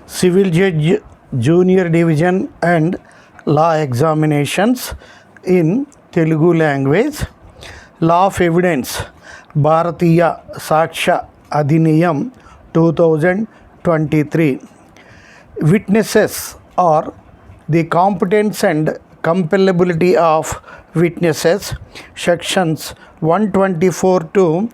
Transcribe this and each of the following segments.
Civil Judge Junior Division and Law Examinations in Telugu language. Law of Evidence Bharatiya Saksha Adhiniyam 2023. Witnesses are the competence and compellability of witnesses. Sections 124 to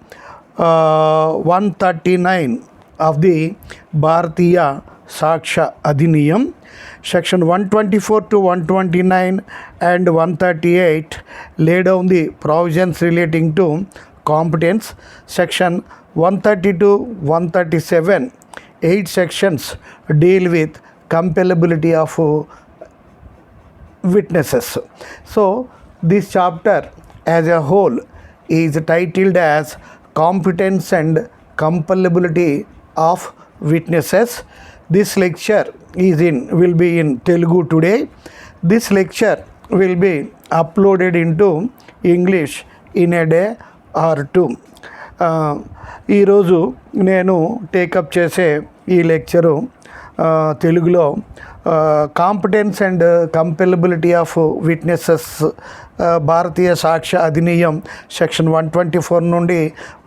139 of the Bharatiya Saksha Adhiniyam. Section 124 to 129 and 138 lay down the provisions relating to competence. Section 132 137, 8 sections deal with compellability of witnesses. So this chapter as a whole is titled as Competence and Compellability of Witnesses. This lecture will be in Telugu today. This lecture will be uploaded into English in a day or two. ఈరోజు నేను take up చేసే ఈ lecture తెలుగులో competence and compellability of witnesses భారతీయ సాక్ష్య అధినియం section 124 నుండి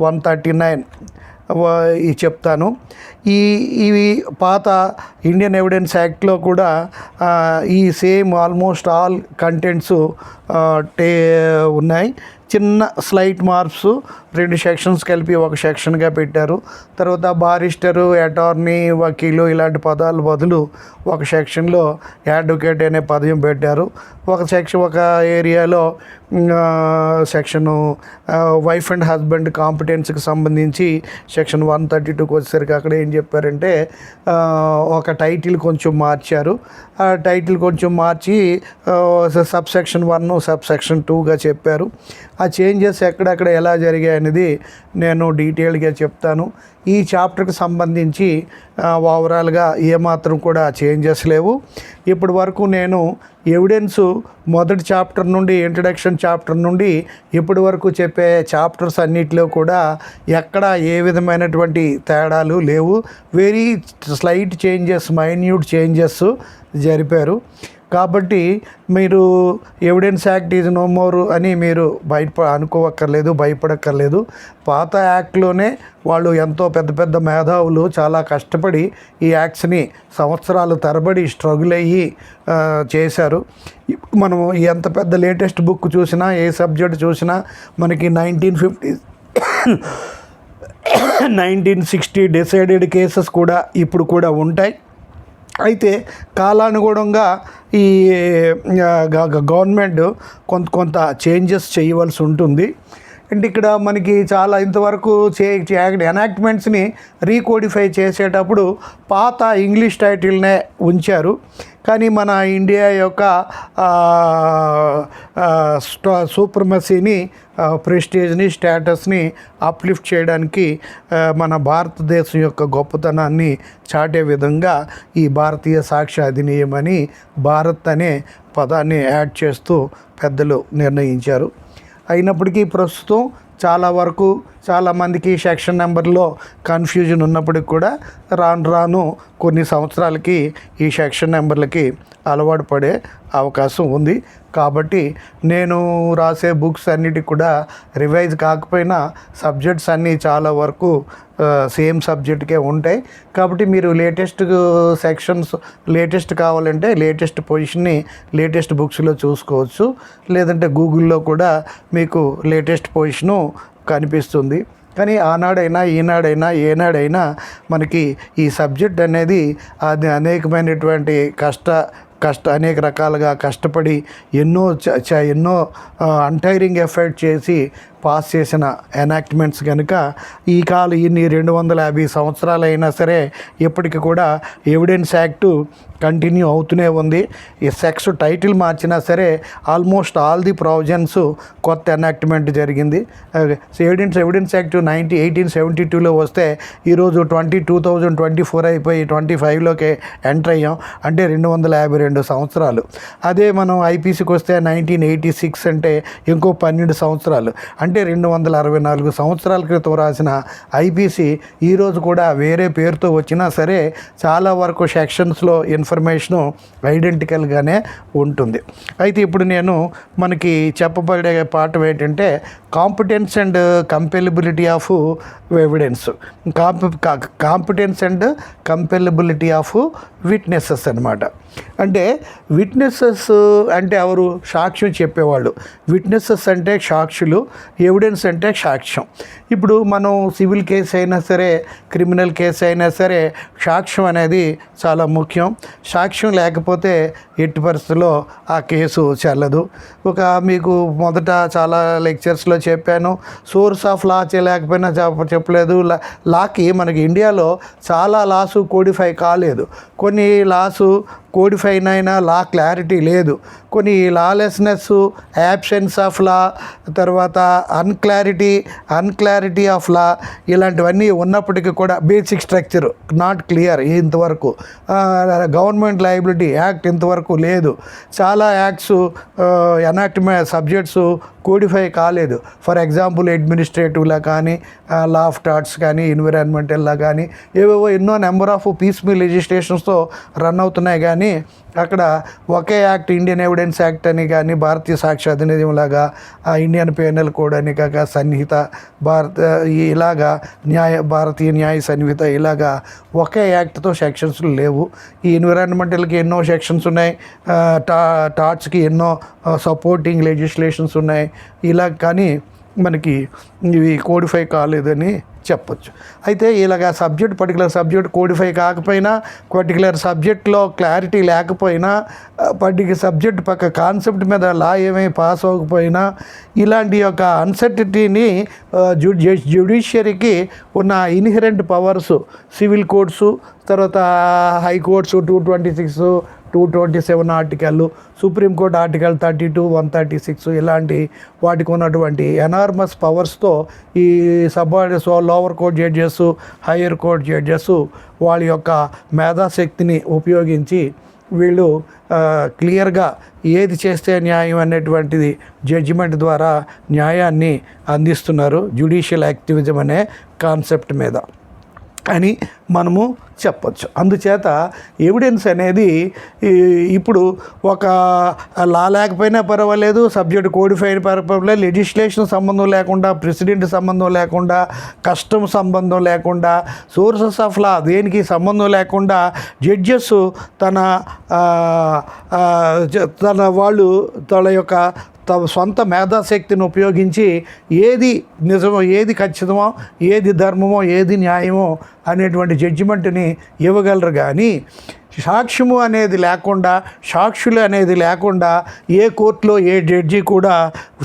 139 చెప్తాను. ఇవి పాత ఇండియన్ ఎవిడెన్స్ యాక్ట్లో కూడా ఈ సేమ్ ఆల్మోస్ట్ ఆల్ కంటెంట్స్ ఉన్నాయి. చిన్న స్లైట్ మార్క్స్ 2 సెక్షన్స్ కలిపి ఒక సెక్షన్గా పెట్టారు. తర్వాత బారిస్టరు, అటార్నీ, వకీలు ఇలాంటి పదాల బదులు ఒక సెక్షన్లో అడ్వకేట్ అనే పదం పెట్టారు. ఒక ఏరియాలో సెక్షను వైఫ్ అండ్ హస్బెండ్ కాంపిటెన్స్కి సంబంధించి సెక్షన్ 132కి వచ్చేసరికి అక్కడ ఏం చెప్పారంటే ఒక టైటిల్ కొంచెం మార్చారు. ఆ టైటిల్ కొంచెం మార్చి సబ్ సెక్షన్ 1 సబ్ సెక్షన్ 2గా చెప్పారు. ఆ చేంజెస్ ఎక్కడెక్కడ ఎలా జరిగాయి అనేది నేను డీటెయిల్గా చెప్తాను. ఈ చాప్టర్కి సంబంధించి ఓవరాల్గా ఏమాత్రం కూడా చేంజెస్ లేవు. ఇప్పటి వరకు నేను ఎవిడెన్స్ మొదటి చాప్టర్ నుండి ఇంట్రడక్షన్ చాప్టర్ నుండి ఇప్పటి వరకు చెప్పే చాప్టర్స్ అన్నిటిలో కూడా ఎక్కడ ఏ విధమైనటువంటి తేడాలు లేవు. Very slight changes, minute changes జరిపారు. కాబట్టి మీరు evidence act is no more అని మీరు భయపడక్కర్లేదు. పాత యాక్ట్లోనే వాళ్ళు ఎంతో పెద్ద పెద్ద మేధావులు చాలా కష్టపడి ఈ యాక్ట్స్ని సంవత్సరాలు తరబడి స్ట్రగుల్ అయ్యి చేశారు. మనం ఎంత పెద్ద లేటెస్ట్ బుక్ చూసినా, ఏ సబ్జెక్ట్ చూసినా మనకి 1960 డిసైడెడ్ కేసెస్ కూడా ఇప్పుడు కూడా ఉంటాయి. అయితే కాలానుగుణంగా ఈ గవర్నమెంట్ కొంత చేంజెస్ చేయవలసి ఉంటుంది. అంటే ఇక్కడ మనకి చాలా ఇంతవరకు ఎనాక్ట్మెంట్స్ని రీకోడిఫై చేసేటప్పుడు పాత ఇంగ్లీష్ టైటిల్నే ఉంచారు. కానీ మన ఇండియా యొక్క సూప్రమసీని, ప్రెస్టేజ్ని, స్టేటస్ని అప్లిఫ్ట్ చేయడానికి మన భారతదేశం యొక్క గొప్పతనాన్ని చాటే విధంగా ఈ భారతీయ సాక్ష్య అధినియం అని భారత్ అనే పదాన్ని యాడ్ చేస్తూ పెద్దలు నిర్ణయించారు. అయినప్పటికీ ప్రస్తుతం చాలా వరకు చాలామందికి సెక్షన్ నెంబర్లో కన్ఫ్యూజన్ ఉన్నప్పటికి కూడా రాను కొన్ని సంవత్సరాలకి ఈ సెక్షన్ నెంబర్లకి అలవాటు పడే అవకాశం ఉంది. కాబట్టి నేను రాసే బుక్స్ అన్నిటికి కూడా రివైజ్ కాకపోయినా సబ్జెక్ట్స్ అన్నీ చాలా వరకు సేమ్ సబ్జెక్ట్కే ఉంటాయి. కాబట్టి మీరు లేటెస్ట్ సెక్షన్స్ లేటెస్ట్ కావాలంటే లేటెస్ట్ పొజిషన్ని లేటెస్ట్ బుక్స్లో చూసుకోవచ్చు. లేదంటే గూగుల్లో కూడా మీకు లేటెస్ట్ పొజిషను కనిపిస్తుంది. కానీ ఆనాడైనా ఈనాడైనా ఏనాడైనా మనకి ఈ సబ్జెక్ట్ అనేది అది అనేకమైనటువంటి అనేక రకాలుగా కష్టపడి ఎన్నో అంటైరింగ్ ఎఫర్ట్ చేసి పాస్ చేసిన ఎనాక్ట్మెంట్స్ కనుక ఇన్ని 250 సంవత్సరాలు అయినా సరే ఇప్పటికి కూడా ఎవిడెన్స్ యాక్టు కంటిన్యూ అవుతూనే ఉంది. ఈ సెక్స్ టైటిల్ మార్చినా సరే ఆల్మోస్ట్ ఆల్ ది ప్రొవిజన్స్ కొత్త ఎనాక్ట్మెంట్ జరిగింది. ఎవిడెన్స్ యాక్ట్ 1872లో వస్తే ఈరోజు 2024 అయిపోయి 25లోకి ఎంటర్ అయ్యాం. అంటే 252 సంవత్సరాలు. అదే మనం ఐపీసీకి వస్తే 1986 అంటే ఇంకో 12 సంవత్సరాలు. అంటే అంటే 264 సంవత్సరాల క్రితం రాసిన ఐపీసీ ఈరోజు కూడా వేరే పేరుతో వచ్చినా సరే చాలా వరకు సెక్షన్స్లో ఇన్ఫర్మేషను ఐడెంటికల్గానే ఉంటుంది. అయితే ఇప్పుడు నేను మనకి చెప్పబడే పాఠం ఏంటంటే competence and compellability of evidence, competence and compellability of witnesses అనమాట. అంటే విట్నెసెస్ అంటే ఎవరు? సాక్ష్యం చెప్పేవాళ్ళు. విట్నెసెస్ అంటే సాక్షులు, ఎవిడెన్స్ అంటే సాక్ష్యం. ఇప్పుడు మనం సివిల్ కేసు అయినా సరే, క్రిమినల్ కేసు అయినా సరే సాక్ష్యం అనేది చాలా ముఖ్యం. సాక్ష్యం లేకపోతే ఎట్టి పరిస్థితుల్లో ఆ కేసు చెల్లదు. మీకు మొదట చాలా లెక్చర్స్లో చెప్పాను, సోర్స్ ఆఫ్ లా లేకపోయినా చెప్పలేదు. లాకి మనకి ఇండియాలో చాలా లాసు కోడిఫై కాలేదు. కొన్ని లాసు కోడిఫై అయినా లా క్లారిటీ లేదు. కొన్ని లాలెస్నెస్, యాబ్సెన్స్ ఆఫ్ లా, తర్వాత అన్క్లారిటీ ఆఫ్ లా, ఇలాంటివన్నీ ఉన్నప్పటికీ కూడా బేసిక్ స్ట్రక్చర్ నాట్ క్లియర్ ఇంతవరకు. గవర్నమెంట్ లయబిలిటీ యాక్ట్ ఇంతవరకు లేదు. చాలా యాక్ట్స్ ఎనాక్ట్మెంట్ సబ్జెక్ట్స్ కోడిఫై కాలేదు. ఫర్ ఎగ్జాంపుల్ అడ్మినిస్ట్రేటివ్లా కానీ, లా ఆఫ్ టాట్స్ కానీ, ఎన్విరాన్మెంటల్లా కానీ ఏవేవో ఎన్నో నెంబర్ ఆఫ్ పీస్ఫుల్ లెజిస్లేషన్స్తో రన్ అవుతున్నాయి. కానీ అక్కడ ఒకే యాక్ట్, ఇండియన్ ఎవిడెన్స్ యాక్ట్ అని కానీ, భారతీయ సాక్ష్య అధినియమంలాగా, ఇండియన్ పీనల్ కోడ్ అని కాక, సన్నిహిత ఇలాగా భారతీయ న్యాయ సన్నిహిత ఇలాగా ఒకే యాక్ట్తో సెక్షన్స్లు లేవు. ఈ ఎన్విరాన్మెంటల్కి ఎన్నో సెక్షన్స్ ఉన్నాయి, టాట్స్కి ఎన్నో సపోర్టింగ్ లెజిస్లేషన్స్ ఉన్నాయి. ఇలా కానీ మనకి ఇవి కోడిఫై కాలేదని చెప్పొచ్చు. అయితే ఇలాగ పర్టికులర్ సబ్జెక్ట్ కోడిఫై కాకపోయినా, పర్టికులర్ సబ్జెక్ట్లో క్లారిటీ లేకపోయినా, పర్టికులర్ సబ్జెక్ట్ పక్క కాన్సెప్ట్ మీద లా ఏమీ పాస్ అవ్వకపోయినా, ఇలాంటి యొక్క అన్సర్టిటీని జ్యుడిషియరీకి ఉన్న ఇన్హెరెంట్ పవర్స్, సివిల్ కోర్ట్స్, తర్వాత హైకోర్ట్స్ 226, 227 ఆర్టికల్, సుప్రీంకోర్టు ఆర్టికల్ 32, 136 ఇలాంటి వాటికి ఉన్నటువంటి ఎనార్మస్ పవర్స్తో ఈ lower court judges, higher court judges వాళ్ళ యొక్క మేధాశక్తిని ఉపయోగించి వీళ్ళు క్లియర్గా ఏది చేస్తే న్యాయం అనేటువంటిది జడ్జిమెంట్ ద్వారా న్యాయాన్ని అందిస్తున్నారు జ్యుడిషియల్ యాక్టివిజం అనే కాన్సెప్ట్ మీద అని మనము చెప్పచ్చు. అందుచేత ఎవిడెన్స్ అనేది ఇప్పుడు ఒక లా లేకపోయినా పర్వాలేదు, సబ్జెక్ట్ కోడిఫై అయిన పర్వాలేదు, లెజిస్లేషన్ సంబంధం లేకుండా, ప్రెసిడెంట్ సంబంధం లేకుండా, కస్టమ్ సంబంధం లేకుండా, సోర్సెస్ ఆఫ్ లా దేనికి సంబంధం లేకుండా జడ్జెస్ తన యొక్క సొంత మేధాశక్తిని ఉపయోగించి ఏది నిజమో, ఏది ఖచ్చితమో, ఏది ధర్మమో, ఏది న్యాయమో అనేటువంటి జడ్జిమెంట్ని ఇవ్వగలరు. కానీ సాక్ష్యము అనేది లేకుండా, సాక్షులు అనేది లేకుండా ఏ కోర్టులో ఏ జడ్జి కూడా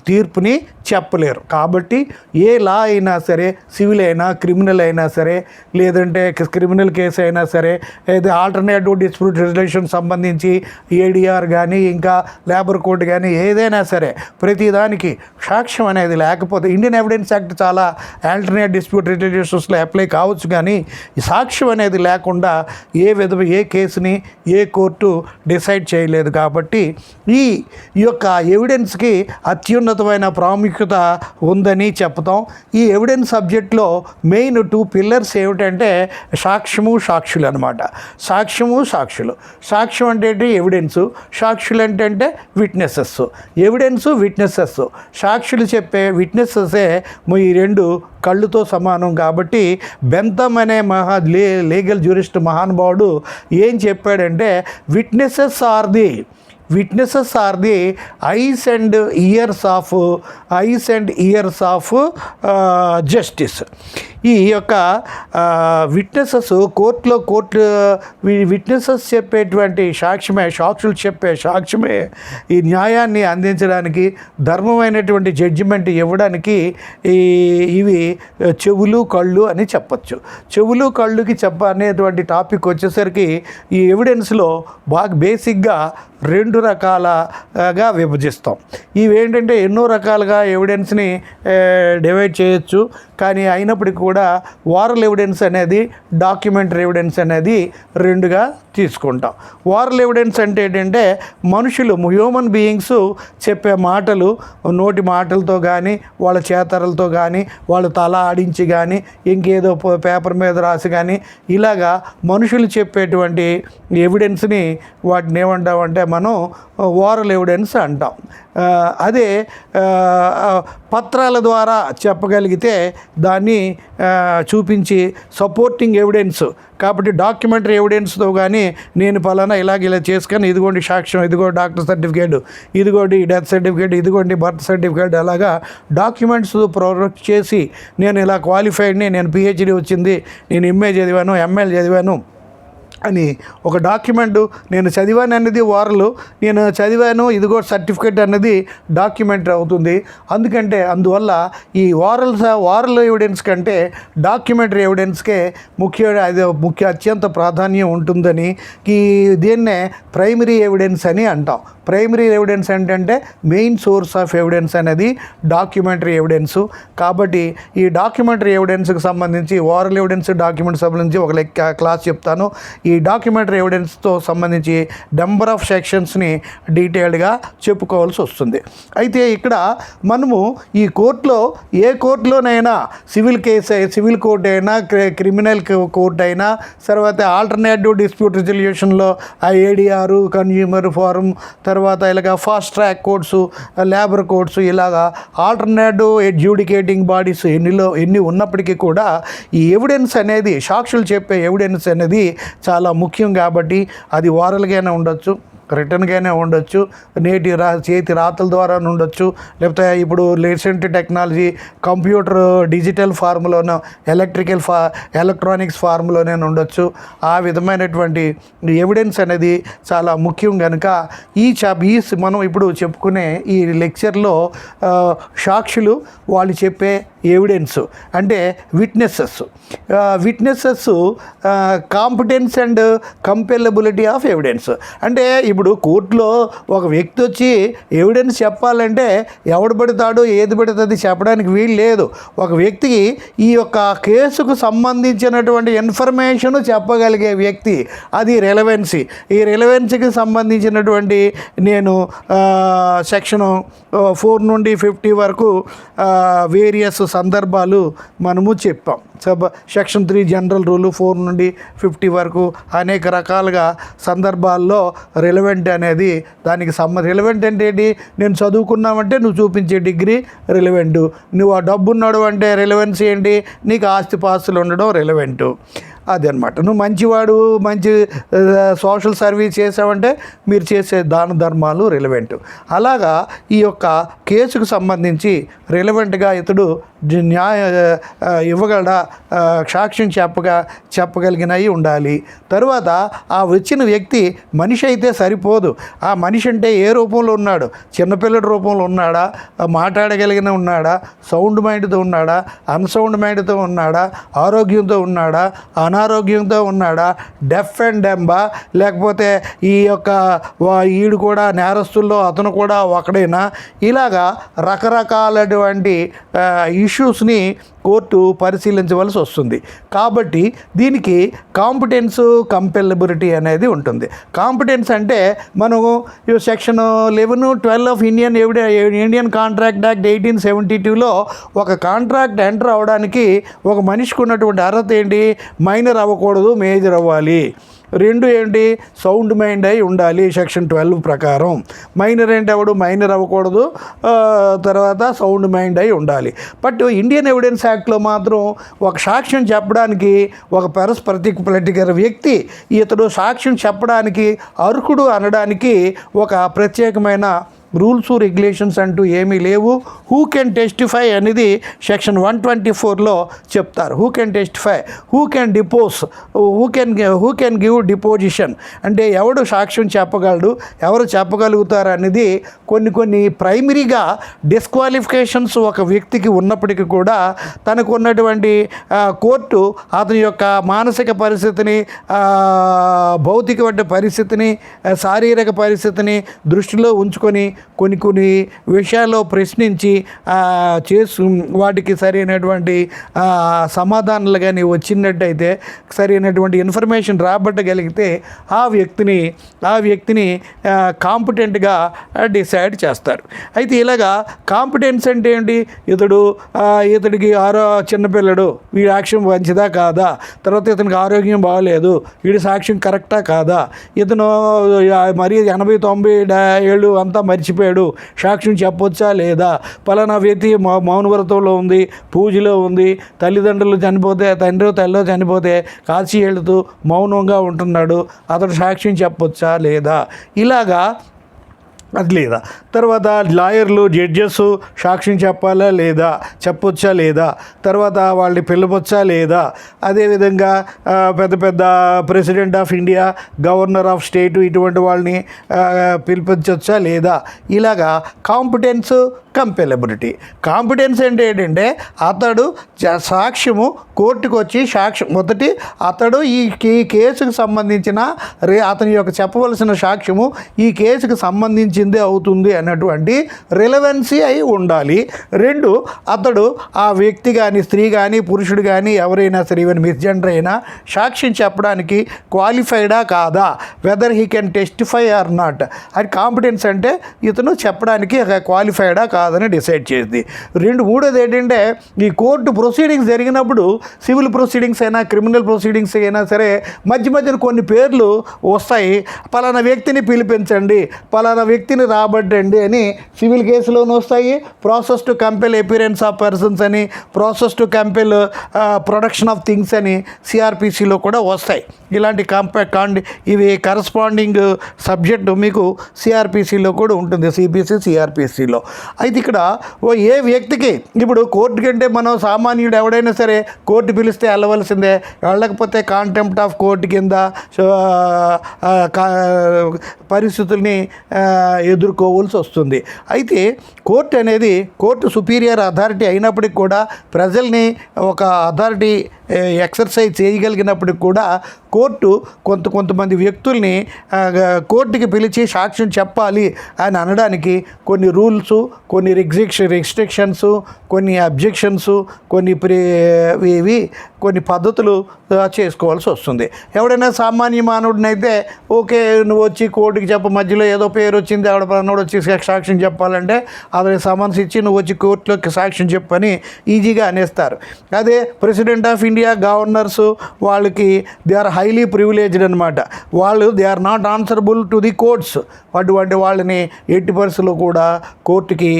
తీర్పుని చెప్పలేరు. కాబట్టి ఏ లా అయినా సరే, సివిల్ అయినా, క్రిమినల్ అయినా సరే, లేదంటే క్రిమినల్ కేసు అయినా సరే, లేదా ఆల్టర్నేటివ్ డిస్ప్యూట్ రెజల్యూషన్ సంబంధించి ఏడిఆర్ కానీ, ఇంకా లేబర్ కోర్టు కానీ, ఏదైనా సరే ప్రతిదానికి సాక్ష్యం అనేది లేకపోతే, ఇండియన్ ఎవిడెన్స్ యాక్ట్ చాలా ఆల్టర్నేట్ డిస్ప్యూట్ రెజల్యూషన్స్లో అప్లై కావచ్చు, కానీ ఈ సాక్ష్యం అనేది లేకుండా ఏ కేసుని ఏ కోర్టు డిసైడ్ చేయలేదు. కాబట్టి ఈ యొక్క ఎవిడెన్స్కి అత్యున్నతమైన ప్రాముఖ్యత ఉందని చెప్తాం. ఈ ఎవిడెన్స్ సబ్జెక్ట్లో మెయిన్ 2 పిల్లర్స్ ఏమిటంటే సాక్ష్యము, సాక్షులు అనమాట. సాక్ష్యం అంటే ఎవిడెన్సు, సాక్షులు అంటే విట్నెసెస్. విట్నెసెస్, సాక్షులు చెప్పే విట్నెసెసే ఈ 2 కళ్ళుతో సమానం. కాబట్టి బెంతమ్ అనే లీగల్ జ్యూరిస్ట్ మహానుభావుడు ఏం చెప్పాడంటే, witnesses are the eyes and ears of justice. ఈ యొక్క విట్నెసెస్ విట్నెసెస్ చెప్పేటువంటి సాక్షులు చెప్పే సాక్ష్యమే ఈ న్యాయాన్ని అందించడానికి, ధర్మమైనటువంటి జడ్జిమెంట్ ఇవ్వడానికి ఇవి చెవులు, కళ్ళు అని చెప్పచ్చు. చెవులు, కళ్ళుకి అనేటువంటి టాపిక్ వచ్చేసరికి ఈ ఎవిడెన్స్లో బాగా బేసిక్గా 2 రకాలుగా విభజిస్తాం. ఇవేంటంటే ఎన్నో రకాలుగా ఎవిడెన్స్ని డివైడ్ చేయొచ్చు. కానీ అయినప్పటికీ కూడా కూడా ఓరల్ ఎవిడెన్స్ అనేది డాక్యుమెంటరీ ఎవిడెన్స్ అనేది రెండుగా తీసుకుంటాం. ఓరల్ ఎవిడెన్స్ అంటే ఏంటంటే మనుషులు హ్యూమన్ బీయింగ్స్ చెప్పే మాటలు నోటి మాటలతో కానీ వాళ్ళ చేతలతో కానీ వాళ్ళ తల ఆడించి కానీ ఇంకేదో పేపర్ మీద రాసి కానీ ఇలాగా మనుషులు చెప్పేటువంటి ఎవిడెన్స్ని వాటిని ఏమంటామంటే మనం ఓరల్ ఎవిడెన్స్ అంటాం. అదే పత్రాల ద్వారా చెప్పగలిగితే దాన్ని చూపించి సపోర్టింగ్ ఎవిడెన్స్. కాబట్టి డాక్యుమెంటరీ ఎవిడెన్స్తో కానీ నేను పలానా ఇలా చేసుకొని ఇదిగోండి సాక్ష్యం, ఇదిగోండి డాక్టర్ సర్టిఫికేట్, ఇదిగోండి డెత్ సర్టిఫికేట్, ఇదిగోండి బర్త్ సర్టిఫికేట్, అలాగా డాక్యుమెంట్స్ ప్రొడక్ట్ చేసి నేను ఇలా క్వాలిఫైడ్ని, నేను పిహెచ్డి వచ్చింది, నేను ఎంఏ చదివాను, ఎంఎల్ చదివాను అని ఒక డాక్యుమెంట్, నేను చదివాను అన్నది ఓరల్, నేను చదివాను ఇదిగో సర్టిఫికేట్ అన్నది డాక్యుమెంట్ అవుతుంది. అందువల్ల ఈ ఓరల్ ఎవిడెన్స్ కంటే డాక్యుమెంటరీ ఎవిడెన్స్కే అత్యంత ప్రాధాన్యం ఉంటుందని దీన్నే ప్రైమరీ ఎవిడెన్స్ అని అంటాం. ప్రైమరీ ఎవిడెన్స్ ఏంటంటే మెయిన్ సోర్స్ ఆఫ్ ఎవిడెన్స్ అనేది డాక్యుమెంటరీ ఎవిడెన్స్. కాబట్టి ఈ డాక్యుమెంటరీ ఎవిడెన్స్కి సంబంధించి ఓరల్ ఎవిడెన్స్ డాక్యుమెంట్ సంబంధించి ఒక క్లాస్ చెప్తాను. ఈ డాక్యుమెంటరీ ఎవిడెన్స్తో సంబంధించి నెంబర్ ఆఫ్ సెక్షన్స్ని డీటెయిల్డ్గా చెప్పుకోవాల్సి వస్తుంది. అయితే ఇక్కడ మనము ఈ కోర్టులో ఏ కోర్టులోనైనా సివిల్ కోర్ట్ అయినా క్రిమినల్ కోర్ట్ అయినా తర్వాత ఆల్టర్నేటివ్ డిస్ప్యూట్ రిజల్యూషన్లో ఏడిఆర్ కన్జ్యూమర్ ఫోరం తర్వాత ఇలాగ fast track courts labour courts ఇలాగా ఆల్టర్నేటివ్ అడ్జుడికేటింగ్ బాడీస్ ఎన్ని ఉన్నప్పటికీ కూడా ఈ ఎవిడెన్స్ అనేది సాక్షులు చెప్పే ఎవిడెన్స్ అనేది చాలా ముఖ్యం. కాబట్టి అది ఓరల్గానే ఉండొచ్చు, రిటర్న్గానే ఉండొచ్చు, చేతి రాతల ద్వారా ఉండొచ్చు, లేకపోతే ఇప్పుడు రీసెంట్ టెక్నాలజీ కంప్యూటర్ డిజిటల్ ఫార్మ్లోనో ఎలక్ట్రానిక్స్ ఫార్మ్లోనే ఉండొచ్చు. ఆ విధమైనటువంటి ఎవిడెన్స్ అనేది చాలా ముఖ్యం. కనుక మనం ఇప్పుడు చెప్పుకునే ఈ లెక్చర్లో సాక్షులు వాళ్ళు చెప్పే ఎవిడెన్స్ అంటే witnesses competence and compellability of evidence. అంటే ఇప్పుడు కోర్టులో ఒక వ్యక్తి వచ్చి ఎవిడెన్స్ చెప్పాలంటే ఎవడు పడతాడో ఏది పడుతుంది చెప్పడానికి వీలు లేదు. ఒక వ్యక్తికి ఈ యొక్క కేసుకు సంబంధించినటువంటి ఇన్ఫర్మేషన్ చెప్పగలిగే వ్యక్తి, అది రెలవెన్సీ. ఈ రెలవెన్సీకి సంబంధించినటువంటి నేను సెక్షన్ 4 నుండి 50 వరకు వేరియస్ సందర్భాలు మనము చెప్పాం. సెక్షన్ 3 జనరల్ రూలు 4 నుండి 50 వరకు అనేక రకాలుగా సందర్భాల్లో రిలవెంట్ అనేది దానికి రిలవెంట్ అంటే ఏంటి? నేను చదువుకున్నామంటే నువ్వు చూపించే డిగ్రీ రిలవెంటు, నువ్వు ఆ డబ్బు ఉన్నాడు అంటే రిలవెన్సీ ఏంటి? నీకు ఆస్తిపాస్తులు ఉండడం రిలవెంటు. అదనమాట. నువ్వు మంచివాడు, మంచి సోషల్ సర్వీస్ చేసావంటే మీరు చేసే దాన ధర్మాలు రిలవెంట్. అలాగా ఈ యొక్క కేసుకు సంబంధించి రిలవెంట్గా ఇతడు ఇవ్వగలడా, సాక్ష్యం చెప్పగలిగినవి ఉండాలి. తరువాత ఆ వచ్చిన వ్యక్తి మనిషి అయితే సరిపోదు. ఆ మనిషి అంటే ఏ రూపంలో ఉన్నాడు? చిన్నపిల్లడి రూపంలో ఉన్నాడా? మాట్లాడగలిగిన ఉన్నాడా? సౌండ్ మైండ్తో ఉన్నాడా? అన్సౌండ్ మైండ్తో ఉన్నాడా? ఆరోగ్యంతో ఉన్నాడా? అనారోగ్యంతో ఉన్నాడా? డెఫ్ అండ్ డెంబా? లేకపోతే ఈ యొక్క ఈడు కూడా నేరస్తుల్లో అతను కూడా ఒకడేనా? ఇలాగా రకరకాలటువంటి ఇష్యూస్ని కోర్టు పరిశీలించవలసి వస్తుంది. కాబట్టి దీనికి కాంపిటెన్స్ కంపెలబిలిటీ అనేది ఉంటుంది. కాంపిటెన్స్ అంటే మనము section 11, 12 of Indian contract act 1872లో ఒక కాంట్రాక్ట్ ఎంటర్ అవ్వడానికి ఒక మనిషికి ఉన్నటువంటి అర్హత ఏంటి? మైనర్ అవ్వకూడదు, మేజర్ అవ్వాలి. 2 ఏంటి? సౌండ్ మైండ్ అయి ఉండాలి సెక్షన్ 12 ప్రకారం. మైనర్ ఏంటి? అవడు మైనర్ అవ్వకూడదు, తర్వాత సౌండ్ మైండ్ అయి ఉండాలి. బట్ ఇండియన్ ఎవిడెన్స్ యాక్ట్లో మాత్రం ఒక సాక్ష్యం చెప్పడానికి ఒక పర్టికులర్ వ్యక్తి ఇతడు సాక్ష్యం చెప్పడానికి అర్హుడు అనడానికి ఒక ప్రత్యేకమైన రూల్స్ రెగ్యులేషన్స్ అంటూ ఏమీ లేవు. హూ కెన్ టెస్టిఫై అనేది సెక్షన్ 124లో చెప్తారు. Who can testify, who can depose, who can give deposition అంటే ఎవడు సాక్ష్యం చెప్పగలడు, ఎవరు చెప్పగలుగుతారు అనేది కొన్ని ప్రైమరీగా డిస్క్వాలిఫికేషన్స్ ఒక వ్యక్తికి ఉన్నప్పటికీ కూడా తనకు ఉన్నటువంటి కోర్టు అతని యొక్క మానసిక పరిస్థితిని, భౌతిక పరిస్థితిని, శారీరక పరిస్థితిని దృష్టిలో ఉంచుకొని కొన్ని విషయాల్లో ప్రశ్నించి వాటికి సరైనటువంటి సమాధానాలు కానీ వచ్చినట్టయితే, సరైనటువంటి ఇన్ఫర్మేషన్ రాబట్టగలిగితే ఆ వ్యక్తిని కాంపిటెంట్గా డిసైడ్ చేస్తారు. అయితే ఇలాగా కాంపిటెన్స్ అంటే ఏంటి? ఇతడికి చిన్నపిల్లడు, వీడి సాక్ష్యం మంచిదా కాదా, తర్వాత ఇతనికి ఆరోగ్యం బాగలేదు, వీడి సాక్ష్యం కరెక్టా కాదా, ఇతను మరి 80-90 ఏళ్ళు అంతా మర్చిపోయాడు, సాక్ష్యం చెప్పొచ్చా లేదా, పలానా వ్యక్తి మౌనవ్రతంలో ఉంది, పూజలో ఉంది, తల్లిదండ్రులు చనిపోతే తల్లిలో చనిపోతే కాశీ వెళుతూ మౌనంగా ఉంటున్నాడు, అతడు సాక్ష్యం చెప్పొచ్చా లేదా, ఇలాగా అది లేదా. తర్వాత లాయర్లు, జడ్జెస్ సాక్ష్యం చెప్పాలా లేదా, చెప్పొచ్చా లేదా, తర్వాత వాళ్ళని పిలవచ్చా లేదా, అదేవిధంగా పెద్ద president of India, governor of state ఇటువంటి వాళ్ళని పిలిపించవచ్చా లేదా. ఇలాగా కాంపిటెన్స్, కంపెలబిలిటీ. కాంపిటెన్స్ అంటే ఏంటంటే అతడు సాక్ష్యము కోర్టుకు వచ్చి మొదటి అతడు ఈ కేసుకు సంబంధించిన అతని యొక్క చెప్పవలసిన సాక్ష్యము ఈ కేసుకు సంబంధించిందే అవుతుంది అన్నటువంటి రిలవెన్సీ అయి ఉండాలి. 2, అతడు ఆ వ్యక్తి కానీ, స్త్రీ కానీ, పురుషుడు కానీ, ఎవరైనా సరే, ఈవెన్ మిస్జెండర్ అయినా సాక్ష్యం చెప్పడానికి క్వాలిఫైడా కాదా, whether he can testify or not. అది కాంపిటెన్స్ అంటే ఇతను చెప్పడానికి క్వాలిఫైడా కాదని డిసైడ్ చేసింది. 3వది ఏంటంటే ఈ కోర్టు ప్రొసీడింగ్స్ జరిగినప్పుడు, సివిల్ ప్రొసీడింగ్స్ అయినా క్రిమినల్ ప్రొసీడింగ్స్ అయినా సరే, మధ్యన కొన్ని పేర్లు వస్తాయి. పలానా వ్యక్తిని పిలిపించండి, పలానా వ్యక్తిని రాబట్టండి అని సివిల్ కేసులోనూ వస్తాయి. Process to compel appearance of persons అని, process to compel production of things అని సిఆర్పిసిలో కూడా వస్తాయి. ఇలాంటి ఇవి కరస్పాండింగ్ సబ్జెక్టు మీకు సిఆర్పిసిలో కూడా ఉంటుంది, సిపిసి సిఆర్పిసిలో. అయితే ఇక్కడ ఏ వ్యక్తికి ఇప్పుడు కోర్టు కంటే మనం సామాన్యుడు ఎవడైనా సరే కోర్టు పిలిస్తే వెళ్ళవలసిందే, వెళ్ళకపోతే కాంటెంప్ట్ ఆఫ్ కోర్టు కింద పరిస్థితుల్ని ఎదుర్కోవాల్సి వస్తుంది. అయితే కోర్టు అనేది సుపీరియర్ అథారిటీ అయినప్పటికి కూడా ప్రజల్ని ఒక అథారిటీ ఎక్సర్సైజ్ చేయగలిగినప్పటికి కూడా కోర్టు కొంతమంది వ్యక్తుల్ని కోర్టుకి పిలిచి సాక్ష్యం చెప్పాలి అని అనడానికి కొన్ని రూల్స్, కొన్ని రిస్ట్రిక్షన్స్, కొన్ని అబ్జెక్షన్స్, కొన్ని పద్ధతులు చేసుకోవాల్సి వస్తుంది. ఎవడైనా సామాన్య మానవుడినైతే ఓకే, నువ్వు వచ్చి కోర్టుకి మధ్యలో ఏదో పేరు వచ్చింది, ఆవిడ పన్నోడు వచ్చి సాక్ష్యం చెప్పాలంటే అతనికి సమన్స్ ఇచ్చి నువ్వు వచ్చి కోర్టులోకి సాక్ష్యం చెప్పని ఈజీగా అనేస్తారు. అదే ప్రెసిడెంట్ ఆఫ్ ఇండియా, గవర్నర్స్, వాళ్ళకి దే ఆర్ హైలీ ప్రివిలేజ్డ్ అనమాట. They are not answerable to the courts. అటువంటి వాళ్ళని ఎట్టి పరిస్థితుల్లో కూడా కోర్టుకి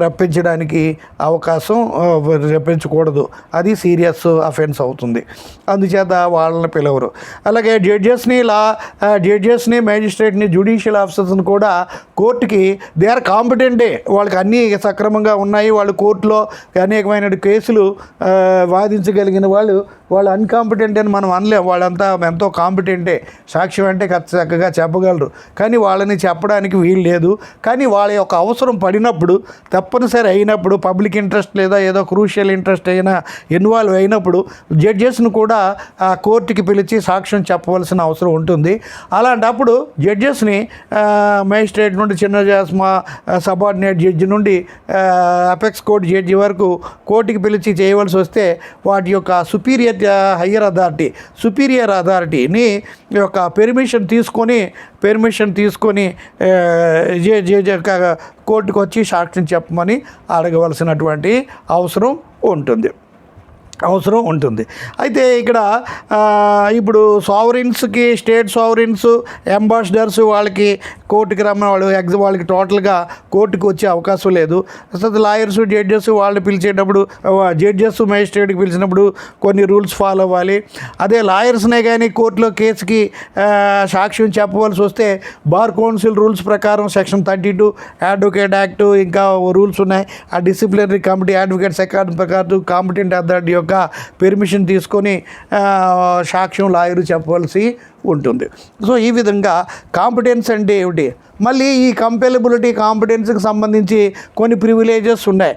రప్పించడానికి అవకాశం రప్పించకూడదు, అది సీరియస్ అఫెన్స్ అవుతుంది. అందుచేత వాళ్ళని పిలవరు. అలాగే జడ్జెస్ని మ్యాజిస్ట్రేట్ని, జ్యుడిషియల్ ఆఫీసర్స్ని కూడా కోర్టుకి దే ఆర్ కాంపిటెంటే, వాళ్ళకి అన్నీ సక్రమంగా ఉన్నాయి, వాళ్ళు కోర్టులో అనేకమైన కేసులు వాదించగలిగిన వాళ్ళు అన్కాంపిటెంట్ అని మనం అనలేం. వాళ్ళంతా ఎంతో కాంపిటెంటే, సాక్ష్యం అంటే చక్కగా చెప్పగలరు, కానీ వాళ్ళని చెప్పడానికి వీలు లేదు. కానీ వాళ్ళ యొక్క అవసరం పడినప్పుడు, తప్పనిసరి అయినప్పుడు, పబ్లిక్ ఇంట్రెస్ట్ లేదా ఏదో క్రూషియల్ ఇంట్రెస్ట్ అయినా ఇన్వాల్వ్ అయినప్పుడు జడ్జెస్ను కూడా కోర్టుకి పిలిచి సాక్ష్యం చెప్పవలసిన అవసరం ఉంటుంది. అలాంటప్పుడు జడ్జెస్ని మేజిస్ట్రేట్ నుండి చిన్న సబార్డినేట్ జడ్జి నుండి అపెక్స్ కోర్టు జడ్జి వరకు కోర్టుకి పిలిచి చేయవలసి వస్తే వాటి యొక్క హయ్యర్ అథారిటీని యొక్క పెర్మిషన్ తీసుకొని కోర్టుకు వచ్చి సాక్ష్యం చెప్పమని అడగవలసినటువంటి అవసరం ఉంటుంది. అయితే ఇక్కడ ఇప్పుడు సావరిన్స్కి, స్టేట్ సావరిన్స్, అంబాసిడర్స్ వాళ్ళకి కోర్టుకి రమ్మని వాళ్ళకి టోటల్గా కోర్టుకి వచ్చే అవకాశం లేదు. అసలు లాయర్స్, జడ్జెస్ వాళ్ళు పిలిచేటప్పుడు, జడ్జెస్ మేజిస్ట్రేట్కి పిలిచినప్పుడు కొన్ని రూల్స్ ఫాలో అవ్వాలి. అదే లాయర్స్నే కానీ కోర్టులో కేసుకి సాక్ష్యం చెప్పవలసి వస్తే బార్ కౌన్సిల్ రూల్స్ ప్రకారం సెక్షన్ 32 అడ్వకేట్ యాక్ట్ ఇంకా రూల్స్ ఉన్నాయి. ఆ డిసిప్లినరీ కమిటీ అడ్వకేట్స్ అకాడమీ ప్రకారం కాంపిటెంట్ అథారిటీ యొక్క పెర్మిషన్ తీసుకొని సాక్ష్యం లాయరు చెప్పవలసి ఉంటుంది. సో ఈ విధంగా కాంపిటెన్స్ అంటే ఏమిటి, మళ్ళీ ఈ కంపెలబిలిటీ కాంపిటెన్స్కి సంబంధించి కొన్ని ప్రివిలేజెస్ ఉన్నాయి.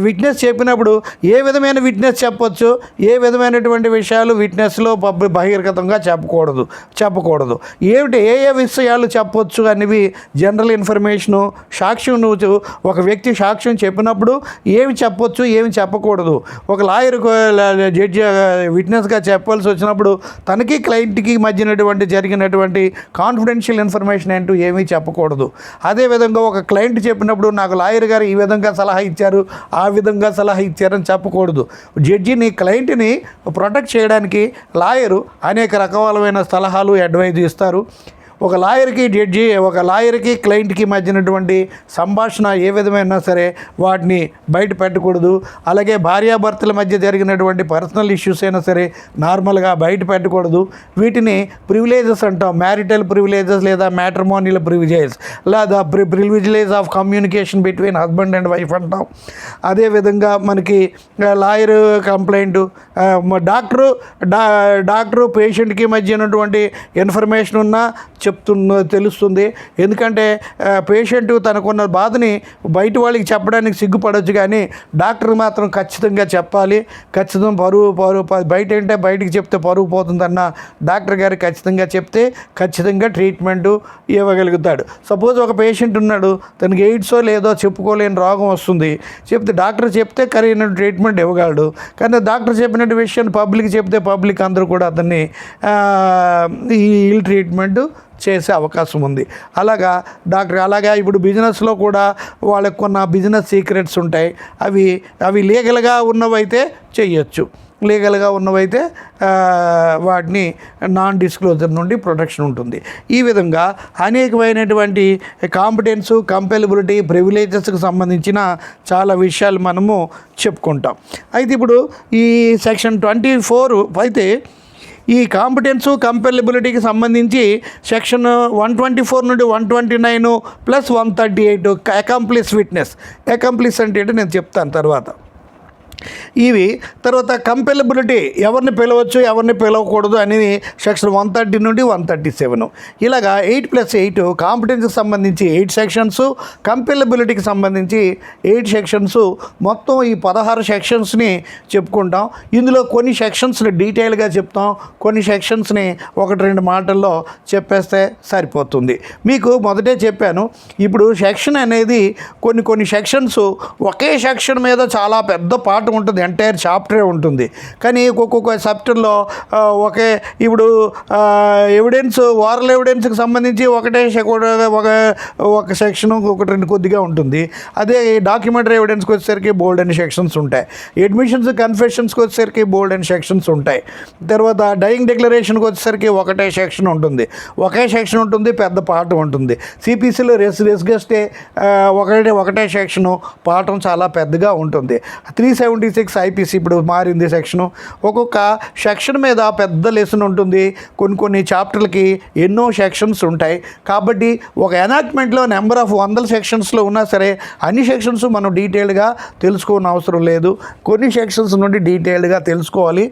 విట్నెస్ చెప్పినప్పుడు ఏ విధమైన విట్నెస్ చెప్పొచ్చు, ఏ విధమైనటువంటి విషయాలు విట్నెస్లో బహిర్గతంగా చెప్పకూడదు ఏమిటి, ఏ విషయాలు చెప్పొచ్చు అనేవి జనరల్ ఇన్ఫర్మేషను. సాక్ష్యం నువ్వు ఒక వ్యక్తి సాక్ష్యం చెప్పినప్పుడు ఏమి చెప్పొచ్చు ఏమి చెప్పకూడదు. ఒక లాయర్ జడ్జి విట్నెస్గా చెప్పాల్సి వచ్చినప్పుడు తనకి క్లయింట్కి మధ్యనటువంటి జరిగినటువంటి కాన్ఫిడెన్షియల్ ఇన్ఫర్మేషన్ ఏంటో ఏమీ చెప్పకూడదు. అదేవిధంగా ఒక క్లయింట్ చెప్పినప్పుడు నాకు లాయర్ గారు ఈ విధంగా సలహా ఇచ్చారు, ఆ విధంగా సలహా ఇచ్చారని చెప్పకూడదు. జడ్జిని క్లయింట్ని ప్రొటెక్ట్ చేయడానికి లాయరు అనేక రకాలైన సలహాలు అడ్వైజ్ ఇస్తారు. ఒక లాయర్కి క్లయింట్కి మధ్యనటువంటి సంభాషణ ఏ విధమైనా సరే వాటిని బయట పెట్టకూడదు. అలాగే భార్యాభర్తల మధ్య జరిగినటువంటి పర్సనల్ ఇష్యూస్ అయినా సరే నార్మల్గా బయట పెట్టకూడదు. వీటిని ప్రివిలేజెస్ అంటాం. మ్యారిటల్ ప్రివిలేజెస్ లేదా మ్యాట్రిమోనియల్ ప్రివిలేజెస్ లేదా privilege of communication between husband and wife అంటాం. అదేవిధంగా మనకి లాయర్ కంప్లైంట్, డాక్టరు పేషెంట్కి మధ్య ఉన్నటువంటి ఇన్ఫర్మేషన్ ఉన్నా తెలుస్తుంది. ఎందుకంటే పేషెంట్ తనకున్న బాధని బయట వాళ్ళకి చెప్పడానికి సిగ్గుపడవచ్చు, కానీ డాక్టర్ మాత్రం ఖచ్చితంగా చెప్పాలి. ఖచ్చితంగా పరువు బయటికి చెప్తే పరువు పోతుందన్న డాక్టర్ గారు ఖచ్చితంగా చెప్తే ఖచ్చితంగా ట్రీట్మెంటు ఇవ్వగలుగుతాడు. సపోజ్ ఒక పేషెంట్ ఉన్నాడు, తనకి ఎయిడ్సో లేదో చెప్పుకోలేని రోగం వస్తుంది, డాక్టర్ చెప్తే కరెక్ట్ ట్రీట్మెంట్ ఇవ్వగలడు. కానీ డాక్టర్ చెప్పినట్టు విషయాన్ని పబ్లిక్ చెప్తే పబ్లిక్ అందరూ కూడా అతన్ని ఈ ట్రీట్మెంట్ చేసే అవకాశం ఉంది. అలాగా ఇప్పుడు బిజినెస్లో కూడా వాళ్ళకు కొన్న బిజినెస్ సీక్రెట్స్ ఉంటాయి. అవి లీగల్గా ఉన్నవైతే చేయొచ్చు, లీగల్గా ఉన్నవైతే వాటిని నాన్ డిస్క్లోజర్ నుండి ప్రొటెక్షన్ ఉంటుంది. ఈ విధంగా అనేకమైనటువంటి కాంపిటెన్సు, కంపెలబిలిటీ, ప్రివిలేజెస్కి సంబంధించిన చాలా విషయాలు మనము చెప్పుకుంటాం. అయితే ఇప్పుడు ఈ సెక్షన్ 24 అయితే ఈ కాంపిటెన్సు కంపెలబిలిటీకి సంబంధించి సెక్షన్ 124 నుండి 129 ప్లస్ 138 అకాంప్లిస్ విట్నెస్. అకాంప్లిస్ అంటే ఏంటో నేను చెప్తాను తర్వాత. తర్వాత కంపెలబిలిటీ, ఎవరిని పిలవచ్చు ఎవరిని పిలవకూడదు అనేది సెక్షన్ 130 నుండి 137. ఇలాగా 8+8 కాంపిటెన్స్కి సంబంధించి 8 సెక్షన్స్, కంపెలబిలిటీకి సంబంధించి 8 సెక్షన్స్, మొత్తం ఈ 16 సెక్షన్స్ని చెప్పుకుంటాం. ఇందులో కొన్ని సెక్షన్స్ని డీటెయిల్గా చెప్తాం, కొన్ని సెక్షన్స్ని 1-2 మాటల్లో చెప్పేస్తే సరిపోతుంది. మీకు మొదటే చెప్పాను, ఇప్పుడు సెక్షన్ అనేది కొన్ని సెక్షన్స్ ఒకే సెక్షన్ మీద చాలా పెద్ద పార్ట్ ఉంటుంది, ఎంటైర్ చాప్టరే ఉంటుంది. కానీ ఒక్కొక్క చాప్టర్లో ఇప్పుడు ఓరల్ ఎవిడెన్స్కి సంబంధించి ఒక సెక్షన్ 1-2 కొద్దిగా ఉంటుంది. అదే డాక్యుమెంటరీ ఎవిడెన్స్కి వచ్చేసరికి బోల్డ్ అని సెక్షన్స్ ఉంటాయి. అడ్మిషన్స్ కన్ఫెషన్స్కి వచ్చేసరికి బోల్డ్ అని సెక్షన్స్ ఉంటాయి. తర్వాత డైయింగ్ డిక్లరేషన్కి వచ్చేసరికి ఒకే సెక్షన్ ఉంటుంది, పెద్ద పాఠం ఉంటుంది. సిపిసిలో రెస్గెస్టే ఒకటే సెక్షను, పాఠం చాలా పెద్దగా ఉంటుంది. 376 ఐపీసీ ఇప్పుడు మారింది సెక్షను. ఒక్కొక్క సెక్షన్ మీద పెద్ద లెసన్ ఉంటుంది. కొన్ని చాప్టర్లకి ఎన్నో సెక్షన్స్ ఉంటాయి. కాబట్టి ఒక ఎనాక్ట్మెంట్లో నెంబర్ ఆఫ్ 100 సెక్షన్స్లో ఉన్నా సరే అన్ని సెక్షన్స్ మనం డీటెయిల్డ్గా తెలుసుకోని అవసరం లేదు. కొన్ని సెక్షన్స్ నుండి డీటెయిల్డ్గా తెలుసుకోవాలి.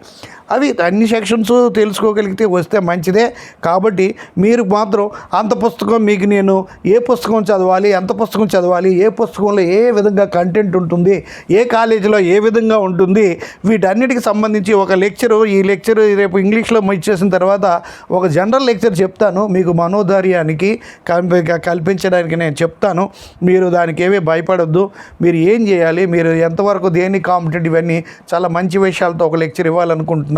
అవి అన్ని సెక్షన్స్ తెలుసుకోగలిగితే వస్తే మంచిదే. కాబట్టి మీరు మాత్రం అంత పుస్తకం మీకు నేను ఏ పుస్తకం చదవాలి, ఎంత పుస్తకం చదవాలి, ఏ పుస్తకంలో ఏ విధంగా కంటెంట్ ఉంటుంది, ఏ కాలేజీలో ఏ విధంగా ఉంటుంది, వీటన్నిటికి సంబంధించి ఒక లెక్చరు, ఈ లెక్చర్ రేపు ఇంగ్లీష్లో ఇచ్చేసిన తర్వాత ఒక జనరల్ లెక్చర్ చెప్తాను. మీకు మనోధైర్యానికి కల్పించడానికి నేను చెప్తాను. మీరు దానికి ఏమీ భయపడొద్దు. మీరు ఏం చేయాలి, మీరు ఎంతవరకు దేన్ని కాంపిటెంట్, ఇవన్నీ చాలా మంచి విషయాలతో ఒక లెక్చర్ ఇవ్వాలనుకుంటున్నాను.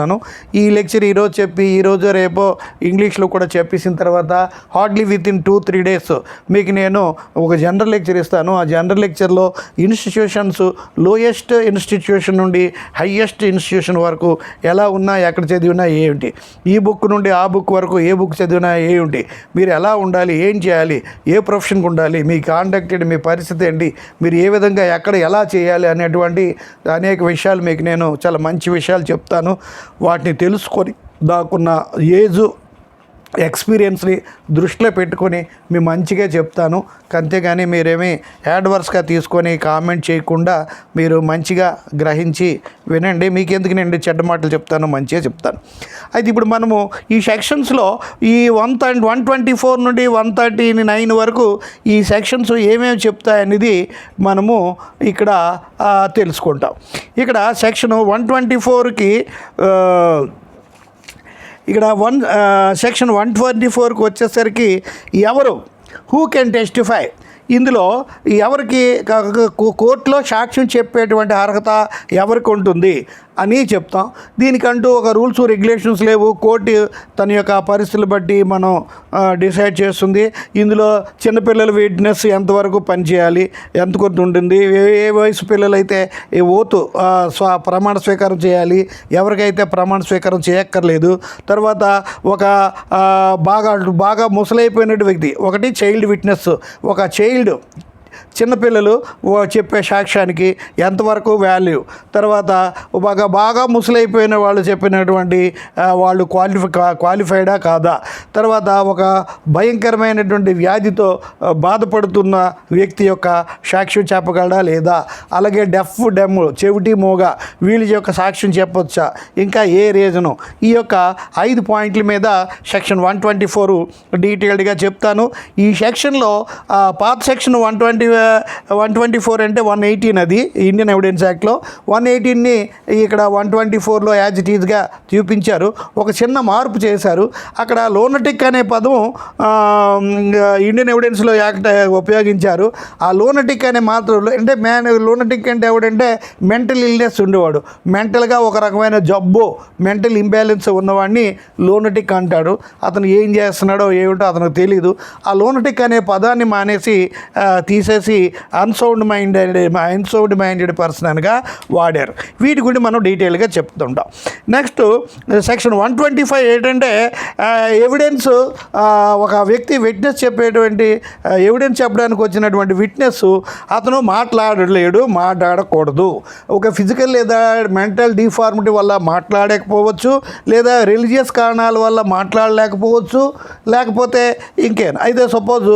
ఈ లెక్చర్ ఈరోజు చెప్పి ఈరోజు రేపో ఇంగ్లీష్లో కూడా చెప్పేసిన తర్వాత హార్డ్లీ వితిన్ 2-3 డేస్ మీకు నేను ఒక జనరల్ లెక్చర్ ఇస్తాను. ఆ జనరల్ లెక్చర్లో ఇన్స్టిట్యూషన్స్, లోయెస్ట్ ఇన్స్టిట్యూషన్ నుండి హైయెస్ట్ ఇన్స్టిట్యూషన్ వరకు ఎలా ఉన్నా, ఎక్కడ చదివినా ఏమిటి, ఈ బుక్ నుండి ఆ బుక్ వరకు ఏ బుక్ చదివినా ఏమిటి, మీరు ఎలా ఉండాలి, ఏం చేయాలి, ఏ ప్రొఫెషన్కి ఉండాలి, మీ కాంటాక్ట్ ఏంటి, మీ పరిస్థితి ఏంటి, మీరు ఏ విధంగా ఎక్కడ ఎలా చేయాలి అనేటువంటి అనేక విషయాలు మీకు నేను చాలా మంచి విషయాలు చెప్తాను. వాటిని తెలుసుకొని దాకున్న ఏజు ఎక్స్పీరియన్స్ని దృష్టిలో పెట్టుకొని మీ మంచిగా చెప్తాను. అంతేగాని మీరేమీ యాడ్వర్స్గా తీసుకొని కామెంట్ చేయకుండా మీరు మంచిగా గ్రహించి వినండి. మీకెందుకు నేను చెడ్డ మాటలు చెప్తాను, మంచిగా చెప్తాను. అయితే ఇప్పుడు మనము ఈ సెక్షన్స్లో ఈ 124 నుండి 139 వరకు ఈ సెక్షన్స్ ఏమేమి చెప్తాయనేది మనము ఇక్కడ తెలుసుకుంటాం. ఇక్కడ సెక్షన్ 124కి ఇక్కడ సెక్షన్ 124కి వచ్చేసరికి ఎవరు హూ కెన్ టెస్టిఫై, ఇందులో ఎవరికి కోర్టులో సాక్ష్యం చెప్పేటువంటి అర్హత ఎవరికి ఉంటుంది అని చెప్తాం. దీనికంటూ ఒక రూల్స్ రెగ్యులేషన్స్ లేవు. కోర్టు తన యొక్క పరిస్థితులు బట్టి మనం డిసైడ్ చేస్తుంది. ఇందులో చిన్నపిల్లల విట్నెస్ ఎంతవరకు పనిచేయాలి, ఎంత కొంత ఉంటుంది, ఏ వయసు పిల్లలైతే ఓతు ప్రమాణ స్వీకారం చేయాలి, ఎవరికైతే ప్రమాణ స్వీకారం చేయక్కర్లేదు. తర్వాత ఒక బాగా ముసలైపోయినటువంటి వ్యక్తి, ఒకటి చైల్డ్ విట్నెస్, ఒక చైల్డ్ చిన్నపిల్లలు చెప్పే సాక్ష్యానికి ఎంతవరకు వాల్యూ, తర్వాత బాగా ముసలైపోయిన వాళ్ళు చెప్పినటువంటి వాళ్ళు క్వాలిఫైడా కాదా, తర్వాత ఒక భయంకరమైనటువంటి వ్యాధితో బాధపడుతున్న వ్యక్తి యొక్క సాక్ష్యం చెప్పగలడా లేదా, అలాగే డెమ్ చెవిటి మోగ వీళ్ళ యొక్క సాక్ష్యం చెప్పొచ్చా, ఇంకా ఏ రీజను, ఈ యొక్క 5 పాయింట్ల మీద సెక్షన్ 124 డీటెయిల్డ్గా చెప్తాను. ఈ సెక్షన్లో పాత సెక్షన్ 124 అంటే 118 అది ఇండియన్ ఎవిడెన్స్ యాక్ట్లో 118ని ఇక్కడ 124లో యాజ్ ఇట్ ఈజ్గా చూపించారు. ఒక చిన్న మార్పు చేశారు. అక్కడ లోనటిక్ అనే పదం ఇండియన్ ఎవిడెన్స్లో యాక్ట్ ఉపయోగించారు. ఆ లోనటిక్ అనే మాత్రం అంటే లోనటిక్ అంటే ఎవడంటే మెంటల్ ఇల్నెస్ ఉండేవాడు, మెంటల్గా ఒక రకమైన జబ్బు, మెంటల్ ఇంబ్యాలెన్స్ ఉన్నవాడిని లోనటిక్ అంటాడు. అతను ఏం చేస్తున్నాడో ఏమిటో అతనికి తెలీదు. ఆ లోనటిక్ అనే పదాన్ని మానేసి తీసేసి అన్సౌండ్ మైండెడ్ పర్సన్గా వాడారు. వీటి గురించి మనం డీటెయిల్గా చెప్తుంటాం. నెక్స్ట్ సెక్షన్ 125 ఏంటంటే ఎవిడెన్స్, ఒక వ్యక్తి విట్నెస్ చెప్పేటువంటి ఎవిడెన్స్ చెప్పడానికి వచ్చినటువంటి విట్నెస్ అతను మాట్లాడకూడదు. ఒక ఫిజికల్ లేదా మెంటల్ డిఫార్మిటీ వల్ల మాట్లాడకపోవచ్చు, లేదా రిలీజియస్ కారణాల వల్ల మాట్లాడలేకపోవచ్చు, లేకపోతే ఇంకేనా. అయితే సపోజ్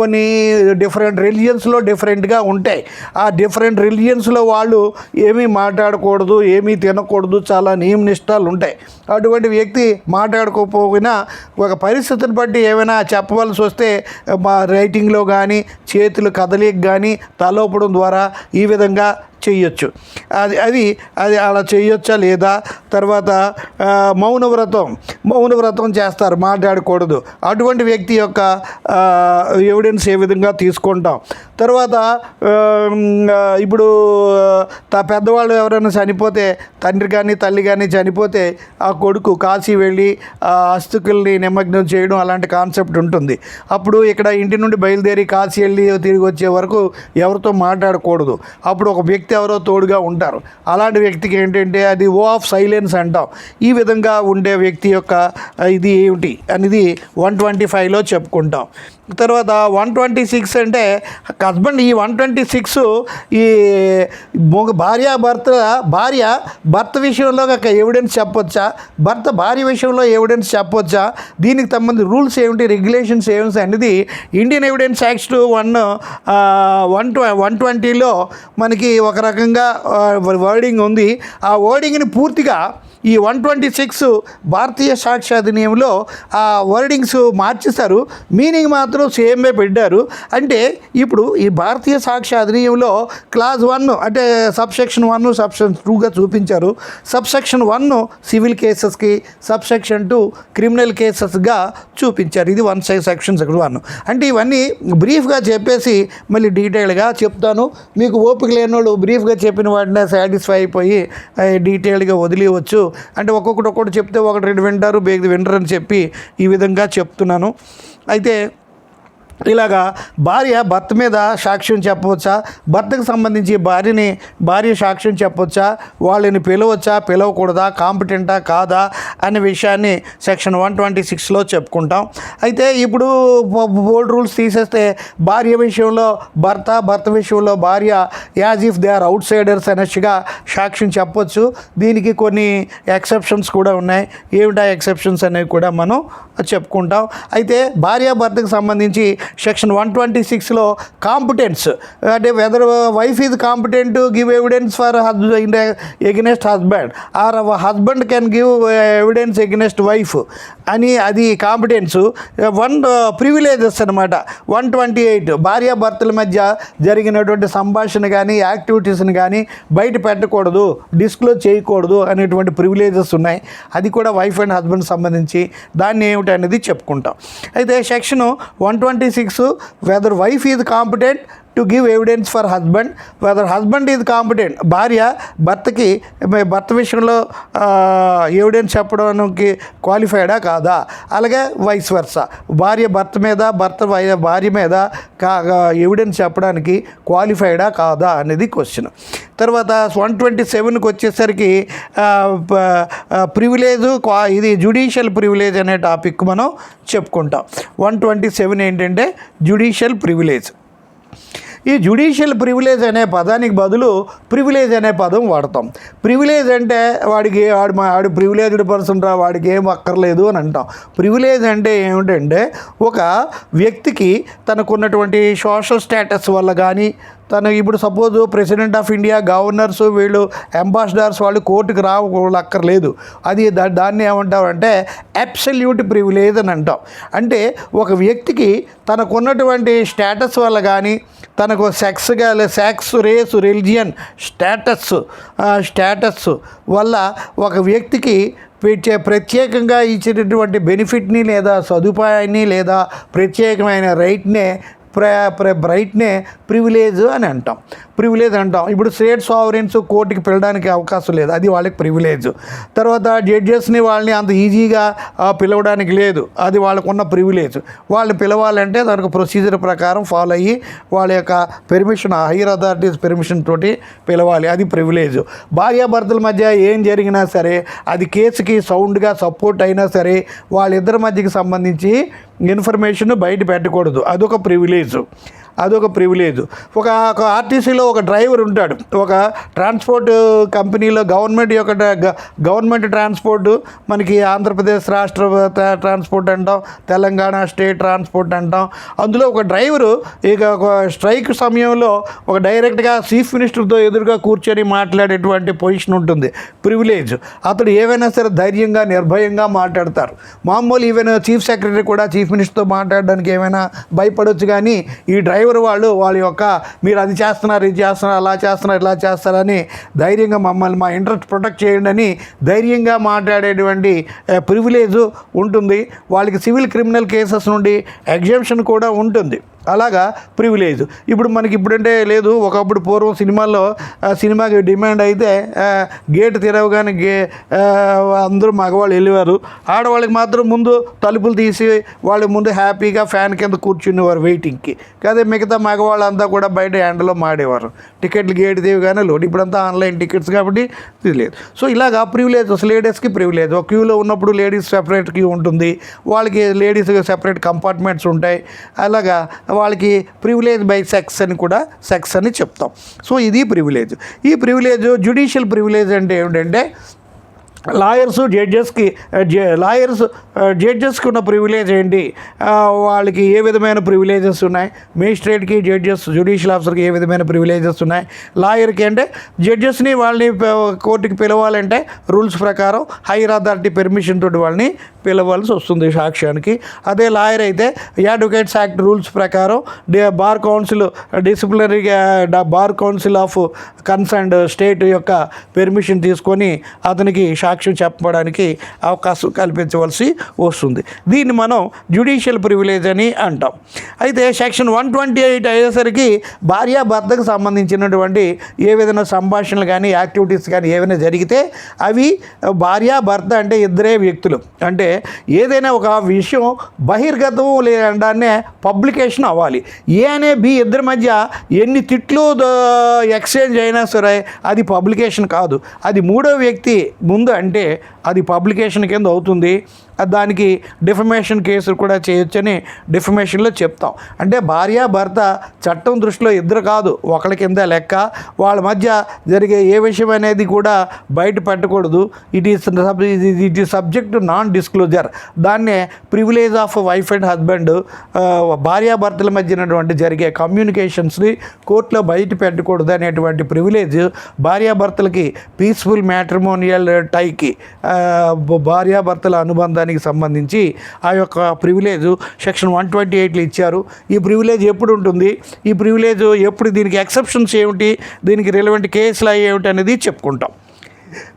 కొన్ని డిఫరెంట్ రిలీజియన్స్లో డిఫరెంట్గా ఉంటాయి. ఆ డిఫరెంట్ రిలీజియన్స్లో వాళ్ళు ఏమీ మాట్లాడకూడదు, ఏమీ తినకూడదు, చాలా నియమ నిష్టాలు ఉంటాయి. అటువంటి వ్యక్తి మాట్లాడుకోకపోయినా ఒక పరిస్థితిని బట్టి ఏమైనా చెప్పవలసి వస్తే రైటింగ్లో కానీ, చేతులు కదలిక కానీ, తలోపడం ద్వారా ఈ విధంగా చెయ్యొచ్చు. అది అలా చేయొచ్చా లేదా. తర్వాత మౌనవ్రతం చేస్తారు, మాట్లాడకూడదు. అటువంటి వ్యక్తి యొక్క ఎవిడెన్స్ ఏ విధంగా తీసుకుంటాం. తర్వాత ఇప్పుడు పెద్దవాళ్ళు ఎవరైనా చనిపోతే, తండ్రి కానీ తల్లి కానీ చనిపోతే ఆ కొడుకు కాశీ వెళ్ళి ఆ అస్థికల్ని నిమగ్నం చేయడం అలాంటి కాన్సెప్ట్ ఉంటుంది. అప్పుడు ఇక్కడ ఇంటి నుండి బయలుదేరి కాశీ వెళ్ళి తిరిగి వచ్చే వరకు ఎవరితో మాట్లాడకూడదు. అప్పుడు ఒక వ్యక్తి ఎవరో తోడుగా ఉంటారు. అలాంటి వ్యక్తికి ఏంటంటే అది ఆఫ్ సైలెన్స్ అంటాం. ఈ విధంగా ఉండే వ్యక్తి యొక్క ఇది ఏమిటి అనేది 125లో చెప్పుకుంటాం. తర్వాత 126 అంటే హస్బెండ్. ఈ 126 ఈ భార్య భర్త విషయంలో ఎవిడెన్స్ చెప్పొచ్చా, భర్త భార్య విషయంలో ఎవిడెన్స్ చెప్పొచ్చా, దీనికి సంబంధించి రూల్స్ ఏమిటి, రెగ్యులేషన్స్ ఏమిటి అనేది ఇండియన్ ఎవిడెన్స్ యాక్ట్ 120లో మనకి ఒక రకంగా వర్డింగ్ ఉంది. ఆ వర్డింగ్ని పూర్తిగా ఈ 126 భారతీయ సాక్ష్య అధినియంలో ఆ వర్డింగ్స్ మార్చేశారు, మీనింగ్ మాత్రం సేమే పెట్టారు. అంటే ఇప్పుడు ఈ భారతీయ సాక్ష్య అధినియంలో క్లాస్ 1 అంటే సబ్సెక్షన్ 1, సబ్సెక్షన్ 2గా చూపించారు. సబ్సెక్షన్ 1 సివిల్ కేసెస్కి, సబ్సెక్షన్ 2 క్రిమినల్ కేసెస్గా చూపించారు. ఇది సెక్షన్ 1. అంటే ఇవన్నీ బ్రీఫ్గా చెప్పేసి మళ్ళీ డీటెయిల్గా చెప్తాను. మీకు ఓపిక లేని వాళ్ళు బ్రీఫ్గా చెప్పిన వాటినే సాటిస్ఫై అయిపోయి డీటెయిల్గా వదిలేయవచ్చు. అంటే ఒక్కొక్కటి చెప్తే 1-2 వింటారు, వినరు అని చెప్పి ఈ విధంగా చెప్తున్నాను. అయితే ఇలాగా భార్య భర్త మీద సాక్ష్యం చెప్పవచ్చా, భర్తకు సంబంధించి భార్య సాక్ష్యం చెప్పవచ్చా, వాళ్ళని పిలవచ్చా పిలవకూడదా, కాంపిటెంటా కాదా అనే విషయాన్ని సెక్షన్ 126లో చెప్పుకుంటాం. అయితే ఇప్పుడు ఓల్డ్ రూల్స్ తీసేస్తే భార్య విషయంలో భర్త విషయంలో భార్య as if they are outsiders అనేసిగా సాక్ష్యం చెప్పొచ్చు. దీనికి కొన్ని ఎక్సెప్షన్స్ కూడా ఉన్నాయి. ఏమిటా ఎక్సెప్షన్స్ అనేవి కూడా మనం చెప్పుకుంటాం. అయితే భార్యాభర్తకు సంబంధించి సెక్షన్ 126లో కాంపిటెన్స్ అంటే whether wife is competent to give evidence for against husband or husband can give evidence against wife అని అది కాంపిటెన్స్. ప్రివిలేజెస్ అనమాట 128 భార్యాభర్తల మధ్య జరిగినటువంటి సంభాషణ కానీ యాక్టివిటీస్ని కానీ బయట పెట్టకూడదు, డిస్క్లోజ్ చేయకూడదు అనేటువంటి ప్రివిలేజెస్ ఉన్నాయి. అది కూడా వైఫ్ అండ్ హస్బెండ్ సంబంధించి దాన్ని ఏమిటి అనేది చెప్పుకుంటాం. అయితే section 126 whether wife is competent to give evidence for husband, whether husband is competent భార్య భర్త విషయంలో ఎవిడెన్స్ చెప్పడానికి క్వాలిఫైడా కాదా, అలాగే వైస్ వర్సా భార్య భార్య మీద ఎవిడెన్స్ చెప్పడానికి క్వాలిఫైడా కాదా అనేది క్వశ్చన్. తర్వాత 127కి వచ్చేసరికి ప్రివిలేజు ఇది జ్యుడిషియల్ ప్రివిలేజ్ అనే టాపిక్ మనం చెప్పుకుంటాం. 127 ఏంటంటే జ్యుడిషియల్ ప్రివిలేజ్. ఈ జ్యుడిషియల్ ప్రివిలేజ్ అనే పదానికి బదులు ప్రివిలేజ్ అనే పదం వాడతాం. ప్రివిలేజ్ అంటే వాడు ప్రివిలేజ్డ్ పర్సన్ రా, వాడికి ఏం అక్కర్లేదు అని అంటాం. ప్రివిలేజ్ అంటే ఏమిటంటే ఒక వ్యక్తికి తనకున్నటువంటి సోషల్ స్టేటస్ వల్ల కానీ ఇప్పుడు suppose president of India, governors, వీళ్ళు అంబాసిడర్స్ వాళ్ళు కోర్టుకు అక్కర్లేదు. అది దాన్ని ఏమంటామంటే అబ్సల్యూట్ ప్రివిలేజ్ అని అంటాం. అంటే ఒక వ్యక్తికి తనకున్నటువంటి స్టేటస్ వల్ల కానీ తనకు సెక్స్, రేస్, రిలిజియన్ స్టేటస్ వల్ల ఒక వ్యక్తికి ప్రత్యేకంగా ఇచ్చినటువంటి బెనిఫిట్ని లేదా సదుపాయాన్ని లేదా ప్రత్యేకమైన రైట్నే ప్రివిలేజ్ అని అంటాం. ఇప్పుడు స్టేట్ సావరెన్స్ కోర్టుకి పిలవడానికి అవకాశం లేదు, అది వాళ్ళకి ప్రివిలేజ్. తర్వాత జడ్జెస్ని వాళ్ళని అంత ఈజీగా పిలవడానికి లేదు, అది వాళ్ళకున్న ప్రివిలేజ్. వాళ్ళు పిలవాలంటే దానికి ప్రొసీజర్ ప్రకారం ఫాలో అయ్యి వాళ్ళ యొక్క పెర్మిషన్, హైయర్ అథారిటీస్ పెర్మిషన్ తోటి పిలవాలి, అది ప్రివిలేజ్. భార్యాభర్తల మధ్య ఏం జరిగినా సరే అది కేసుకి సౌండ్గా సపోర్ట్ అయినా సరే వాళ్ళిద్దరి మధ్యకి సంబంధించి ఇన్ఫర్మేషన్ బయట పెట్టకూడదు, అదొక ప్రివిలేజ్. ఒక ఆర్టీసీలో ఒక డ్రైవర్ ఉంటాడు, ఒక ట్రాన్స్పోర్ట్ కంపెనీలో గవర్నమెంట్ ట్రాన్స్పోర్ట్, మనకి ఆంధ్రప్రదేశ్ రాష్ట్ర ట్రాన్స్పోర్ట్ అంటాం, తెలంగాణ స్టేట్ ట్రాన్స్పోర్ట్ అంటాం. అందులో ఒక డ్రైవరు ఒక స్ట్రైక్ సమయంలో ఒక డైరెక్ట్గా చీఫ్ మినిస్టర్తో ఎదురుగా కూర్చొని మాట్లాడేటువంటి పొజిషన్ ఉంటుంది, ప్రివిలేజ్. అతడు ఏవైనా సరే ధైర్యంగా నిర్భయంగా మాట్లాడతారు. మామూలు ఈవెన్ చీఫ్ సెక్రటరీ కూడా చీఫ్ మినిస్టర్తో మాట్లాడడానికి ఏమైనా భయపడవచ్చు, కానీ ఈ డ్రైవర్ వాళ్ళ యొక్క మీరు అది చేస్తున్నారు, ఇది చేస్తున్నారు, అలా చేస్తున్నారు, ఇలా చేస్తారని ధైర్యంగా మమ్మల్ని మా ఇంట్రెస్ట్ ప్రొటెక్ట్ చేయండి అని ధైర్యంగా మాట్లాడేటువంటి ప్రివిలేజ్ ఉంటుంది. వాళ్ళకి సివిల్ క్రిమినల్ కేసెస్ నుండి ఎగ్జంప్షన్ కూడా ఉంటుంది. అలాగా ప్రివిలేజ్. ఇప్పుడంటే లేదు, ఒకప్పుడు పూర్వం సినిమాకి డిమాండ్ అయితే గేట్ తెరవగానే అందరూ మగవాళ్ళు వెళ్ళేవారు, ఆడవాళ్ళకి మాత్రం ముందు తలుపులు తీసి వాళ్ళు ముందు హ్యాపీగా ఫ్యాన్ కింద కూర్చునేవారు వెయిటింగ్కి. అదే మిగతా మగవాళ్ళంతా కూడా బయట ఎండలో మాడేవారు, టికెట్లు గేట్ తీయగానే లోడ్. ఇప్పుడంతా ఆన్లైన్ టికెట్స్ కాబట్టి ఇది లేదు. సో ఇలాగా ప్రివిలేజెస్, లేడీస్కి ప్రివిలేజ్. ఒక క్యూలో ఉన్నప్పుడు లేడీస్ సెపరేట్ క్యూ ఉంటుంది, వాళ్ళకి లేడీస్ సెపరేట్ కంపార్ట్మెంట్స్ ఉంటాయి. అలాగా వాళ్ళకి ప్రివిలేజ్ బై సెక్స్ అని చెప్తాం. సో ఇది ప్రివిలేజ్. ఈ ప్రివిలేజ్ జ్యుడిషియల్ ప్రివిలేజ్ అంటే ఏమిటంటే జడ్జెస్కి ఉన్న ప్రివిలేజ్ ఏంటి, వాళ్ళకి ఏ విధమైన ప్రివిలేజెస్ ఉన్నాయి, మేజిస్ట్రేట్కి, జ్యుడిషియల్ ఆఫీసర్కి ఏ విధమైన ప్రివిలేజెస్ ఉన్నాయి, లాయర్కి అంటే జడ్జెస్ని వాళ్ళని కోర్టుకి పిలవాలంటే రూల్స్ ప్రకారం హైయర్ అథారిటీ పెర్మిషన్ తోటి వాళ్ళని పిలవాల్సి వస్తుంది సాక్ష్యానికి. అదే లాయర్ అయితే అడ్వకేట్స్ యాక్ట్ రూల్స్ ప్రకారం bar council of concerned state యొక్క పెర్మిషన్ తీసుకొని అతనికి సాక్ష్యం చెప్పడానికి అవకాశం కల్పించవలసి వస్తుంది. దీన్ని మనం జ్యుడిషియల్ ప్రివిలేజ్ అని అంటాం. అయితే సెక్షన్ 128 అయ్యేసరికి భార్యాభర్తకు సంబంధించినటువంటి ఏ విధమైన సంభాషణలు కానీ యాక్టివిటీస్ కానీ ఏమైనా జరిగితే అవి భార్యాభర్త అంటే ఇద్దరే వ్యక్తులు, అంటే ఏదైనా ఒక విషయం బహిర్గతం లేదంటే పబ్లికేషన్ అవ్వాలి. ఏ అనే బి ఇద్దరి మధ్య ఎన్ని తిట్లు ఎక్స్చేంజ్ అయినా సరే అది పబ్లికేషన్ కాదు. అది మూడో వ్యక్తి ముందు అంటే అది పబ్లికేషన్ కింద అవుతుంది. దానికి డిఫమేషన్ కేసులు కూడా చేయొచ్చని డిఫమేషన్లో చెప్తాం. అంటే భార్యాభర్త చట్టం దృష్టిలో ఇద్దరు కాదు, ఒకళ్ళ కింద లెక్క. వాళ్ళ మధ్య జరిగే ఏ విషయం అనేది కూడా బయట పెట్టకూడదు. It is subject to non disclosure. దాన్నే privilege of wife and husband, భార్యాభర్తల మధ్యనటువంటి జరిగే కమ్యూనికేషన్స్ని కోర్టులో బయట పెట్టకూడదు అనేటువంటి ప్రివిలేజ్ భార్యాభర్తలకి పీస్ఫుల్ మ్యాట్రిమోనియల్ టైకి భార్యాభర్తల అనుబంధానికి సంబంధించి ఆ యొక్క ప్రివిలేజ్ సెక్షన్ 128లో ఇచ్చారు. ఈ ప్రివిలేజ్ ఎప్పుడు ఉంటుంది, ఈ ప్రివిలేజ్ ఎప్పుడు, దీనికి ఎక్సెప్షన్స్ ఏమిటి, దీనికి రిలవెంట్ కేసులు ఏమిటి అనేది చెప్పుకుంటాం.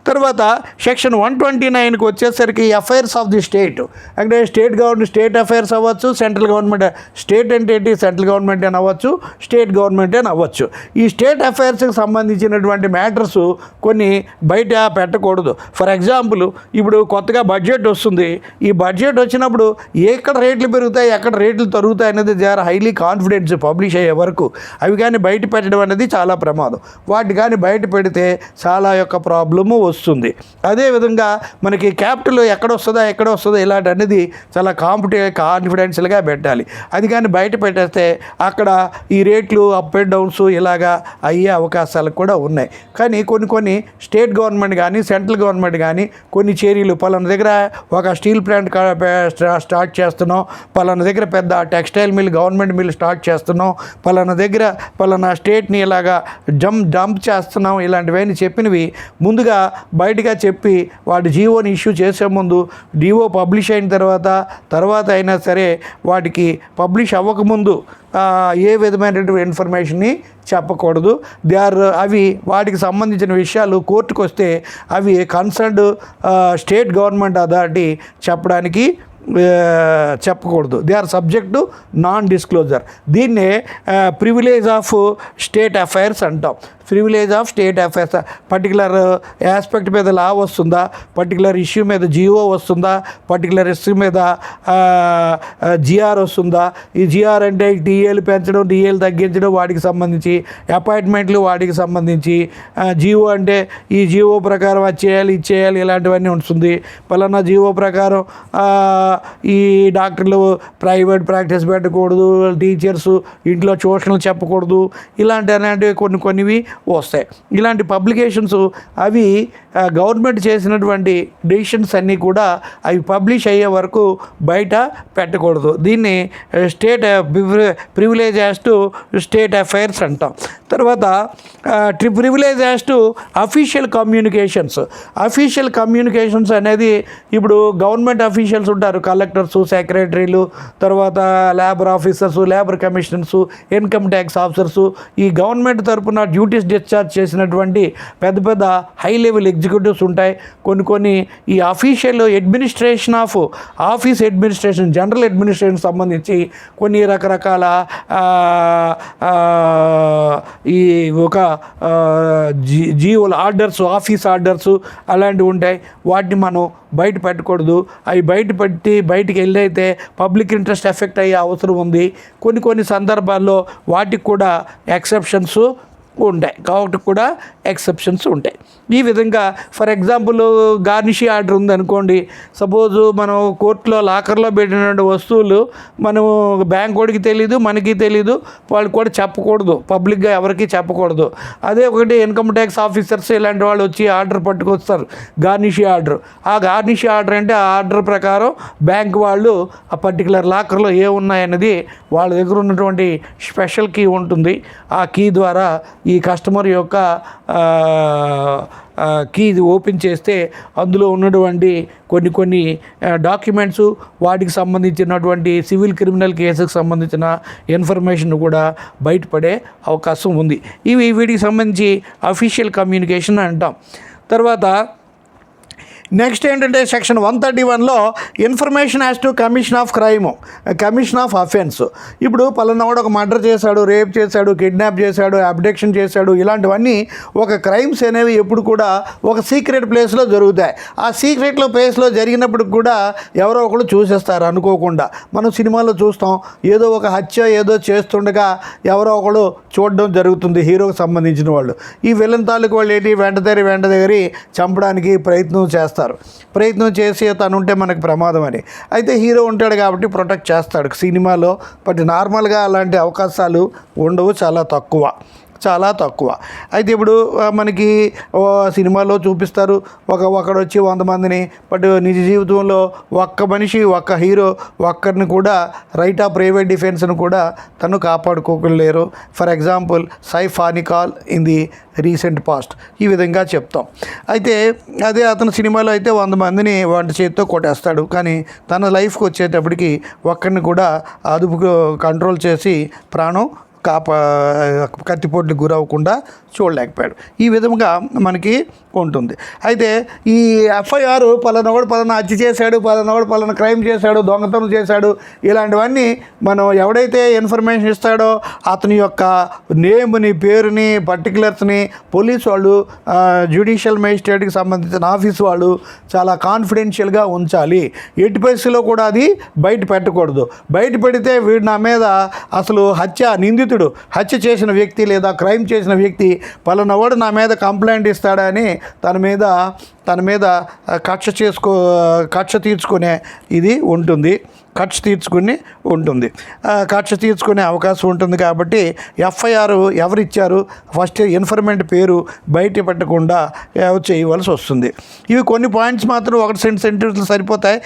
తర్వాత సెక్షన్ 129కి వచ్చేసరికి అఫైర్స్ ఆఫ్ ది స్టేట్, అంటే స్టేట్ గవర్నమెంట్ స్టేట్ అఫైర్స్ అవ్వచ్చు, సెంట్రల్ గవర్నమెంట్, స్టేట్ అంటే ఏంటి, సెంట్రల్ గవర్నమెంట్ అని అవ్వచ్చు, స్టేట్ గవర్నమెంట్ అని అవ్వచ్చు. ఈ స్టేట్ అఫైర్స్కి సంబంధించినటువంటి మ్యాటర్స్ కొన్ని బయట పెట్టకూడదు. ఫర్ ఎగ్జాంపుల్, ఇప్పుడు కొత్తగా బడ్జెట్ వస్తుంది. ఈ బడ్జెట్ వచ్చినప్పుడు ఎక్కడ రేట్లు పెరుగుతాయి, ఎక్కడ రేట్లు తరుగుతాయి అనేది జార హైలీ కాన్ఫిడెన్స్ పబ్లిష్ అయ్యే వరకు అవి కానీ బయట పెట్టడం అనేది చాలా ప్రమాదం. వాటి కానీ బయట పెడితే చాలా యొక్క ప్రాబ్లము వస్తుంది. అదేవిధంగా మనకి క్యాపిటల్ ఎక్కడ వస్తుందో ఇలాంటి అనేది చాలా కాన్ఫిడెన్షియల్గా పెట్టాలి. అది కానీ బయట పెట్టేస్తే అక్కడ ఈ రేట్లు అప్ అండ్ డౌన్స్ ఇలాగా అయ్యే అవకాశాలు కూడా ఉన్నాయి. కానీ కొన్ని స్టేట్ గవర్నమెంట్ కానీ సెంట్రల్ గవర్నమెంట్ కానీ కొన్ని చర్యలు, పలానా దగ్గర ఒక స్టీల్ ప్లాంట్ స్టార్ట్ చేస్తున్నాం, పలానా దగ్గర పెద్ద textile mill government mill start చేస్తున్నాం, పలానా దగ్గర పలానా స్టేట్ని ఇలాగా డంప్ చేస్తున్నాం, ఇలాంటివన్నీ చెప్పినవి ముందుగా బయటగా చెప్పి వాటి జీవోని ఇష్యూ చేసే ముందు డిఓ పబ్లిష్ అయిన తర్వాత అయినా సరే వాటికి పబ్లిష్ అవ్వకముందు ఏ విధమైనటువంటి ఇన్ఫర్మేషన్ని చెప్పకూడదు. అవి వాటికి సంబంధించిన విషయాలు కోర్టుకు వస్తే అవి కన్సర్న్డ్ స్టేట్ గవర్నమెంట్ అథారిటీ చెప్పకూడదు. They are subject to non disclosure. దీన్నే ప్రివిలేజ్ ఆఫ్ స్టేట్ అఫైర్స్ అంటాం. Privilege of state affairs, particular aspect మీద లా వస్తుందా, పర్టికులర్ ఇష్యూ మీద జిఓ వస్తుందా, పర్టికులర్ ఇష్యూ మీద జిఆర్ వస్తుందా. ఈ జిఆర్ అంటే టీఏలు పెంచడం, డిఏలు తగ్గించడం, వాటికి సంబంధించి అపాయింట్మెంట్లు, వాటికి సంబంధించి జిఓ అంటే ఈ జిఓ ప్రకారం అది చేయాలి, ఇది చేయాలి, ఇలాంటివన్నీ ఉంటుంది. పలానా జిఓ ప్రకారం ఈ డాక్టర్లు ప్రైవేట్ ప్రాక్టీస్ పెట్టకూడదు, టీచర్స్ ఇంట్లో ట్యూషన్లు చెప్పకూడదు, ఇలాంటివి కొన్నివి వస్తాయి. ఇలాంటి పబ్లికేషన్స్ అవి గవర్నమెంట్ చేసినటువంటి డెసిషన్స్ అన్నీ కూడా అవి పబ్లిష్ అయ్యే వరకు బయట పెట్టకూడదు. దీన్ని state privilege as to state affairs అంటాం. తర్వాత privilege as to official communications అనేది ఇప్పుడు గవర్నమెంట్ అఫీషియల్స్ ఉంటారు, కలెక్టర్సు, సెక్రటరీలు, తర్వాత labour officers, labour commissioners, income tax officers, ఈ గవర్నమెంట్ తరపున డ్యూటీస్ డిశ్చార్జ్ చేసినటువంటి పెద్ద హై లెవెల్ ఎగ్జిక్యూటివ్స్ ఉంటాయి. కొన్ని ఈ అఫీషియల్ అడ్మినిస్ట్రేషన్ జనరల్ అడ్మినిస్ట్రేషన్ సంబంధించి కొన్ని రకరకాల ఈ ఒక జీవోలు ఆర్డర్స్, ఆఫీస్ ఆర్డర్స్ అలాంటివి ఉంటాయి. వాటిని మనం బయట పెట్టకూడదు. అవి బయటికి వెళ్ళైతే పబ్లిక్ ఇంట్రెస్ట్ ఎఫెక్ట్ అయ్యే అవసరం ఉంది. కొన్ని సందర్భాల్లో వాటికి కూడా ఎక్సెప్షన్స్ ఉంటాయి. ఈ విధంగా ఫర్ ఎగ్జాంపుల్ గార్నిషి ఆర్డర్ ఉందనుకోండి. సపోజ్ మనం కోర్టులో లాకర్లో పెట్టిన వస్తువులు మనం బ్యాంక్ వాడికి తెలీదు, మనకి తెలీదు, వాళ్ళు కూడా చెప్పకూడదు, పబ్లిక్గా ఎవరికి చెప్పకూడదు. అదే ఒకటి ఇన్కమ్ ట్యాక్స్ ఆఫీసర్స్ ఇలాంటి వాళ్ళు వచ్చి ఆర్డర్ పట్టుకొస్తారు, గార్నిషి ఆర్డర్. ఆ గార్నిషి ఆర్డర్ అంటే ఆ ఆర్డర్ ప్రకారం బ్యాంక్ వాళ్ళు ఆ పర్టికులర్ లాకర్లో ఏమున్నాయన్నది వాళ్ళ దగ్గర ఉన్నటువంటి స్పెషల్ కీ ఉంటుంది. ఆ కీ ద్వారా ఈ కస్టమర్ యొక్క కీ ఓపెన్ చేస్తే అందులో ఉన్నటువంటి కొన్ని డాక్యుమెంట్స్, వాటికి సంబంధించినటువంటి సివిల్ క్రిమినల్ కేసుకు సంబంధించిన ఇన్ఫర్మేషన్ కూడా బయటపడే అవకాశం ఉంది. వీటికి సంబంధించి అఫీషియల్ కమ్యూనికేషన్ అంటాం. తర్వాత నెక్స్ట్ ఏంటంటే సెక్షన్ 131లో information as to commission of offence. ఇప్పుడు పలానావాడు ఒక మర్డర్ చేశాడు, రేప్ చేశాడు, కిడ్నాప్ చేశాడు, అబ్డక్షన్ చేశాడు, ఇలాంటివన్నీ ఒక క్రైమ్స్ అనేవి ఎప్పుడు కూడా ఒక సీక్రెట్ ప్లేస్లో జరుగుతాయి. ఆ సీక్రెట్లో ప్లేస్లో జరిగినప్పుడు కూడా ఎవరో ఒకరు చూసేస్తారు అనుకోకుండా. మనం సినిమాలో చూస్తాం, ఏదో ఒక హత్య ఏదో చేస్తుండగా ఎవరో ఒకరు చూడడం జరుగుతుంది, హీరోకి సంబంధించిన వాళ్ళు. ఈ విలన్ తాలూకు వాళ్ళు ఏంటి వెంట దగ్గర చంపడానికి ప్రయత్నం చేసి తను ఉంటే మనకు ప్రమాదం అని. అయితే హీరో ఉంటాడు కాబట్టి ప్రొటెక్ట్ చేస్తాడు సినిమాలో. బట్ నార్మల్గా అలాంటి అవకాశాలు ఉండవు, చాలా తక్కువ. అయితే ఇప్పుడు మనకి సినిమాలో చూపిస్తారు ఒకడు వచ్చి 100 మందిని, బట్ నిజ జీవితంలో ఒక్క మనిషి, ఒక్క హీరో ఒక్కరిని కూడా రైట్ ఆఫ్ ప్రైవేట్ డిఫెన్స్ను కూడా తను కాపాడుకోలేరు. For example Saif Ali Khan in the recent past ఈ విధంగా చెప్తాం. అయితే అదే అతను సినిమాలో అయితే 100 మందిని వంట చేతితో కొట్టేస్తాడు, కానీ తన లైఫ్కి వచ్చేటప్పటికి ఒక్కరిని కూడా అదుపుకు కంట్రోల్ చేసి ప్రాణం కత్తిపోట్లకు గురవ్వకుండా చూడలేకపోయాడు. ఈ విధంగా మనకి ఉంటుంది. అయితే ఈ ఎఫ్ఐఆర్ పలానావాడు పలానా హత్య చేశాడు, పలానావాడు పలానా క్రైమ్ చేశాడు, దొంగతనం చేశాడు, ఇలాంటివన్నీ మనం ఎవడైతే ఇన్ఫర్మేషన్ ఇస్తాడో అతని యొక్క నేమ్ని, పేరుని, పర్టికులర్స్ని పోలీసు వాళ్ళు, జ్యుడిషియల్ మేజిస్ట్రేట్కి సంబంధించిన ఆఫీస్ వాళ్ళు చాలా కాన్ఫిడెన్షియల్గా ఉంచాలి. ఎట్టి పరిస్థితుల్లో కూడా అది బయట పెట్టకూడదు. బయట పెడితే వీడు నా మీద అసలు నిందితుడు హత్య చేసిన వ్యక్తి లేదా క్రైమ్ చేసిన వ్యక్తి పలానావాడు నా మీద కంప్లైంట్ ఇస్తాడని తన మీద కక్ష తీర్చుకునే ఇది ఉంటుంది. కక్ష తీర్చుకునే అవకాశం ఉంటుంది. కాబట్టి ఎఫ్ఐఆర్ ఎవరిచ్చారు, ఫస్ట్ ఇన్ఫర్మెంట్ పేరు బయట పెట్టకుండా చేయవలసి వస్తుంది. ఇవి కొన్ని పాయింట్స్ మాత్రం 1 సెంటెన్స్లు సరిపోతాయి,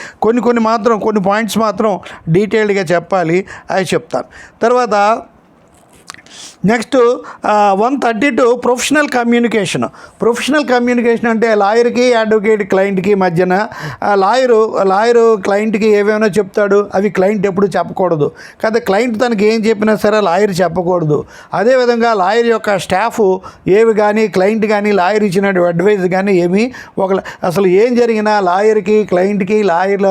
కొన్ని పాయింట్స్ మాత్రం డీటెయిల్డ్గా చెప్పాలి, అవి చెప్తాను. తర్వాత నెక్స్ట్ 132 ప్రొఫెషనల్ కమ్యూనికేషన్ అంటే లాయర్కి అడ్వకేట్ క్లయింట్కి మధ్యన లాయరు క్లయింట్కి ఏవేమైనా చెప్తాడు, అవి క్లయింట్ ఎప్పుడు చెప్పకూడదు కదా. క్లయింట్ తనకి ఏం చెప్పినా సరే లాయర్ చెప్పకూడదు. అదేవిధంగా లాయర్ యొక్క స్టాఫ్ ఏవి కానీ, క్లయింట్ కానీ, లాయర్ ఇచ్చిన అడ్వైజ్ కానీ ఏమి అసలు ఏం జరిగినా లాయర్కి క్లయింట్కి, లీగల్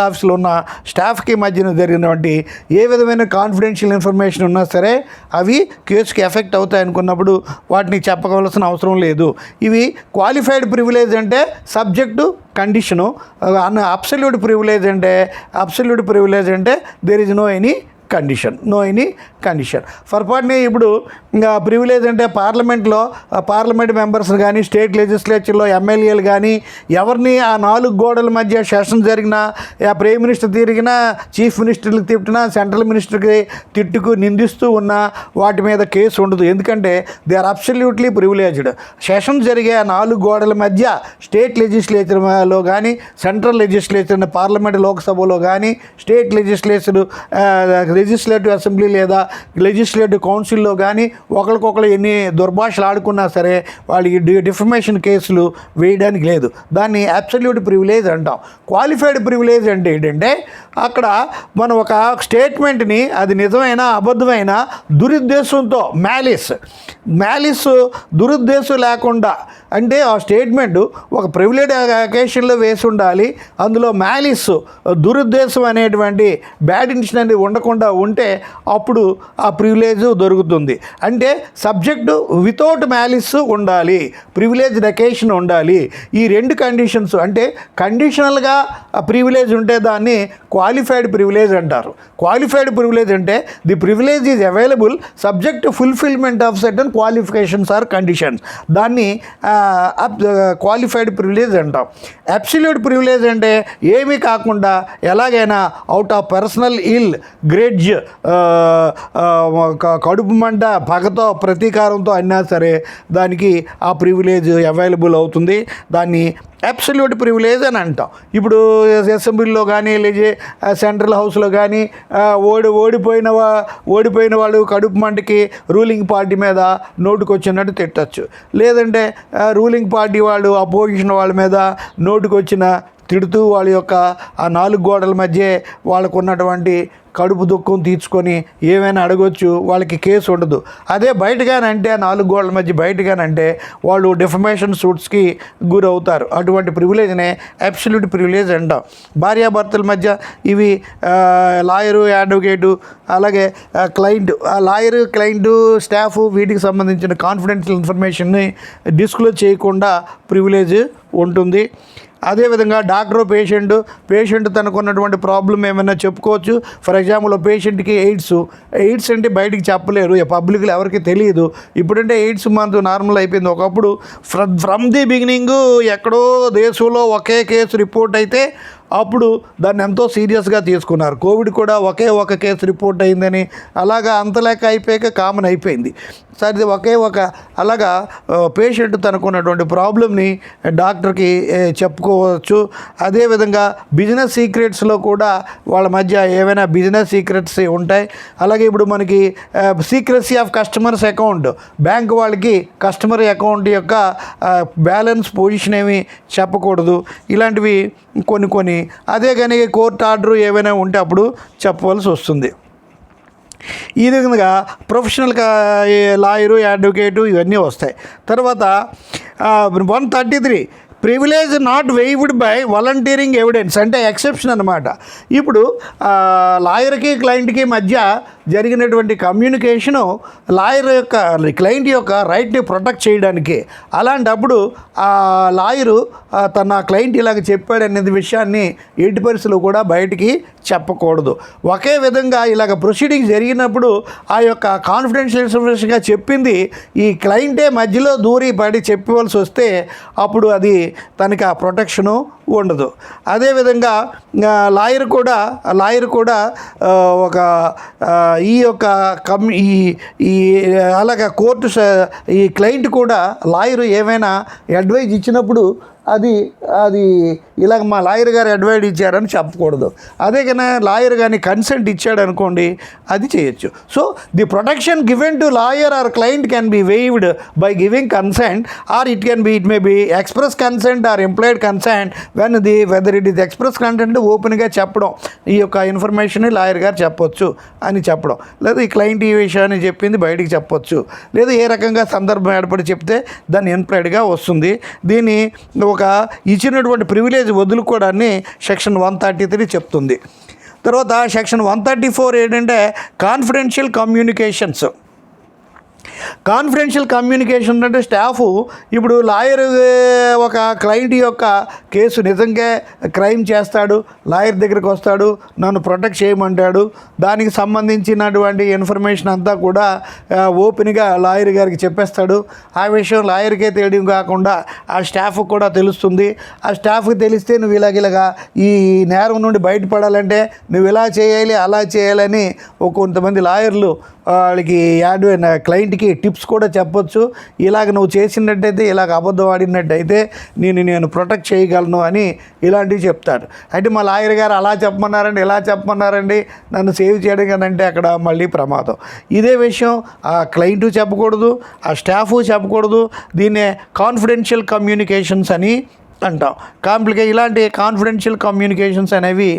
ఆఫీసులో ఉన్న స్టాఫ్కి మధ్యన జరిగినటువంటి ఏ విధమైన కాన్ఫిడెన్షియల్ ఇన్ఫర్మేషన్ ఉన్నా సరే అవి కేసుకి ఎఫెక్ట్ అవుతాయి అనుకున్నప్పుడు వాటిని చెప్పవలసిన అవసరం లేదు. ఇవి క్వాలిఫైడ్ ప్రివిలేజ్ అంటే సబ్జెక్టు కండిషను, అబ్సల్యూట్ ప్రివిలేజ్ అంటే there is no any condition. పొరపాటునే ఇప్పుడు ఇంకా ప్రివిలేజ్ అంటే పార్లమెంట్ మెంబర్స్ని కానీ, స్టేట్ లెజిస్లేచర్లో ఎమ్మెల్యేలు కానీ ఎవరిని ఆ 4 గోడల మధ్య సెషన్ జరిగినా, ప్రైమ్ మినిస్టర్ తిరిగినా, చీఫ్ మినిస్టర్కి తిట్టినా, సెంట్రల్ మినిస్టర్కి నిందిస్తూ ఉన్నా వాటి మీద కేసు ఉండదు. ఎందుకంటే they are absolutely privileged. Session జరిగే 4 గోడల మధ్య స్టేట్ లెజిస్లేచర్లో కానీ, సెంట్రల్ లెజిస్లేచర్ పార్లమెంట్ లోక్సభలో కానీ, స్టేట్ లెజిస్లేటివ్ అసెంబ్లీ లేదా లెజిస్లేటివ్ కౌన్సిల్లో కానీ ఒకరికొకరు ఎన్ని దుర్భాషలు ఆడుకున్నా సరే వాళ్ళకి డిఫమేషన్ కేసులు వేయడానికి లేదు. దాన్ని అబ్సల్యూట్ ప్రివిలేజ్ అంటాం. క్వాలిఫైడ్ ప్రివిలేజ్ అంటే ఏంటంటే అక్కడ మనం ఒక స్టేట్మెంట్ని అది నిజమైనా అబద్ధమైనా దురుద్దేశంతో మ్యాలిస్ దురుద్దేశం లేకుండా, అంటే ఆ స్టేట్మెంట్ ఒక ప్రివిలేజ్ అకేషన్లో వేసి ఉండాలి. అందులో దురుద్దేశం అనేటువంటి బ్యాడ్ ఇంటెన్షన్ అనేది ఉండకుండా ఉంటే అప్పుడు ఆ ప్రివిలేజ్ దొరుకుతుంది. అంటే సబ్జెక్టు వితౌట్ మ్యాలిస్ ఉండాలి, ప్రివిలేజ్ అకేషన్ ఉండాలి. ఈ 2 కండిషన్స్ అంటే కండిషనల్గా ప్రివిలేజ్ ఉంటే దాన్ని క్వాలిఫైడ్ ప్రివిలేజ్ అంటారు. క్వాలిఫైడ్ ప్రివిలేజ్ అంటే the privilege is available subject to fulfilment of certain qualifications are conditions. దాన్ని క్వాలిఫైడ్ ప్రివిలేజ్ అంటాం. అబ్సల్యూట్ ప్రివిలేజ్ అంటే ఏమీ కాకుండా ఎలాగైనా అవుట్ ఆఫ్ పర్సనల్ ఇల్, గ్రెడ్జ్, కడుపు మంట, పగతో, ప్రతీకారంతో అయినా సరే దానికి ఆ ప్రివిలేజ్ అవైలబుల్ అవుతుంది. దాన్ని అబ్సల్యూట్ ప్రివిలేజ్ అని అంటాం. ఇప్పుడు అసెంబ్లీలో కానీ సెంట్రల్ హౌస్లో కానీ ఓడిపోయిన వాళ్ళు కడుపు మంటకి రూలింగ్ పార్టీ మీద నోటుకొచ్చినట్టు తిట్టచ్చు, లేదంటే రూలింగ్ పార్టీ వాళ్ళు అపోజిషన్ వాళ్ళ మీద నోటుకొచ్చిన తిడుతూ వాళ్ళ యొక్క ఆ 4 గోడల మధ్య వాళ్ళకు ఉన్నటువంటి కడుపు దుఃఖం తీర్చుకొని ఏమైనా అడగొచ్చు, వాళ్ళకి కేసు ఉండదు. అదే బయటగానంటే 4 గోడల మధ్య బయటగానంటే వాళ్ళు డిఫమేషన్ సూట్స్కి గురవుతారు. అటువంటి ప్రివిలేజ్నే అబ్సల్యూట్ ప్రివిలేజ్ అంటాం. భార్యాభర్తల మధ్య ఇవి లాయరు, అడ్వకేటు, అలాగే క్లయింట్, లాయరు, క్లయింటు, స్టాఫ్ వీటికి సంబంధించిన కాన్ఫిడెన్షియల్ ఇన్ఫర్మేషన్ని డిస్క్లోజ్ చేయకుండా ప్రివిలేజ్ ఉంటుంది. అదేవిధంగా డాక్టరు, పేషెంట్ తనకున్నటువంటి ప్రాబ్లం ఏమైనా చెప్పుకోవచ్చు. ఫర్ ఎగ్జాంపుల్ పేషెంట్కి ఎయిడ్స్ అంటే బయటికి చెప్పలేరు, పబ్లిక్లో ఎవరికి తెలియదు. ఇప్పుడంటే ఎయిడ్స్ మంత్ నార్మల్ అయిపోయింది. ఒకప్పుడు ఫ్రమ్ ది బిగినింగ్ ఎక్కడో దేశంలో ఒకే కేసు రిపోర్ట్ అయితే అప్పుడు దాన్ని ఎంతో సీరియస్గా తీసుకున్నారు. కోవిడ్ కూడా ఒకే ఒక కేసు రిపోర్ట్ అయిందని అలాగా అంతలేక అయిపోయాక కామన్ అయిపోయింది. సరే అలాగా పేషెంట్ తనకున్నటువంటి ప్రాబ్లమ్ని డాక్టర్కి చెప్పుకోవచ్చు. అదేవిధంగా బిజినెస్ సీక్రెట్స్లో కూడా వాళ్ళ మధ్య ఏవైనా బిజినెస్ సీక్రెట్స్ ఉంటాయి. అలాగే ఇప్పుడు మనకి secrecy of customers account, bank వాళ్ళకి కస్టమర్ అకౌంట్ యొక్క బ్యాలెన్స్ పొజిషన్ ఏమి చెప్పకూడదు. ఇలాంటివి కొన్ని అదే కానీ కోర్టు ఆర్డర్ ఏవైనా ఉంటే అప్పుడు చెప్పవలసి వస్తుంది. ఈ విధంగా ప్రొఫెషనల్గా లాయరు, అడ్వకేటు ఇవన్నీ వస్తాయి. తర్వాత 133 privilege not waived by volunteering evidence, అంటే ఎక్సెప్షన్ అనమాట. ఇప్పుడు లాయర్కి క్లయింట్కి మధ్య జరిగినటువంటి కమ్యూనికేషను లాయర్ యొక్క క్లయింట్ యొక్క రైట్ని ప్రొటెక్ట్ చేయడానికి. అలాంటప్పుడు ఆ లాయరు తన క్లయింట్ ఇలాగ చెప్పాడనేది విషయాన్ని ఎట్టి పరిస్థితుల్లో కూడా బయటికి చెప్పకూడదు. ఒకే విధంగా ఇలాగ ప్రొసీడింగ్ జరిగినప్పుడు ఆ యొక్క కాన్ఫిడెన్షియల్ ఇన్ఫర్మేషన్గా చెప్పింది ఈ క్లయింటే మధ్యలో దూరి పడి చెప్పవలసి వస్తే అప్పుడు అది తనకి ఆ ప్రొటెక్షను ఉండదు. అదేవిధంగా లాయర్ కూడా ఒక ఈ యొక్క అలాగా కోర్టు ఈ క్లయింట్ కూడా లాయరు ఏమైనా అడ్వైజ్ ఇచ్చినప్పుడు అది ఇలాగ మా లాయర్ గారు అడ్వైజ్ ఇచ్చారని చెప్పకూడదు. అదే కానీ లాయర్ కానీ కన్సెంట్ ఇచ్చాడు అనుకోండి, అది చేయొచ్చు. So the protection given to lawyer are client can be waived by giving consent are it may be express consent are implied consent whether it is express content ఓపెన్గా చెప్పడం, ఈ యొక్క ఇన్ఫర్మేషన్ లాయర్ గారు చెప్పొచ్చు అని చెప్పడం, లేదా ఈ క్లయింట్ ఈ విషయాన్ని చెప్పింది బయటికి చెప్పొచ్చు, లేదా ఏ రకంగా సందర్భం ఏర్పడి చెప్తే దాన్ని ఇంప్లాయిడ్గా వస్తుంది. దీన్ని ఒక ఇచ్చినటువంటి ప్రివిలేజ్ వదులుకోవడాన్ని సెక్షన్ 133 చెప్తుంది. తర్వాత సెక్షన్ 134 ఏంటంటే కాన్ఫిడెన్షియల్ కమ్యూనికేషన్స్. కాన్ఫిడెన్షియల్ కమ్యూనికేషన్ అంటే స్టాఫ్ ఇప్పుడు లాయర్ ఒక క్లయింట్ యొక్క కేసు నిజంగా క్రైమ్ చేస్తాడు, లాయర్ దగ్గరికి వస్తాడు, నన్ను ప్రొటెక్ట్ చేయమంటాడు, దానికి సంబంధించినటువంటి ఇన్ఫర్మేషన్ అంతా కూడా ఓపెన్గా లాయర్ గారికి చెప్పేస్తాడు. ఆ విషయం లాయర్కే తెలియడం కాకుండా ఆ స్టాఫ్కి కూడా తెలుస్తుంది. ఆ స్టాఫ్కి తెలిస్తే నువ్వు ఇలాగా ఈ నేరం నుండి బయటపడాలంటే నువ్వు ఇలా చేయాలి అలా చేయాలని కొంతమంది లాయర్లు వాళ్ళకి క్లయింట్కి టిప్స్ కూడా చెప్పొచ్చు. ఇలాగ నువ్వు చేసినట్టయితే, ఇలాగ అబద్ధం ఆడినట్టయితే నేను ప్రొటెక్ట్ చేయగలను అని ఇలాంటివి చెప్తాడు. అయితే మా లాయర్ గారు అలా చెప్పమన్నారండి, ఇలా చెప్పమన్నారండి, నన్ను సేవ్ చేయడం కదంటే అక్కడ మళ్ళీ ప్రమాదం. ఇదే విషయం ఆ క్లయింటు చెప్పకూడదు, ఆ స్టాఫు చెప్పకూడదు. దీన్నే కాన్ఫిడెన్షియల్ కమ్యూనికేషన్స్ అని అంటాం. ఇలాంటి కాన్ఫిడెన్షియల్ కమ్యూనికేషన్స్ అనేవి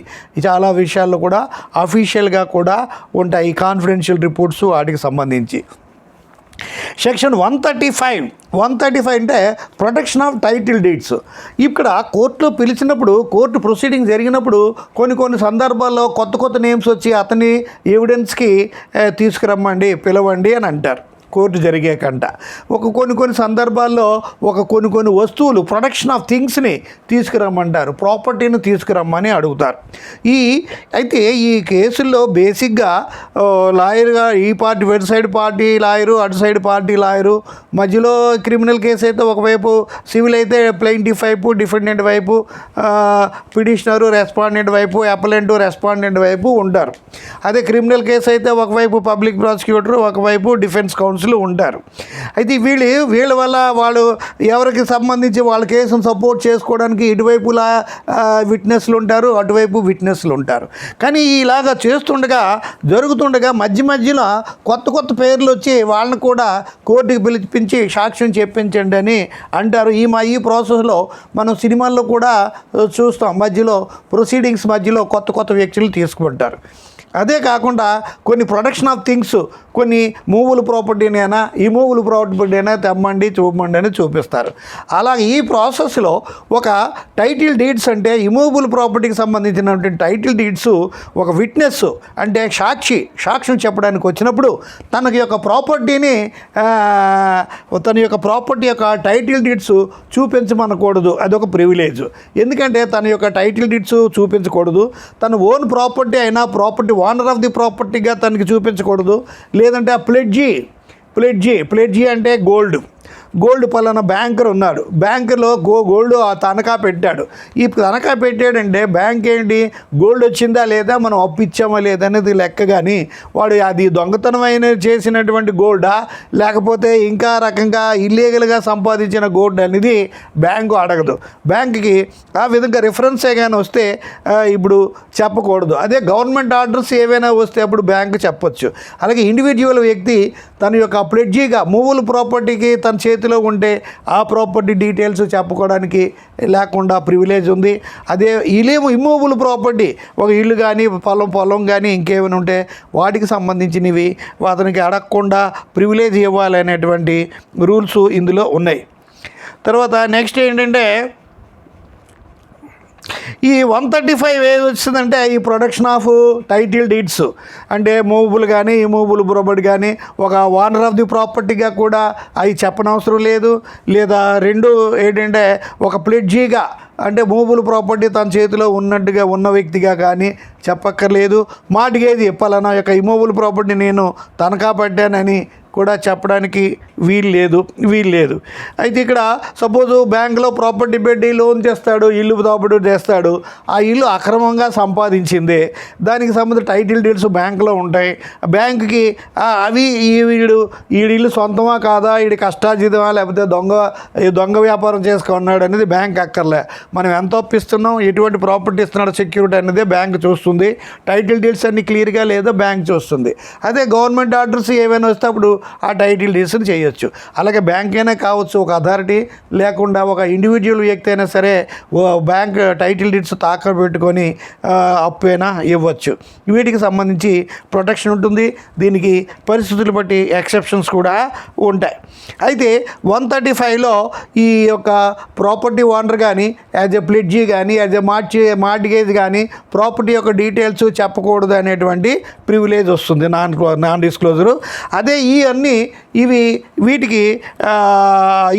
చాలా విషయాల్లో కూడా అఫీషియల్గా కూడా ఉంటాయి, ఈ కాన్ఫిడెన్షియల్ రిపోర్ట్స్ వాటికి సంబంధించి. సెక్షన్ 135 అంటే ప్రొటెక్షన్ ఆఫ్ టైటిల్ డీడ్స్. ఇక్కడ కోర్టులో పిలిచినప్పుడు, కోర్టు ప్రొసీడింగ్ జరిగినప్పుడు కొన్ని సందర్భాల్లో కొత్త నేమ్స్ వచ్చి అతని ఎవిడెన్స్కి తీసుకురమ్మండి, పిలవండి అని అంటారు కోర్టు జరిగేకంట. కొన్ని సందర్భాల్లో కొన్ని వస్తువులు, ప్రొడక్షన్ ఆఫ్ థింగ్స్ని తీసుకురమ్మంటారు, ప్రాపర్టీని తీసుకురమ్మని అడుగుతారు. అయితే ఈ కేసుల్లో బేసిక్గా లాయర్గా ఈ పార్టీ, వెటు సైడ్ పార్టీ లాయరు, అటు సైడ్ పార్టీ లాయరు, మధ్యలో క్రిమినల్ కేసు అయితే ఒకవైపు, సివిల్ అయితే ప్లెయింటిఫ్ వైపు, డిఫెండెంట్ వైపు, పిటిషనరు రెస్పాండెంట్ వైపు, అపలెంట్ రెస్పాండెంట్ వైపు ఉంటారు. అదే క్రిమినల్ కేసు అయితే ఒకవైపు పబ్లిక్ ప్రాసిక్యూటర్, ఒకవైపు డిఫెన్స్ కౌన్సిల్ విట్నెస్లు ఉంటారు. అయితే వీళ్ళ వల్ల వాళ్ళు ఎవరికి సంబంధించి వాళ్ళ కేసును సపోర్ట్ చేసుకోవడానికి ఇటువైపులా విట్నెస్లు ఉంటారు, అటువైపు విట్నెస్లు ఉంటారు. కానీ ఇలాగా చేస్తుండగా జరుగుతుండగా మధ్యలో కొత్త పేర్లు వచ్చి వాళ్ళని కూడా కోర్టుకి పిలిపించి సాక్ష్యం చెప్పించండి అని అంటారు. ఈ ప్రాసెస్లో మనం సినిమాల్లో కూడా చూస్తాం, మధ్యలో ప్రొసీడింగ్స్ మధ్యలో కొత్త వ్యక్తులు తీసుకుంటారు. అదే కాకుండా కొన్ని ప్రొడక్షన్ ఆఫ్ థింగ్స్, కొన్ని మూవబుల్ ప్రాపర్టీనైనా ఇమూవబుల్ ప్రాపర్టీనైనా తెమ్మండి చూపమండి అని చూపిస్తారు. అలాగే ఈ ప్రాసెస్లో ఒక టైటిల్ డీడ్స్ అంటే ఇమూవబుల్ ప్రాపర్టీకి సంబంధించినటువంటి టైటిల్ డీడ్స్ ఒక విట్నెస్ అంటే సాక్ష్యం చెప్పడానికి వచ్చినప్పుడు తన యొక్క ప్రాపర్టీ యొక్క టైటిల్ డీడ్స్ చూపించమనకూడదు. అదొక ప్రివిలేజ్. ఎందుకంటే తన యొక్క టైటిల్ డీడ్స్ చూపించకూడదు. తన ఓన్ ప్రాపర్టీ అయినా ప్రాపర్టీ ఓనర్ ఆఫ్ ది ప్రాపర్టీగా తనకి చూపించకూడదు. లేదంటే ఆ ప్లెడ్జీ అంటే గోల్డ్ పలానా బ్యాంకర్ ఉన్నాడు, బ్యాంకులో గోల్డ్ తనఖా పెట్టాడు. ఈ తనఖా పెట్టాడంటే బ్యాంక్ ఏంటి, గోల్డ్ వచ్చిందా లేదా, మనం అప్పు ఇచ్చామా లేదా అనేది లెక్క. కానీ వాడు అది దొంగతనమైన చేసినటువంటి గోల్డా లేకపోతే ఇంకా రకంగా ఇల్లీగల్గా సంపాదించిన గోల్డ్ అనేది బ్యాంకు అడగదు. బ్యాంకుకి ఆ విధంగా రిఫరెన్సే కానీ వస్తే ఇప్పుడు చెప్పకూడదు. అదే గవర్నమెంట్ ఆర్డర్స్ ఏవైనా వస్తే అప్పుడు బ్యాంకు చెప్పొచ్చు. అలాగే ఇండివిజువల్ వ్యక్తి తన యొక్క ప్లెడ్జీగా మూవబుల్ ప్రాపర్టీకి తన చేతిలో ఉంటే ఆ ప్రాపర్టీ డీటెయిల్స్ చెప్పుకోవడానికి లేకుండా ప్రివిలేజ్ ఉంది. అదే ఇమ్మూవబుల్ ప్రాపర్టీ ఒక ఇల్లు కానీ పొలం కానీ ఇంకేమైనా ఉంటే వాటికి సంబంధించినవి అతనికి అడగకుండా ప్రివిలేజ్ ఇవ్వాలనేటువంటి రూల్స్ ఇందులో ఉన్నాయి. తర్వాత నెక్స్ట్ ఏంటంటే ఈ 135 ఏది వచ్చిందంటే ఈ ప్రొడక్షన్ ఆఫ్ టైటిల్ డీడ్స్ అంటే మూవబుల్ కానీ ఇమూవబుల్ ప్రాపర్టీ కానీ ఒక ఓనర్ ఆఫ్ ది ప్రాపర్టీగా కూడా అవి చెప్పనవసరం లేదు. లేదా రెండు ఏంటంటే ఒక ప్లెడ్జీగా అంటే మూవబుల్ ప్రాపర్టీ తన చేతిలో ఉన్నట్టుగా ఉన్న వ్యక్తిగా కానీ చెప్పక్కర్లేదు. మార్ట్గేజ్ పలానా యొక్క ఇమూవబుల్ ప్రాపర్టీ నేను తనఖా పెట్టానని కూడా చెప్పడానికి వీల్లేదు. అయితే ఇక్కడ సపోజ్ బ్యాంకులో ప్రాపర్టీ పెట్టి లోన్ చేస్తాడు, ఇల్లు ప్రాపర్టీ చేస్తాడు. ఆ ఇల్లు అక్రమంగా సంపాదించిందే, దానికి సంబంధించిన టైటిల్ డీడ్స్ బ్యాంకులో ఉంటాయి. బ్యాంకుకి అవి వీడి ఇల్లు సొంతమా కాదా, వీడి కష్టార్జితమా లేకపోతే దొంగ వ్యాపారం చేసుకున్నాడు అనేది బ్యాంక్ అక్కర్లే. మనం ఎంత ఒప్పిస్తున్నాం, ఎటువంటి ప్రాపర్టీ ఇస్తున్నాడు సెక్యూరిటీ అనేది బ్యాంక్ చూస్తుంది. టైటిల్ డీడ్స్ అన్ని క్లియర్గా లేదో బ్యాంక్ చూస్తుంది. అదే గవర్నమెంట్ ఆర్డర్స్ ఏవైనా వస్తే అప్పుడు ఆ టైటిల్ డీడ్స్ని చేయొచ్చు. అలాగే బ్యాంక్ అయినా కావచ్చు, ఒక అథారిటీ లేకుండా ఒక ఇండివిజువల్ వ్యక్తి అయినా సరే బ్యాంక్ టైటిల్ డీడ్స్ తాకట్టు పెట్టుకొని అప్పైనా ఇవ్వచ్చు. వీటికి సంబంధించి ప్రొటెక్షన్ ఉంటుంది. దీనికి పరిస్థితులు బట్టి ఎక్సెప్షన్స్ కూడా ఉంటాయి. అయితే 135లో ఈ యొక్క ప్రాపర్టీ ఓనర్ కానీ యాజ్ ఎ ప్లెడ్జీ కానీ యాజ్ ఎ మార్ట్గేజ్ కానీ ప్రాపర్టీ యొక్క డీటెయిల్స్ చెప్పకూడదు అనేటువంటి ప్రివిలేజ్ వస్తుంది, నాన్ డిస్క్లోజరు. అదే వీటికి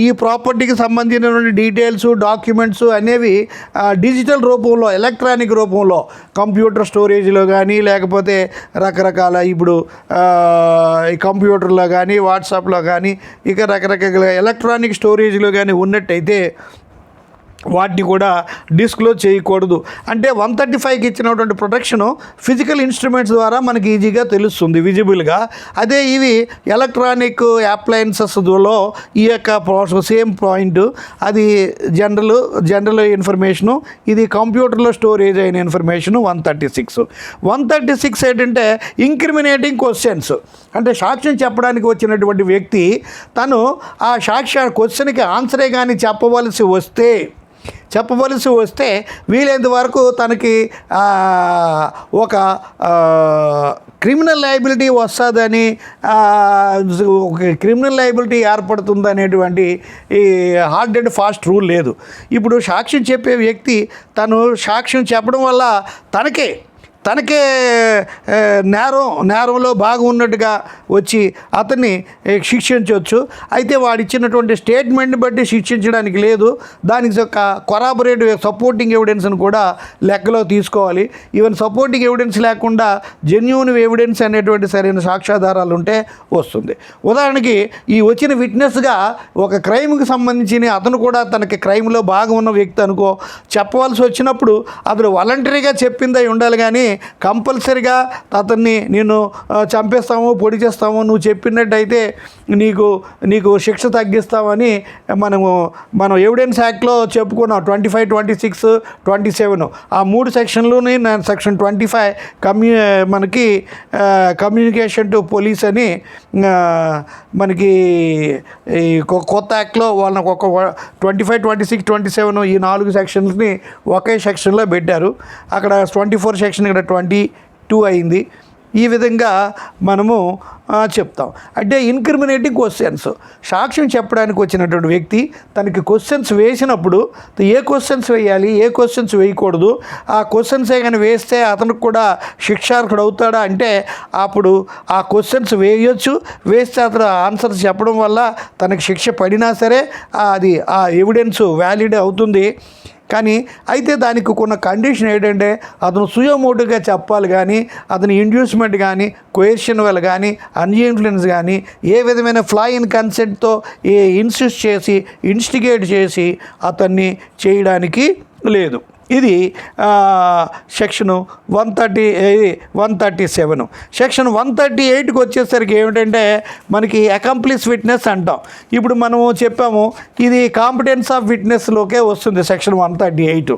ఈ ప్రాపర్టీకి సంబంధించినటువంటి డీటెయిల్స్ డాక్యుమెంట్స్ అనేవి డిజిటల్ రూపంలో ఎలక్ట్రానిక్ రూపంలో కంప్యూటర్ స్టోరేజ్లో కానీ లేకపోతే రకరకాల ఇప్పుడు కంప్యూటర్లో కానీ వాట్సాప్లో కానీ ఇక రకరకాల ఎలక్ట్రానిక్ స్టోరేజ్లో కానీ ఉన్నట్టయితే వాటిని కూడా డిస్క్లోజ్ చేయకూడదు. అంటే 135కి ఇచ్చినటువంటి ప్రొటెక్షను ఫిజికల్ ఇన్స్ట్రుమెంట్స్ ద్వారా మనకి ఈజీగా తెలుస్తుంది విజిబుల్గా. అదే ఇవి ఎలక్ట్రానిక్ అప్లయన్సెస్లో ఈ యొక్క సేమ్ పాయింట్, అది జనరల్ ఇన్ఫర్మేషను, ఇది కంప్యూటర్లో స్టోరేజ్ అయిన ఇన్ఫర్మేషను. 136 ఏంటంటే ఇంక్రిమినేటింగ్ క్వశ్చన్స్. అంటే సాక్ష్యం చెప్పడానికి వచ్చినటువంటి వ్యక్తి తను ఆ క్వశ్చన్కి ఆన్సరే కానీ చెప్పవలసి వస్తే వీలైనంత వరకు తనకి ఒక క్రిమినల్ లయబిలిటీ వస్తుందని, క్రిమినల్ లయబిలిటీ ఏర్పడుతుంది అనేటువంటి ఈ హార్డ్ అండ్ ఫాస్ట్ రూల్ లేదు. ఇప్పుడు సాక్ష్యం చెప్పే వ్యక్తి తను సాక్ష్యం చెప్పడం వల్ల తనకే నేరంలో బాగా ఉన్నట్టుగా వచ్చి అతన్ని శిక్షించవచ్చు. అయితే వాడిచ్చినటువంటి స్టేట్మెంట్ని బట్టి శిక్షించడానికి లేదు. దానికి ఒక కొరాబరేటివ్ సపోర్టింగ్ ఎవిడెన్స్ని కూడా లెక్కలో తీసుకోవాలి. ఈవెన్ సపోర్టింగ్ ఎవిడెన్స్ లేకుండా జెన్యూన్ ఎవిడెన్స్ అనేటువంటి సరైన సాక్ష్యాధారాలు ఉంటే వస్తుంది. ఉదాహరణకి ఈ వచ్చిన విట్నెస్గా ఒక క్రైమ్కి సంబంధించిన అతను కూడా తనకి క్రైమ్లో బాగా ఉన్న వ్యక్తి అనుకో, చెప్పవలసి వచ్చినప్పుడు అతను వాలంటరీగా చెప్పిందై ఉండాలి. కానీ కంపల్సరిగా అతన్ని నేను చంపేస్తాము, పొడి చేస్తాము, నువ్వు చెప్పినట్టయితే నీకు శిక్ష తగ్గిస్తామని మనం ఎవిడెన్స్ యాక్ట్లో చెప్పుకున్నాం. 25, 26, 27 ఆ 3 సెక్షన్లోని సెక్షన్ 25 మనకి కమ్యూనికేషన్ టు పోలీస్ అని మనకి ఈ కొత్త యాక్ట్లో వాళ్ళని ఒక 25, 26, 27 ఈ 4 సెక్షన్స్ని ఒకే సెక్షన్లో పెట్టారు. అక్కడ 24 సెక్షన్, ఇక్కడ 22 అయింది. ఈ విధంగా మనము చెప్తాం. అంటే ఇన్క్రిమినేటింగ్ క్వశ్చన్స్, సాక్ష్యం చెప్పడానికి వచ్చినటువంటి వ్యక్తి తనకి క్వశ్చన్స్ వేసినప్పుడు ఏ క్వశ్చన్స్ వేయాలి, ఏ క్వశ్చన్స్ వేయకూడదు, ఆ క్వశ్చన్సే కానీ వేస్తే అతనికి కూడా శిక్షార్హుడు అవుతాడా అంటే అప్పుడు ఆ క్వశ్చన్స్ వేయొచ్చు. వేస్తే అతను ఆన్సర్స్ చెప్పడం వల్ల తనకి శిక్ష పడినా సరే అది ఆ ఎవిడెన్స్ వ్యాలిడ్ అవుతుంది. కానీ అయితే దానికి కొన్ని కండిషన్ ఏంటంటే అతను సుయోమోటుగా చెప్పాలి, కానీ అతని ఇండ్యూస్మెంట్ కానీ, క్వశ్చనబుల్ కానీ, అన్ఇన్ఫ్లుయెన్స్ కానీ, ఏ విధమైన ఫ్లా ఇన్ కన్సెంట్తో ఇన్సిస్ట్ చేసి ఇన్స్టిగేట్ చేసి అతన్ని చేయడానికి లేదు. ఇది సెక్షన్ 137. సెక్షన్ 138కి వచ్చేసరికి ఏమిటంటే మనకి అకంప్లిస్ విట్నెస్ అంటాం. ఇప్పుడు మనము చెప్పాము ఇది కాంపిటెన్స్ ఆఫ్ విట్నెస్లోకే వస్తుంది. సెక్షన్ 138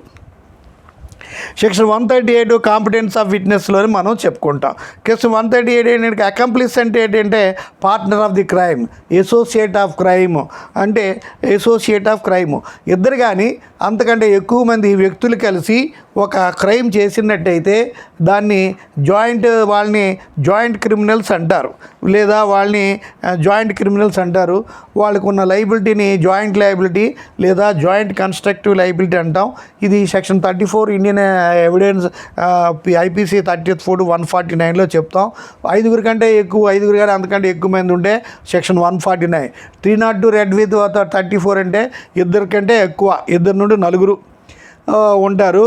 కాంపిటెన్స్ ఆఫ్ విట్నెస్లోని మనం చెప్పుకుంటాం. సెక్షన్ 138 ఏంటంటే అకంప్లిస్ అంటే ఏంటంటే partner of the crime, associate of crime. అంటే అసోసియేట్ ఆఫ్ క్రైమ్ ఇద్దరు కానీ అంతకంటే ఎక్కువ మంది వ్యక్తులు కలిసి ఒక క్రైమ్ చేసినట్టయితే దాన్ని వాళ్ళని జాయింట్ క్రిమినల్స్ అంటారు, లేదా వాళ్ళని జాయింట్ క్రిమినల్స్ అంటారు. వాళ్ళకు ఉన్న లయబిలిటీని జాయింట్ లయబిలిటీ లేదా జాయింట్ కన్స్ట్రక్టివ్ లయబిలిటీ అంటాం. ఇది section 34 Indian evidence IPC 30th Code 149లో చెప్తాం. 5 కంటే ఎక్కువ, 5 కానీ అంతకంటే ఎక్కువ మంది ఉంటే సెక్షన్ 149. 302 రెడ్ విత్ 34 అంటే 2 కంటే ఎక్కువ, 2 నుండి 4 ఉంటారు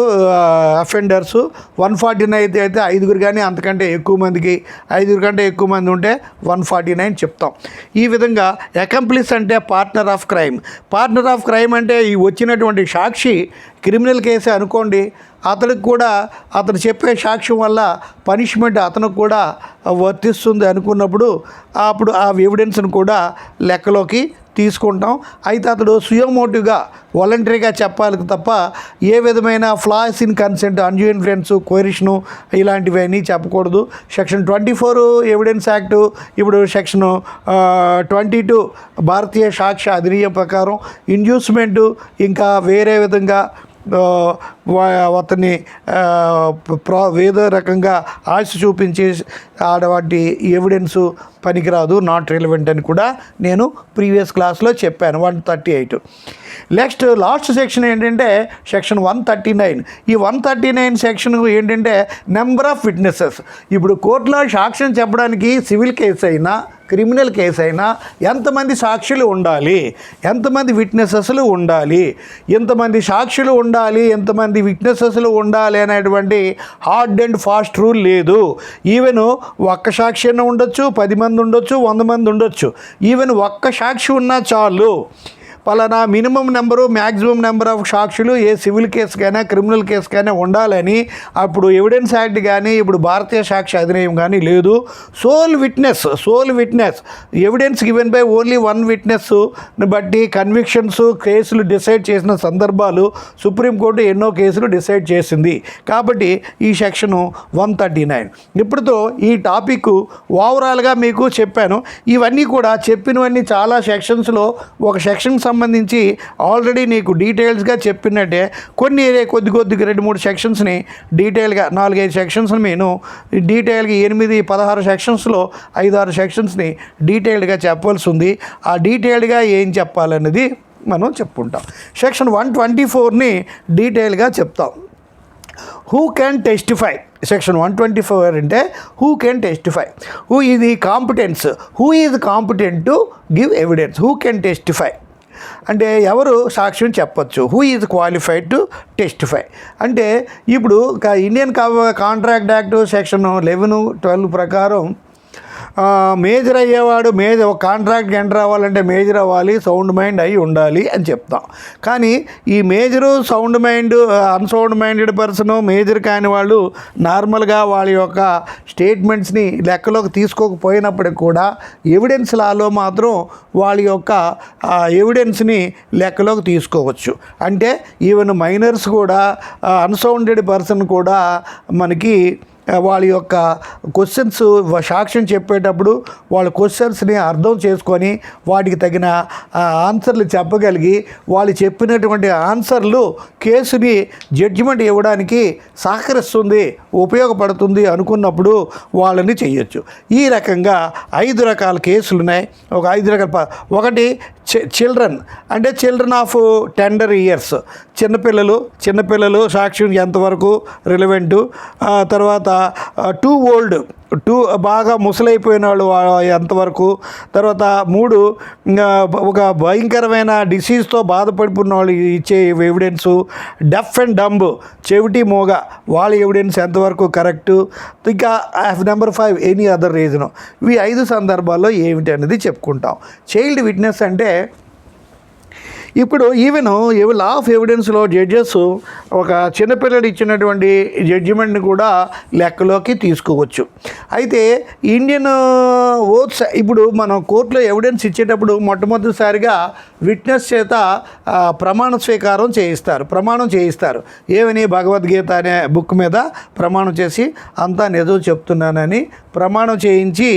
అఫెండర్సు. 149 అయితే 5 కానీ అంతకంటే ఎక్కువ మందికి, 5 కంటే ఎక్కువ మంది ఉంటే 149 చెప్తాం. ఈ విధంగా అకంప్లిస్ అంటే partner of crime. Partner of crime అంటే ఈ వచ్చినటువంటి సాక్షి క్రిమినల్ కేసు అనుకోండి, అతనికి కూడా అతను చెప్పే సాక్ష్యం వల్ల పనిష్మెంట్ అతనికి కూడా వర్తిస్తుంది అనుకున్నప్పుడు అప్పుడు ఆ ఎవిడెన్స్ను కూడా లెక్కలోకి తీసుకుంటాం. అయితే అతడు సుయోమోటివ్గా వాలంటరీగా చెప్పాలి తప్ప ఏ విధమైన flaws in consent, undue influence, coercion ఇలాంటివన్నీ చెప్పకూడదు. సెక్షన్ 24 ఎవిడెన్స్ యాక్టు, ఇప్పుడు సెక్షన్ 22 భారతీయ సాక్ష్య అధినియం ప్రకారం ఇండ్యూస్మెంటు, ఇంకా వేరే విధంగా అతన్ని వేదో రకంగా ఆశ చూపించి ఆడవాటి ఎవిడెన్సు పనికిరాదు, నాట్ రిలవెంట్ అని కూడా నేను ప్రీవియస్ క్లాస్లో చెప్పాను. 138. నెక్స్ట్ లాస్ట్ సెక్షన్ ఏంటంటే సెక్షన్ 139. ఈ 139 సెక్షన్ ఏంటంటే నెంబర్ ఆఫ్ విట్నెసెస్. ఇప్పుడు కోర్టులో సాక్ష్యం చెప్పడానికి సివిల్ కేసు అయినా క్రిమినల్ కేసు అయినా ఎంతమంది సాక్షులు ఉండాలి, ఎంతమంది విట్నెసెస్లు ఉండాలి, ఎంతమంది సాక్షులు ఉండాలి, ఎంతమంది విట్నెసెస్లు ఉండాలి అనేటువంటి హార్డ్ అండ్ ఫాస్ట్ రూల్ లేదు. ఈవెన్ ఒక్క సాక్షి అయినా ఉండొచ్చు, 10 మంది ఉండొచ్చు, 100 మంది ఉండొచ్చు. ఈవెన్ ఒక్క సాక్షి ఉన్నా చాలు. పలానా minimum number, maximum number of సాక్షులు ఏ సివిల్ కేసుకైనా క్రిమినల్ కేసుకైనా ఉండాలని అప్పుడు ఎవిడెన్స్ యాక్ట్ కానీ ఇప్పుడు భారతీయ సాక్ష్య అధినియం కానీ లేదు. Sole witness evidence given by only 1 witness బట్టి కన్విక్షన్స్, కేసులు డిసైడ్ చేసిన సందర్భాలు సుప్రీంకోర్టు ఎన్నో కేసులు డిసైడ్ చేసింది. కాబట్టి ఈ సెక్షను 139. ఇప్పుడుతో ఈ టాపిక్ ఓవరాల్గా మీకు చెప్పాను. ఇవన్నీ కూడా చెప్పినవన్నీ చాలా సెక్షన్స్లో ఒక సెక్షన్ సంబంధించి ఆల్రెడీ నీకు డీటెయిల్స్గా చెప్పినట్టే కొన్ని కొద్దిగా 2-3 సెక్షన్స్ని డీటెయిల్గా 4-5 సెక్షన్స్ని నేను డీటెయిల్గా 8-16 సెక్షన్స్లో 5-6 సెక్షన్స్ని డీటెయిల్డ్గా చెప్పాల్సి ఉంది. ఆ డీటెయిల్డ్గా ఏం చెప్పాలన్నది మనం చెప్పుకుంటాం. సెక్షన్ 124ని డీటెయిల్గా చెప్తాం. Who can testify. సెక్షన్ 124 అంటే who can testify, who is the competence, who is competent to give evidence, who can testify అంటే ఎవరు సాక్ష్యం చెప్పచ్చు. Who is qualified to testify అంటే ఇప్పుడు ఇండియన్ కాంట్రాక్ట్ యాక్ట్ సెక్షన్ 11, 12 ప్రకారం మేజర్ అయ్యేవాడు ఒక కాంట్రాక్ట్కి ఎంటర్ అవ్వాలంటే మేజర్ అవ్వాలి, సౌండ్ మైండ్ అయి ఉండాలి అని చెప్తాం. కానీ ఈ major, sound mind, unsound minded person, major కాని వాళ్ళు నార్మల్గా వాళ్ళ యొక్క స్టేట్మెంట్స్ని లెక్కలోకి తీసుకోకపోయినప్పటికి కూడా ఎవిడెన్స్ లాలో మాత్రం వాళ్ళ యొక్క ఎవిడెన్స్ని లెక్కలోకి తీసుకోవచ్చు. అంటే ఈవెన్ మైనర్స్ కూడా, అన్సౌండెడ్ పర్సన్ కూడా మనకి వాళ్ళ యొక్క క్వశ్చన్స్, సాక్ష్యం చెప్పేటప్పుడు వాళ్ళ క్వశ్చన్స్ని అర్థం చేసుకొని వాటికి తగిన ఆన్సర్లు చెప్పగలిగి వాళ్ళు చెప్పినటువంటి ఆన్సర్లు కేసుని జడ్జిమెంట్ ఇవ్వడానికి సహకరిస్తుంది, ఉపయోగపడుతుంది అనుకున్నప్పుడు వాళ్ళని చేయొచ్చు. ఈ రకంగా 5 రకాల కేసులు ఉన్నాయి. ఒక 5 రకాల ఒకటి చిల్డ్రన్, అంటే చిల్డ్రన్ ఆఫ్ టెండర్ ఇయర్స్, చిన్నపిల్లలు సాక్ష్యం ఎంతవరకు రిలవెంటు. తర్వాత టూ ఓల్డ్, బాగా ముసలైపోయిన వాళ్ళు ఎంతవరకు. తర్వాత 3 ఒక భయంకరమైన డిసీజ్తో బాధపడిపోయిన వాళ్ళు ఇచ్చే ఎవిడెన్సు. డెఫ్ అండ్ డంబ్, చెవిటి మోగ, వాళ్ళ ఎవిడెన్స్ ఎంతవరకు కరెక్టు. ఇంకా నెంబర్ 5 ఎనీ అదర్ రీజను. ఇవి 5 సందర్భాల్లో ఏమిటి అనేది చెప్పుకుంటాం. చైల్డ్ విట్నెస్ అంటే ఇప్పుడు లా ఆఫ్ ఎవిడెన్స్లో జడ్జెస్ ఒక చిన్నపిల్లడు ఇచ్చినటువంటి జడ్జిమెంట్ని కూడా లెక్కలోకి తీసుకోవచ్చు. అయితే ఇండియన్ ఓత్స్, ఇప్పుడు మనం కోర్టులో ఎవిడెన్స్ ఇచ్చేటప్పుడు మొట్టమొదటిసారిగా విట్నెస్ చేత ప్రమాణ చేయిస్తారు. ఏమని, భగవద్గీత అనే బుక్ మీద ప్రమాణం చేసి అంతా నిజం చెప్తున్నానని ప్రమాణం చేయించి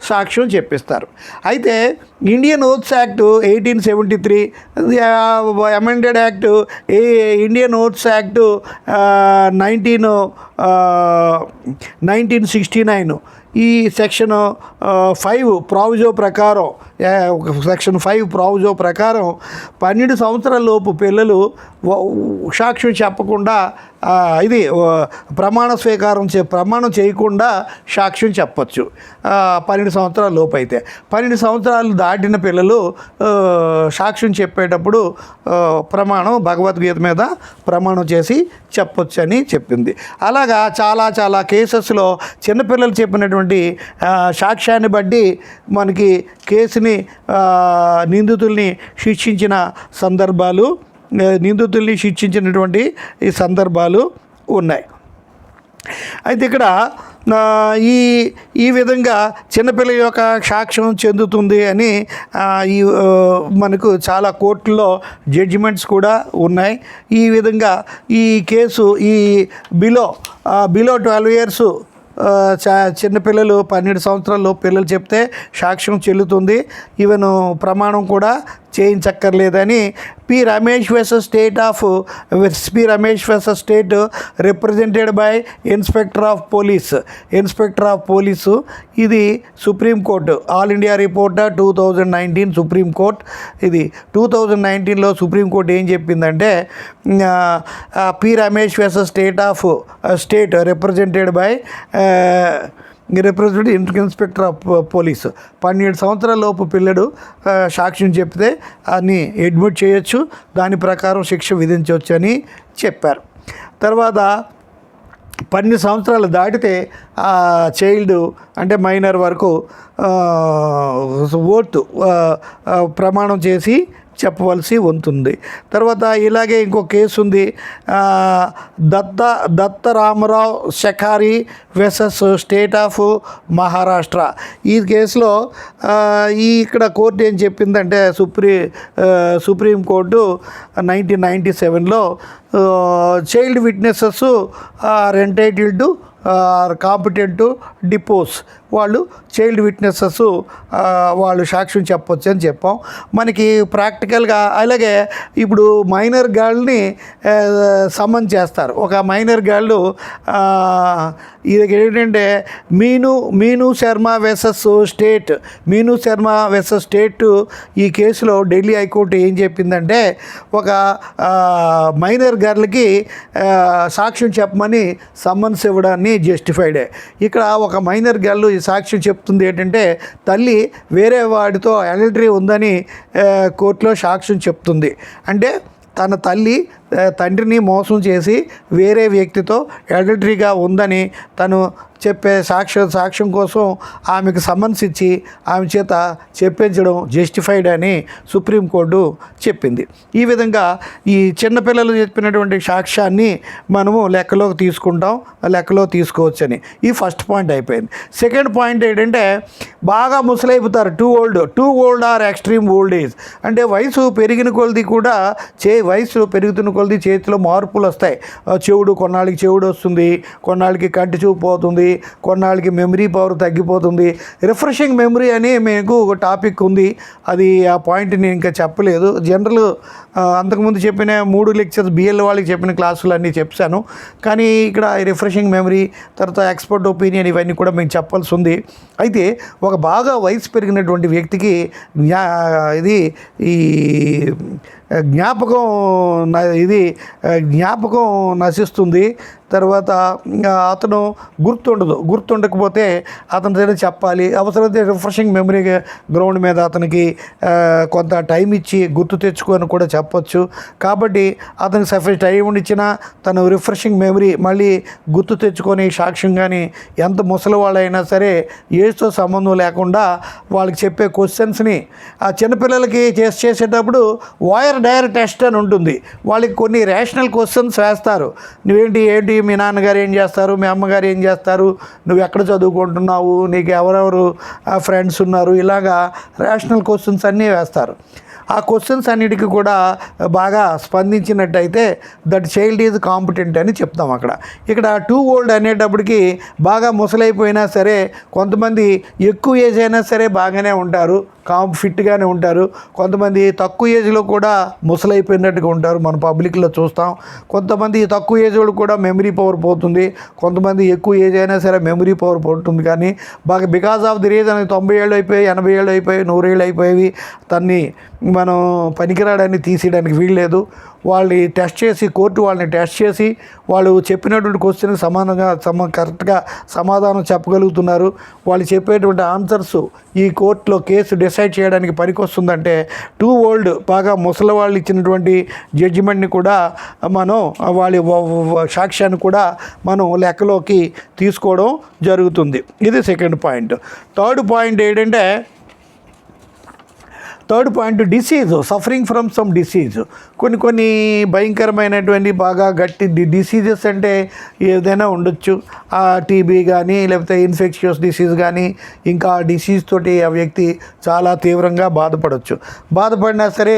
సాక్ష్యం చెప్పిస్తారు. అయితే Indian oaths act 1873, amended act Indian oaths act 1969 ఈ సెక్షన్ 5 ప్రావిజో ప్రకారం, సెక్షన్ 5 ప్రావిజో ప్రకారం 12 సంవత్సరాల లోపు పిల్లలు సాక్ష్యం చెప్పకుండా ప్రమాణం చేయకుండా సాక్ష్యం చెప్పచ్చు. 12 సంవత్సరాల లోపు అయితే. 12 సంవత్సరాలు దాటిన పిల్లలు సాక్ష్యం చెప్పేటప్పుడు భగవద్గీత మీద ప్రమాణం చేసి చెప్పొచ్చు అని చెప్పింది. అలాగా చాలా కేసెస్లో చిన్నపిల్లలు చెప్పినటువంటి సాక్ష్యాన్ని బట్టి మనకి కేసుని నిందితుల్ని శిక్షించినటువంటి ఈ సందర్భాలు ఉన్నాయి. అయితే ఇక్కడ ఈ విధంగా చిన్నపిల్ల యొక్క సాక్ష్యం చెందుతుంది అని మనకు చాలా కోర్టుల్లో జడ్జిమెంట్స్ కూడా ఉన్నాయి. ఈ విధంగా ఈ కేసు బిలో 12 ఇయర్స్ చిన్నపిల్లలు 12 సంవత్సరాల్లో పిల్లలు చెప్తే సాక్ష్యం చెల్లుతుంది. ఈవెన్ ప్రమాణం కూడా చేయించక్కర్లేదని P Ramesh versus state represented by inspector of police. ఇది supreme court, all India reporter 2019 supreme court. ఇది 2019లో సుప్రీంకోర్టు ఏం చెప్పిందంటే, P Ramesh versus state represented by inspector of police. 12 సంవత్సరాల లోపు పిల్లడు సాక్ష్యం చెప్తే అని అడ్మిట్ చేయొచ్చు, దాని ప్రకారం శిక్ష విధించవచ్చు అని చెప్పారు. తర్వాత 12 సంవత్సరాలు దాటితే ఆ చైల్డ్ అంటే మైనర్ వరకు ఓత్ ప్రమాణం చేసి చెప్పవలసి ఉంటుంది. తర్వాత ఇలాగే ఇంకో కేసు ఉంది, Datta Ramarao Shakari versus state of Maharashtra. ఈ కేసులో ఇక్కడ కోర్టు ఏం చెప్పిందంటే, సుప్రీంకోర్టు 1997లో child witnesses are entitled to competent to depose. వాళ్ళు చైల్డ్ విట్నెసెస్ వాళ్ళు సాక్ష్యం చెప్పొచ్చు అని చెప్పాం. మనకి ప్రాక్టికల్గా అలాగే ఇప్పుడు మైనర్ గర్ల్ని సమన్ చేస్తారు. ఒక మైనర్ గర్ల్ ఇది ఏంటంటే మీను శర్మ వర్సెస్ స్టేట్. ఈ కేసులో ఢిల్లీ హైకోర్టు ఏం చెప్పిందంటే, ఒక మైనర్ గర్ల్కి సాక్ష్యం చెప్పమని సమ్మన్స్ ఇవ్వడాన్ని జస్టిఫైడే. ఇక్కడ ఒక మైనర్ గర్ల్ ఈ సాక్ష్యం చెప్తుంది ఏంటంటే, తల్లి వేరే వాడితో అడల్టరీ ఉందని కోర్టులో సాక్ష్యం చెప్తుంది. అంటే తన తల్లి తండ్రిని మోసం చేసి వేరే వ్యక్తితో అడల్టరీగా ఉందని తను చెప్పే సాక్ష్యం కోసం ఆమెకు సమన్స్ ఇచ్చి ఆమె చేత చెప్పించడం జస్టిఫైడ్ అని సుప్రీంకోర్టు చెప్పింది. ఈ విధంగా ఈ చిన్నపిల్లలు చెప్పినటువంటి సాక్ష్యాన్ని మనము లెక్కలోకి తీసుకుంటాం, లెక్కలో తీసుకోవచ్చని ఈ ఫస్ట్ పాయింట్ అయిపోయింది. సెకండ్ పాయింట్ ఏంటంటే బాగా ముసలైపోతారు, too old or extreme old age. అంటే వయసు పెరిగిన కొలది కూడా వయసు పెరుగుతున్న కొలది చేతిలో మార్పులు వస్తాయి. కొన్నాళ్ళకి చెవుడు వస్తుంది, కొన్నాళ్ళకి కంటి చూపు పోతుంది, కొన్నాళ్ళకి మెమరీ పవర్ తగ్గిపోతుంది. రిఫ్రెషింగ్ మెమరీ అని మీకు ఒక టాపిక్ ఉంది, అది ఆ పాయింట్ నేను ఇంకా చెప్పలేదు. జనరల్ అంతకుముందు చెప్పిన 3 లెక్చర్స్ బిఎల్ వాళ్ళకి చెప్పిన క్లాసులు అన్నీ చెప్పాను, కానీ ఇక్కడ రిఫ్రెషింగ్ మెమరీ తర్వాత ఎక్స్పర్ట్ ఒపీనియన్ ఇవన్నీ కూడా మేము చెప్పాల్సి ఉంది. అయితే ఒక బాగా వయసు పెరిగినటువంటి వ్యక్తికి జ్ఞాపకం నశిస్తుంది. తర్వాత అతను గుర్తుండకపోతే అతని దగ్గర చెప్పాలి. అవసరమైతే రిఫ్రెషింగ్ మెమరీ గ్రౌండ్ మీద అతనికి కొంత టైం ఇచ్చి గుర్తు తెచ్చుకొని కూడా చెప్పొచ్చు. కాబట్టి అతనికి సఫిషియెంట్ టైం ఇచ్చినా తను రిఫ్రెషింగ్ మెమరీ మళ్ళీ గుర్తు తెచ్చుకొని సాక్ష్యం కానీ ఎంత ముసలి వాళ్ళైనా సరే ఏజ్తో సంబంధం లేకుండా వాళ్ళకి చెప్పే క్వశ్చన్స్ని ఆ చిన్నపిల్లలకి చేసేటప్పుడు వాయర్ డైర్ టెస్ట్ అని ఉంటుంది. వాళ్ళకి కొన్ని రేషనల్ క్వశ్చన్స్ వేస్తారు. ఏంటి మీ నాన్నగారు ఏం చేస్తారు, మీ అమ్మగారు ఏం చేస్తారు, నువ్వు ఎక్కడ చదువుకుంటున్నావు, నీకు ఎవరెవరు ఫ్రెండ్స్ ఉన్నారు, ఇలాగా రేషనల్ క్వశ్చన్స్ అన్నీ వేస్తారు. ఆ క్వశ్చన్స్ అన్నిటికీ కూడా బాగా స్పందించినట్టయితే దట్ చైల్డ్ ఈజ్ కాంపిటెంట్ అని చెప్తాం. ఇక్కడ టూ ఓల్డ్ అనేటప్పటికి బాగా ముసలైపోయినా సరే, కొంతమంది ఎక్కువ ఏజ్ అయినా సరే బాగానే ఉంటారు, ఫిట్గానే ఉంటారు. కొంతమంది తక్కువ ఏజ్లో కూడా ముసలైపోయినట్టుగా ఉంటారు, మన పబ్లిక్లో చూస్తాం. కొంతమంది తక్కువ ఏజ్ వాళ్ళు కూడా మెమరీ పవర్ పోతుంది, కొంతమంది ఎక్కువ ఏజ్ అయినా సరే మెమరీ పవర్ పోతుంది. కానీ బాగా బికాజ్ ఆఫ్ ది రీజన్ 90 ఏళ్ళు అయిపోయి, 80 ఏళ్ళు అయిపోయి, 100 ఏళ్ళు అయిపోయి తన్ని మనం పనికిరాడాన్ని తీసేయడానికి వీల్లేదు. వాళ్ళని టెస్ట్ చేసి, కోర్టు వాళ్ళని టెస్ట్ చేసి వాళ్ళు చెప్పినటువంటి క్వశ్చన్కి కరెక్ట్గా సమాధానం చెప్పగలుగుతున్నారు. వాళ్ళు చెప్పేటువంటి ఆన్సర్స్ ఈ కోర్టులో కేసు డిసైడ్ చేయడానికి పనికొస్తుందంటే టూ ఓల్డ్ బాగా ముసలి వాళ్ళు ఇచ్చినటువంటి జడ్జిమెంట్ని కూడా మనం వాళ్ళ సాక్ష్యాన్ని కూడా మనం లెక్కలోకి తీసుకోవడం జరుగుతుంది. ఇది second point. Third point disease, suffering from some disease. కొన్ని భయంకరమైనటువంటి బాగా గట్టి డిసీజెస్ అంటే ఏదైనా ఉండొచ్చు. ఆ టీబీ కానీ లేకపోతే ఇన్ఫెక్షియస్ డిసీజ్ కానీ ఇంకా ఆ డిసీజ్ తోటి ఆ వ్యక్తి చాలా తీవ్రంగా బాధపడినా సరే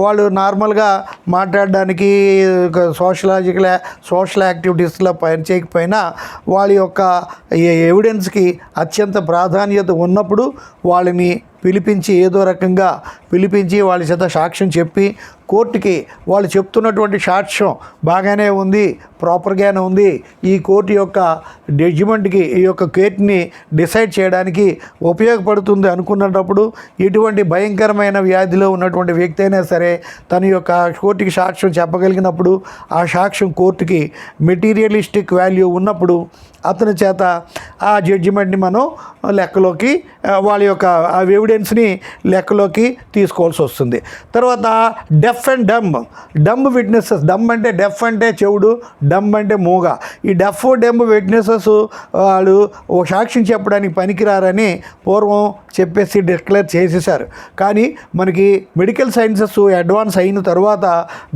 వాళ్ళు నార్మల్గా మాట్లాడడానికి సోషల్ యాక్టివిటీస్లో చేయకపోయినా వాళ్ళ యొక్క ఎవిడెన్స్కి అత్యంత ప్రాధాన్యత ఉన్నప్పుడు వాళ్ళని ఏదో రకంగా పిలిపించి వాళ్ళ చేత సాక్ష్యం చెప్పి కోర్టుకి వాళ్ళు చెప్తున్నటువంటి సాక్ష్యం బాగానే ఉంది, ప్రాపర్గానే ఉంది, ఈ కోర్టు యొక్క జడ్జిమెంట్కి ఈ యొక్క కేసుని డిసైడ్ చేయడానికి ఉపయోగపడుతుంది అనుకున్నప్పుడు ఎటువంటి భయంకరమైన వ్యాధిలో ఉన్నటువంటి వ్యక్తి అయినా సరే తన యొక్క కోర్టుకి సాక్ష్యం చెప్పగలిగినప్పుడు ఆ సాక్ష్యం కోర్టుకి మెటీరియలిస్టిక్ వాల్యూ ఉన్నప్పుడు అతని చేత ఆ జడ్జిమెంట్ని మనం లెక్కలోకి వాళ్ళ యొక్క ఆ ఎవిడెన్స్ని లెక్కలోకి తీసుకోవాల్సి వస్తుంది. తర్వాత డెఫ్ అండ్ డమ్ విట్నెసెస్. డమ్ అంటే డెఫ్ అంటే చెవుడు, డమ్ అంటే మూగ. ఈ డమ్ విట్నెసెస్ వాళ్ళు సాక్ష్యం చెప్పడానికి పనికిరారని పూర్వం చెప్పేసి డిక్లేర్ చేసేసారు. కానీ మనకి మెడికల్ సైన్సెస్ అడ్వాన్స్ అయిన తర్వాత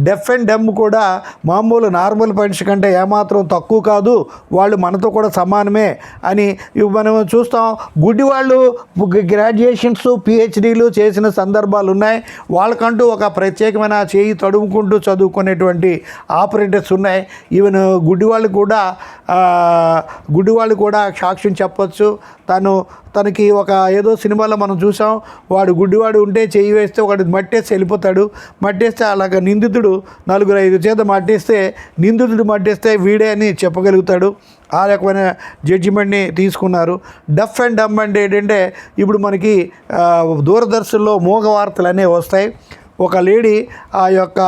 డెఫ్ అండ్ డమ్ కూడా మామూలు నార్మల్ మనిషి కంటే ఏమాత్రం తక్కువ కాదు, వాళ్ళు మనతో కూడా సమానమే అని మనం చూస్తాం. గుడ్డి వాళ్ళు గ్రాడ్యుయేషన్స్, పిహెచ్డీలు చేసిన సందర్భాలు ఉన్నాయి. వాళ్ళకంటూ ఒక ప్రత్యేకమైన చేయి తడుముకుంటూ చదువుకునేటువంటి ఆపరేటర్స్ ఉన్నాయి. ఈవెన్ గుడ్డి వాళ్ళు కూడా సాక్ష్యం చెప్పొచ్చు. తనకి ఒక ఏదో సినిమాలో మనం చూసాం, వాడు గుడ్డివాడు ఉంటే చెయ్యి వేస్తే ఒకటి మట్టేస్తే వెళ్ళిపోతాడు. మట్టేస్తే అలాగ నిందితుడు 4-5 చేత మట్టేస్తే వీడే అని చెప్పగలుగుతాడు. ఆ రకమైన జడ్జిమెంట్ని తీసుకున్నారు. డఫ్ అండ్ డమ్ అంటే ఏంటంటే ఇప్పుడు మనకి దూరదర్శన్లో మూగ వార్తలు అనేవి వస్తాయి. ఒక లేడీ ఆ యొక్క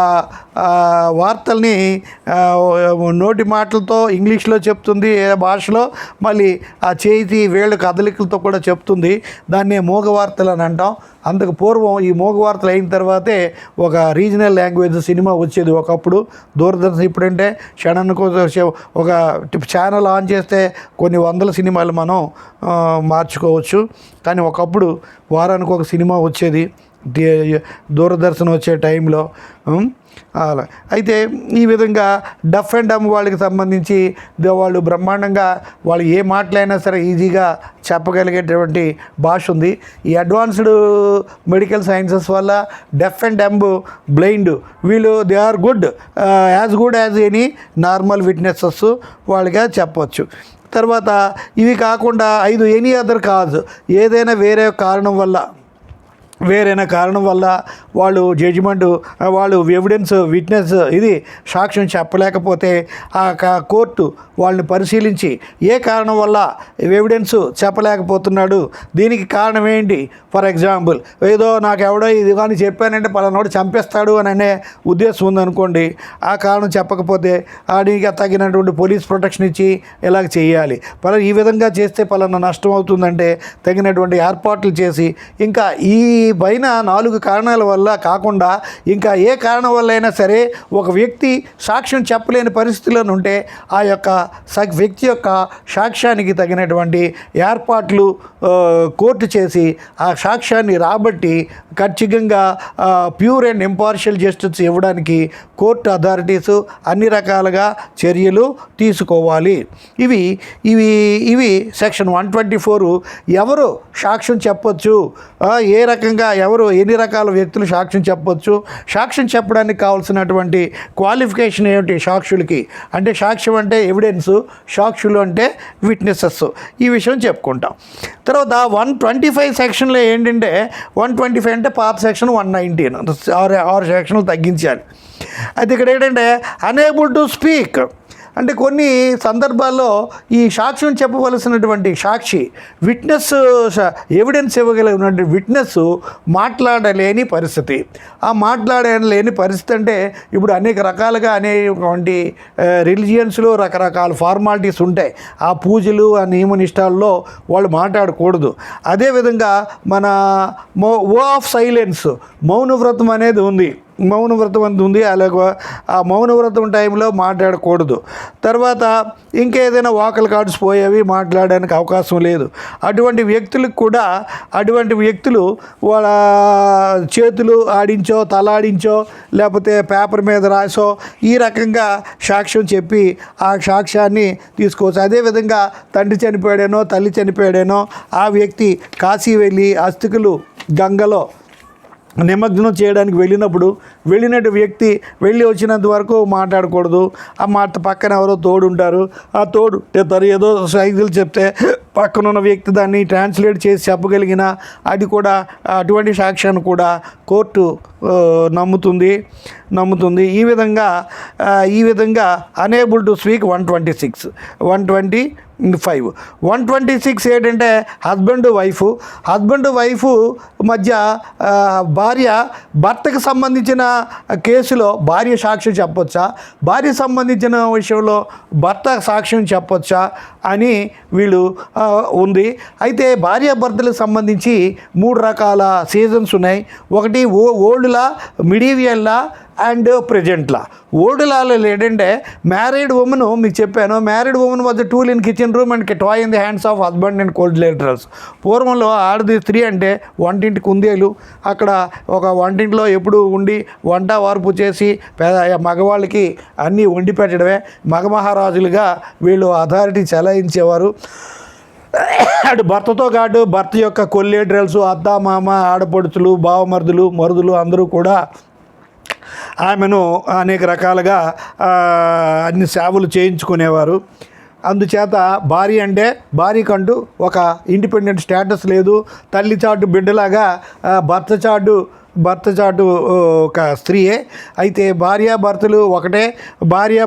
వార్తల్ని నోటి మాటలతో ఇంగ్లీష్లో చెప్తుంది, ఏ భాషలో, మళ్ళీ ఆ చేతి వేళ్ళు కదలికలతో కూడా చెప్తుంది. దాన్ని మూగ వార్తలు అని అంటాం. అందుకు పూర్వం ఈ మూగ వార్తలు అయిన తర్వాతే ఒక రీజనల్ లాంగ్వేజ్ సినిమా వచ్చేది ఒకప్పుడు దూరదర్శన్. ఇప్పుడంటే క్షణానికి ఒక ఛానల్ ఆన్ చేస్తే కొన్ని వందల సినిమాలు మనం మార్చుకోవచ్చు. కానీ ఒకప్పుడు వారానికి ఒక సినిమా వచ్చేది దూరదర్శన్ వచ్చే టైంలో. అలా అయితే ఈ విధంగా డఫ్ అండ్ డమ్ వాళ్ళకి సంబంధించి వాళ్ళు బ్రహ్మాండంగా వాళ్ళు ఏ మాటలైనా సరే ఈజీగా చెప్పగలిగేటువంటి భాష ఉంది. ఈ అడ్వాన్స్డ్ మెడికల్ సైన్సెస్ వల్ల డెఫ్ అండ్ డమ్ బ్లైండ్ వీళ్ళు they are good as any normal witnesses వాళ్ళగా చెప్పవచ్చు. తర్వాత ఇవి కాకుండా 5 ఎనీ అదర్ కాజ్, ఏదైనా వేరే కారణం వల్ల వాళ్ళు జడ్జిమెంట్, వాళ్ళు ఎవిడెన్స్ విట్నెస్ ఇది సాక్ష్యం చెప్పలేకపోతే ఆ కోర్టు వాళ్ళని పరిశీలించి ఏ కారణం వల్ల ఎవిడెన్స్ చెప్పలేకపోతున్నాడు, దీనికి కారణం ఏంటి, ఫర్ ఎగ్జాంపుల్ ఏదో నాకు ఎవడో ఇది కానీ చెప్పానంటే పలానోడు చంపేస్తాడు అని అనే ఉద్దేశం ఉందనుకోండి, ఆ కారణం చెప్పకపోతే ఆడికి తగినటువంటి పోలీస్ ప్రొటెక్షన్ ఇచ్చి ఇలాగ చేయాలి, ఈ విధంగా చేస్తే పలానా నష్టం అవుతుందంటే తగినటువంటి ఏర్పాట్లు చేసి, ఇంకా ఈ పైన 4 కారణాల వల్ల కాకుండా ఇంకా ఏ కారణం వల్ల అయినా సరే ఒక వ్యక్తి సాక్ష్యం చెప్పలేని పరిస్థితిలో ఉంటే ఆ యొక్క వ్యక్తి యొక్క సాక్ష్యానికి తగినటువంటి ఏర్పాట్లు కోర్టు చేసి ఆ సాక్ష్యాన్ని రాబట్టి ఖచ్చితంగా ప్యూర్ అండ్ ఇంపార్షియల్ జస్టిస్ ఇవ్వడానికి కోర్టు అథారిటీస్ అన్ని రకాలుగా చర్యలు తీసుకోవాలి. ఇవి ఇవి ఇవి సెక్షన్ 124 ఎవరు సాక్ష్యం చెప్పొచ్చు, ఏ రకంగా ఎన్ని రకాల వ్యక్తులు సాక్ష్యం చెప్పొచ్చు, సాక్ష్యం చెప్పడానికి కావాల్సినటువంటి క్వాలిఫికేషన్ ఏమిటి సాక్షులకి, అంటే సాక్ష్యం అంటే ఎవిడెన్స్, సాక్షులు అంటే విట్నెసెస్, ఈ విషయం చెప్పుకుంటాం. తర్వాత 125 సెక్షన్లో ఏంటంటే 125 అంటే పాత సెక్షన్ 119 6 సెక్షన్లు తగ్గించాలి. అయితే ఇక్కడ ఏంటంటే అనేబుల్ టు స్పీక్ అంటే కొన్ని సందర్భాల్లో ఈ సాక్ష్యం చెప్పవలసినటువంటి సాక్షి విట్నెస్ ఎవిడెన్స్ ఇవ్వగలిగినటువంటి విట్నెస్ మాట్లాడలేని పరిస్థితి. ఆ మాట్లాడలేని పరిస్థితి అంటే ఇప్పుడు అనేక రకాలుగా అనేటువంటి రిలీజియన్స్లో రకరకాల ఫార్మాలిటీస్ ఉంటాయి. ఆ పూజలు ఆ నియమ నిష్టాల్లో వాళ్ళు మాట్లాడకూడదు. అదేవిధంగా మన ఓ ఆఫ్ సైలెన్స్ మౌనవ్రతం అనేది ఉంది. మౌనవ్రతం అంత ఉంది, అలాగే ఆ మౌనవ్రతం టైంలో మాట్లాడకూడదు. తర్వాత ఇంకేదైనా వాకల్ కార్డ్స్ పోయేవి మాట్లాడడానికి అవకాశం లేదు. అటువంటి వ్యక్తులకు కూడా అటువంటి వ్యక్తులు వాళ్ళ చేతులు ఆడించో తలాడించో లేకపోతే పేపర్ మీద రాసో ఈ రకంగా సాక్ష్యం చెప్పి ఆ సాక్ష్యాన్ని తీసుకోవచ్చు. అదేవిధంగా తండ్రి చనిపోయాడేనో తల్లి చనిపోయాడేనో ఆ వ్యక్తి కాశీ వెళ్ళి అస్థికులు గంగలో నిమగ్నం చేయడానికి వెళ్ళినట్టు వ్యక్తి వెళ్ళి వచ్చినంత వరకు మాట్లాడకూడదు. ఆ మాట పక్కన ఎవరో తోడు ఉంటారు, ఆ తోడు ఏదో సైజులు చెప్తే పక్కనున్న వ్యక్తి దాన్ని ట్రాన్స్లేట్ చేసి చెప్పగలిగిన అది కూడా అటువంటి సాక్ష్యాన్ని కూడా కోర్టు నమ్ముతుంది. ఈ విధంగా అనేబుల్ టు స్పీక్ 126 126 ఏంటంటే హస్బెండ్ వైఫ్ మధ్య భార్య భర్తకు సంబంధించిన కేసులో భార్య సాక్ష్యం చెప్పొచ్చా, భార్య సంబంధించిన విషయంలో భర్త సాక్ష్యం చెప్పొచ్చా అని వీళ్ళు ఉంది. అయితే భార్యాభర్తలకు సంబంధించి 3 రకాల సీజన్స్ ఉన్నాయి. ఒకటి old law, medieval law and present law. Old లాలో ఏంటంటే మ్యారీడ్ ఉమెన్, మీకు చెప్పాను, married women was the tool in kitchen room and toy in the hands of husband and cold. పూర్వంలో ఆడది స్త్రీ అంటే వంటింటి కుందేలు, అక్కడ ఒక వంటింట్లో ఎప్పుడు ఉండి వంట వార్పు చేసి మగవాళ్ళకి అన్నీ వండి పెట్టడమే. మగమహారాజులుగా వీళ్ళు అథారిటీ చెలాయించేవారు. అటు భర్తతో కాదు భర్త యొక్క కొల్లేడ్రల్స్, అత్త మామ, ఆడపడుచులు, మరుదులు అందరూ కూడా ఆమెను అనేక రకాలుగా అన్ని సేవలు చేయించుకునేవారు. అందుచేత భార్యకంటూ ఒక ఇండిపెండెంట్ స్టేటస్ లేదు. తల్లి చాటు బిడ్డలాగా భర్త చాటు భర్త చాటు ఒక స్త్రీయే. అయితే భార్యాభర్తలు ఒకటే. భార్య